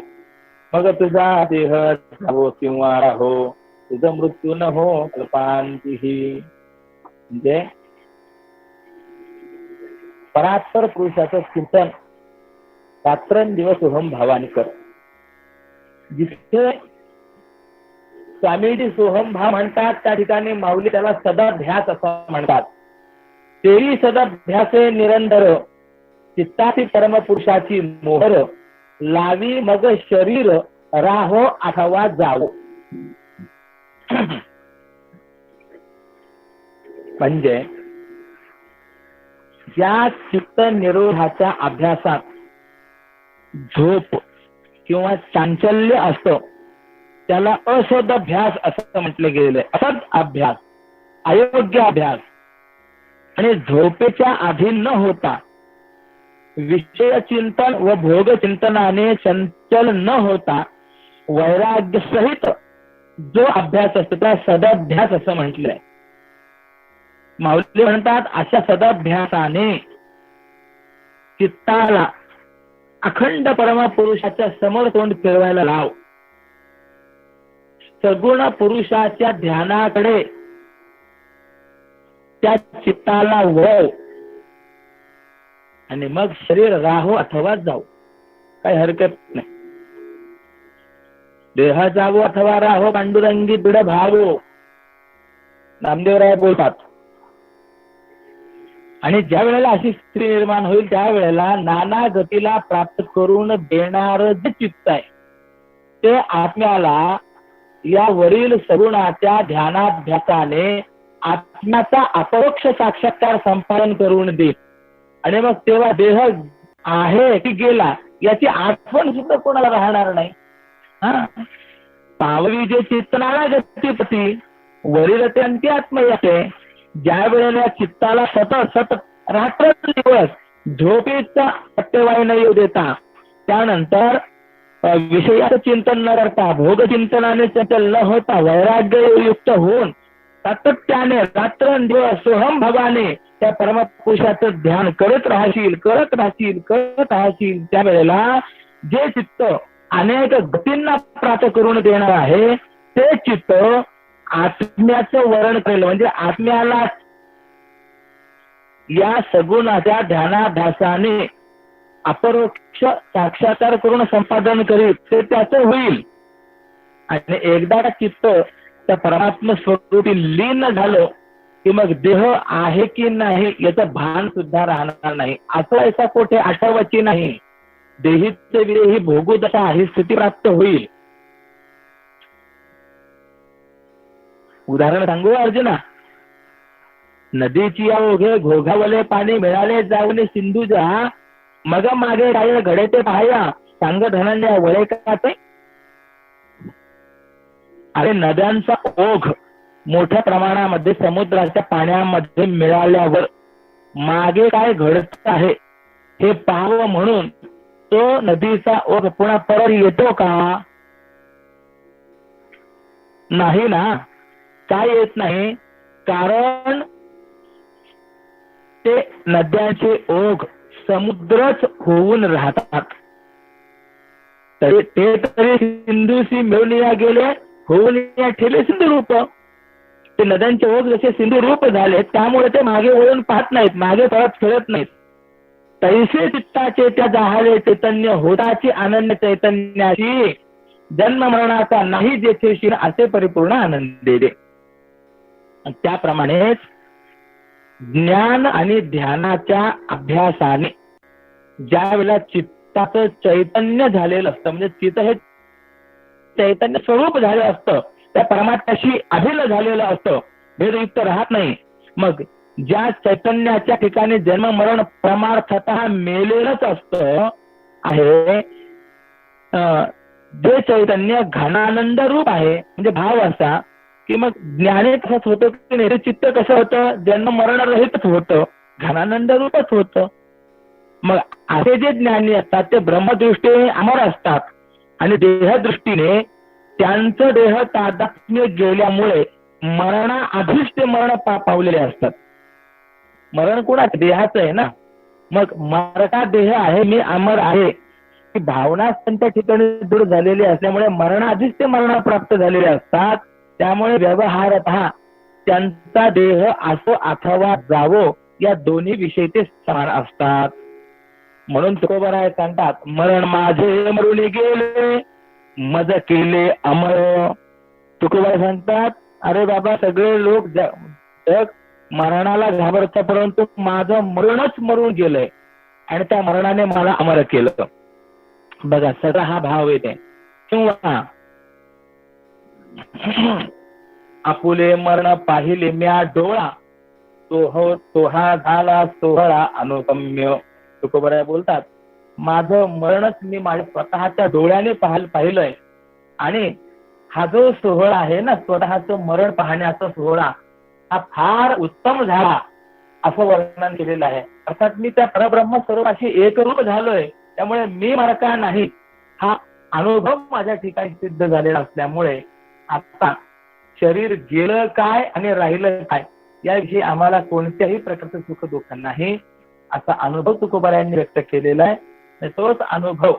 S3: मग तुझा देह जावो किंवा राहो, तुझं मृत्यू न हो कल्पांतीही. म्हणजे परात्पर पुरुषाचं चिंतन रात्रंदिवस सोहम भावाने कर. जिथे स्वामीजी सोहम भाव म्हणतात त्या ठिकाणी माऊली त्याला सदाध्यास असं म्हणतात. तेरी सदाध्यासे निरंतर चित्ताची परमपुरुषाची मोहर, लावी मग शरीर राहो अथवा जावो. म्हणजे या चित्त निरोधाच्या अभ्यासात झोप किंवा चांचल्य असतं त्याला असद अभ्यास असं म्हटले गेले. असद अभ्यास, अयोग्य अभ्यास. आणि झोपेच्या अधीन न होता विषय चिंतन व भोग चिंतनाने चंचल न होता वैराग्य सहित जो अभ्यास असतो त्या सदाभ्यास असं म्हटलंय. माऊली म्हणतात अशा सदाभ्यासाने चित्ताला अखंड परमपुरुषाच्या समोर तोंड फिरवायला लाव. सगुण पुरुषाच्या ध्यानाकडे त्या चित्ताला वळव आणि मग शरीर राहो अथवा जाऊ, काही हरकत नाही. देह जावो अथवा राहो पांडुरंगी दृढ भावो, नामदेवराय बोलतात. आणि ज्या वेळेला अशी स्त्री निर्माण होईल त्यावेळेला नाना गतीला प्राप्त करून देणार जे चित्त आहे ते आत्म्याला या वरील सगुणाच्या ध्यानाभ्यासाने आत्म्याचा अपरोक्ष साक्षात्कार संपादन करून दे. आणि मग तेव्हा देह आहे की गेला याची आठवण सुद्धा कोणाला राहणार नाही. पाववी जे चित्तनाला गतीपती वरील ते अंत्यात्म येते. ज्या वेळेला चित्ताला सतत रात्र दिवस झोपेचा पट्टेवाई न येऊ देता, त्यानंतर विषयाचं चिंतन न करता भोग चिंतनाने चंचल न होता वैराग्ययुक्त होऊन सातत्याने रात्रंदिवस सोहम भवाने त्या परमपुरुषाचं ध्यान करत राहशील त्यावेळेला जे चित्त अनेक गतींना प्राप्त करून देणार आहे ते चित्त आत्म्याचं वर्ण करेल. म्हणजे आत्म्याला या सगुणाच्या ध्यानाभ्यासाने अपरोक्ष साक्षात्कार करून संपादन करीत ते त्याचं होईल. आणि एकदा चित्त त्या परमात्मा स्वरूपी लीन झालं की मग देह आहे की नाही याचं भान सुद्धा राहणार नाही. असं ऐसा कोठे आठवायची नाही. देहीचे विदेही भोगू दशा ही स्थिती प्राप्त होईल. उदाहरण सांगू अर्जुना, नदीची ओघे घोघावले पाणी मिळाले जाऊन सिंधूजा, मग मागे काय घडे ते पाहया सांग धनंजय वळे का ते. अरे नद्यांचा ओघ मोठ्या प्रमाणामध्ये समुद्राच्या पाण्यामध्ये मिळाल्यावर मागे काय घडत आहे हे पाहावं म्हणून तो नदीचा ओघ पुन्हा परत येतो का? नाही ना. काय येत नाही? कारण ते नद्यांचे ओघ समुद्रच होऊन राहतात. ते तरी सिंधूशी मिळून या गेले होऊन या ठेले सिंधू रूप. ते नद्यांचे ओघ जसे सिंधू रूप झाले त्यामुळे ते मागे वळून पाहत नाहीत, मागे परत फिरत नाहीत. तैसे चित्ताचे त्या जाहले चैतन्य होताची अनन्य चैतन्याची जन्म मरणाचा नाही जेथे शिर असे परिपूर्ण आनंद दे. त्याप्रमाणेच ज्ञान आणि ध्यानाच्या अभ्यासाने ज्या वेळेला चित्ताचं चैतन्य झालेलं असतं, म्हणजे चित्त हे चैतन्य स्वरूप झालेलं असतं, त्या परमात्म्याशी अभिन्न झालेलं असतं, भेदयुक्त राहत नाही. मग ज्या चैतन्याच्या ठिकाणी जन्म मरण परमार्थतः मेलेलंच असतं आहे, जे चैतन्य घनानंद रूप आहे म्हणजे भाव असा की मग ज्ञाने तसंच होतं की नाही, चित्त कसं होतं जन्म मरण रहितच होतं, घनानंद रूपच होतं. मग असे जे ज्ञानी असतात ते ब्रह्मदृष्टीने अमर असतात आणि देहदृष्टीने त्यांचं देह तादात्म्य गेल्यामुळे मरणाआधीच ते मरण पावलेले असतात. मरण कोणाचं? देहाचं आहे ना. मग मरता देह आहे, मी अमर आहे, ही भावना त्यांच्या ठिकाणी दूर झालेली असल्यामुळे मरणाआधीच ते मरण प्राप्त झालेले असतात. त्यामुळे व्यवहारतः त्यांचा देह असो अथवा जावो या दोन्ही विषयी ते समान असतात. म्हणून तुकोबाराय सांगतात, मरण माझे मरून गेले मज केले अमर. तुकोबाराय सांगतात, अरे बाबा सगळे लोक जग मरणाला घाबरतात, परंतु माझं मरणच मरून गेलंय आणि त्या मरणाने मला अमर केलं. बघा सगळा हा भाव येते. किंवा आपुले मरण पाहिले म्या डोळा सोहा झाला सोहळा अनुपम्य. तुकोबराय बोलतात, माझं मरणच मी माझ्या स्वतःच्या डोळ्याने पाहिलंय आणि हा जो सोहळा आहे ना, स्वतःचं मरण पाहण्याचा सोहळा, हा फार उत्तम झाला असं वर्णन केलेलं आहे. अर्थात मी त्या परब्रह्म स्वरूपाशी एकरूप झालोय, त्यामुळे मी मरका नाही हा अनुभव माझ्या ठिकाणी सिद्ध झालेला असल्यामुळे आता शरीर गेलं काय आणि राहिलं काय याविषयी आम्हाला कोणत्याही प्रकारचं सुख दुःख नाही असा अनुभव तुकोबारायांनी व्यक्त केलेला आहे. तोच अनुभव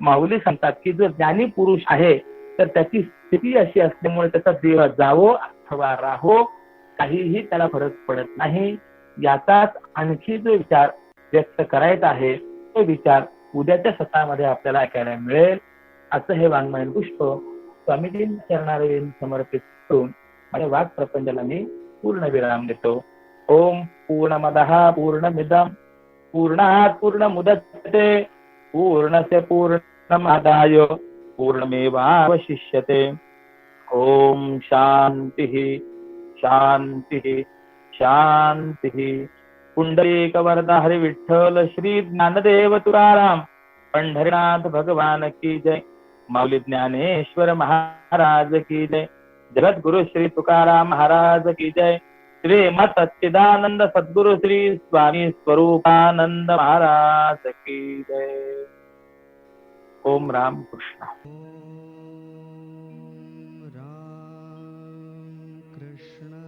S3: माऊली सांगतात की जो ज्ञानी पुरुष आहे तर त्याची स्थिती अशी असल्यामुळे त्याचा देह जावो अथवा राहो काहीही त्याला फरक पडत नाही. याचाच आणखी जो विचार व्यक्त करायचा आहे तो विचार उद्याच्या सत्रामध्ये आपल्याला ऐकायला मिळेल. असं हे वाङ्मयीन पुष्प स्वामीजींच्या चरणारविंद समर्पित करून माझ्या वाक प्रपंचाला मी पूर्ण विराम देतो. ओम पूर्णमदः पूर्णमिदं पूर्णात् पूर्णमुदच्यते पूर्णस्य पूर्णमादाय पूर्णमेवावशिष्यते. ओम शांतिः शांतिः शांतिः. पुंडरीकवरदा हरि विठ्ठल श्री ज्ञानदेव तुकाराम पंढरीनाथ भगवान की जय. माऊली ज्ञानेश्वर महाराज की जय. जगद्गुरु श्री तुकाराम महाराज की जय. श्री मत सच्चिदानंद सद्गुरु श्री स्वामी स्वरूपानंद महाराज की जय. ओम राम कृष्ण.
S1: ॐ राम कृष्ण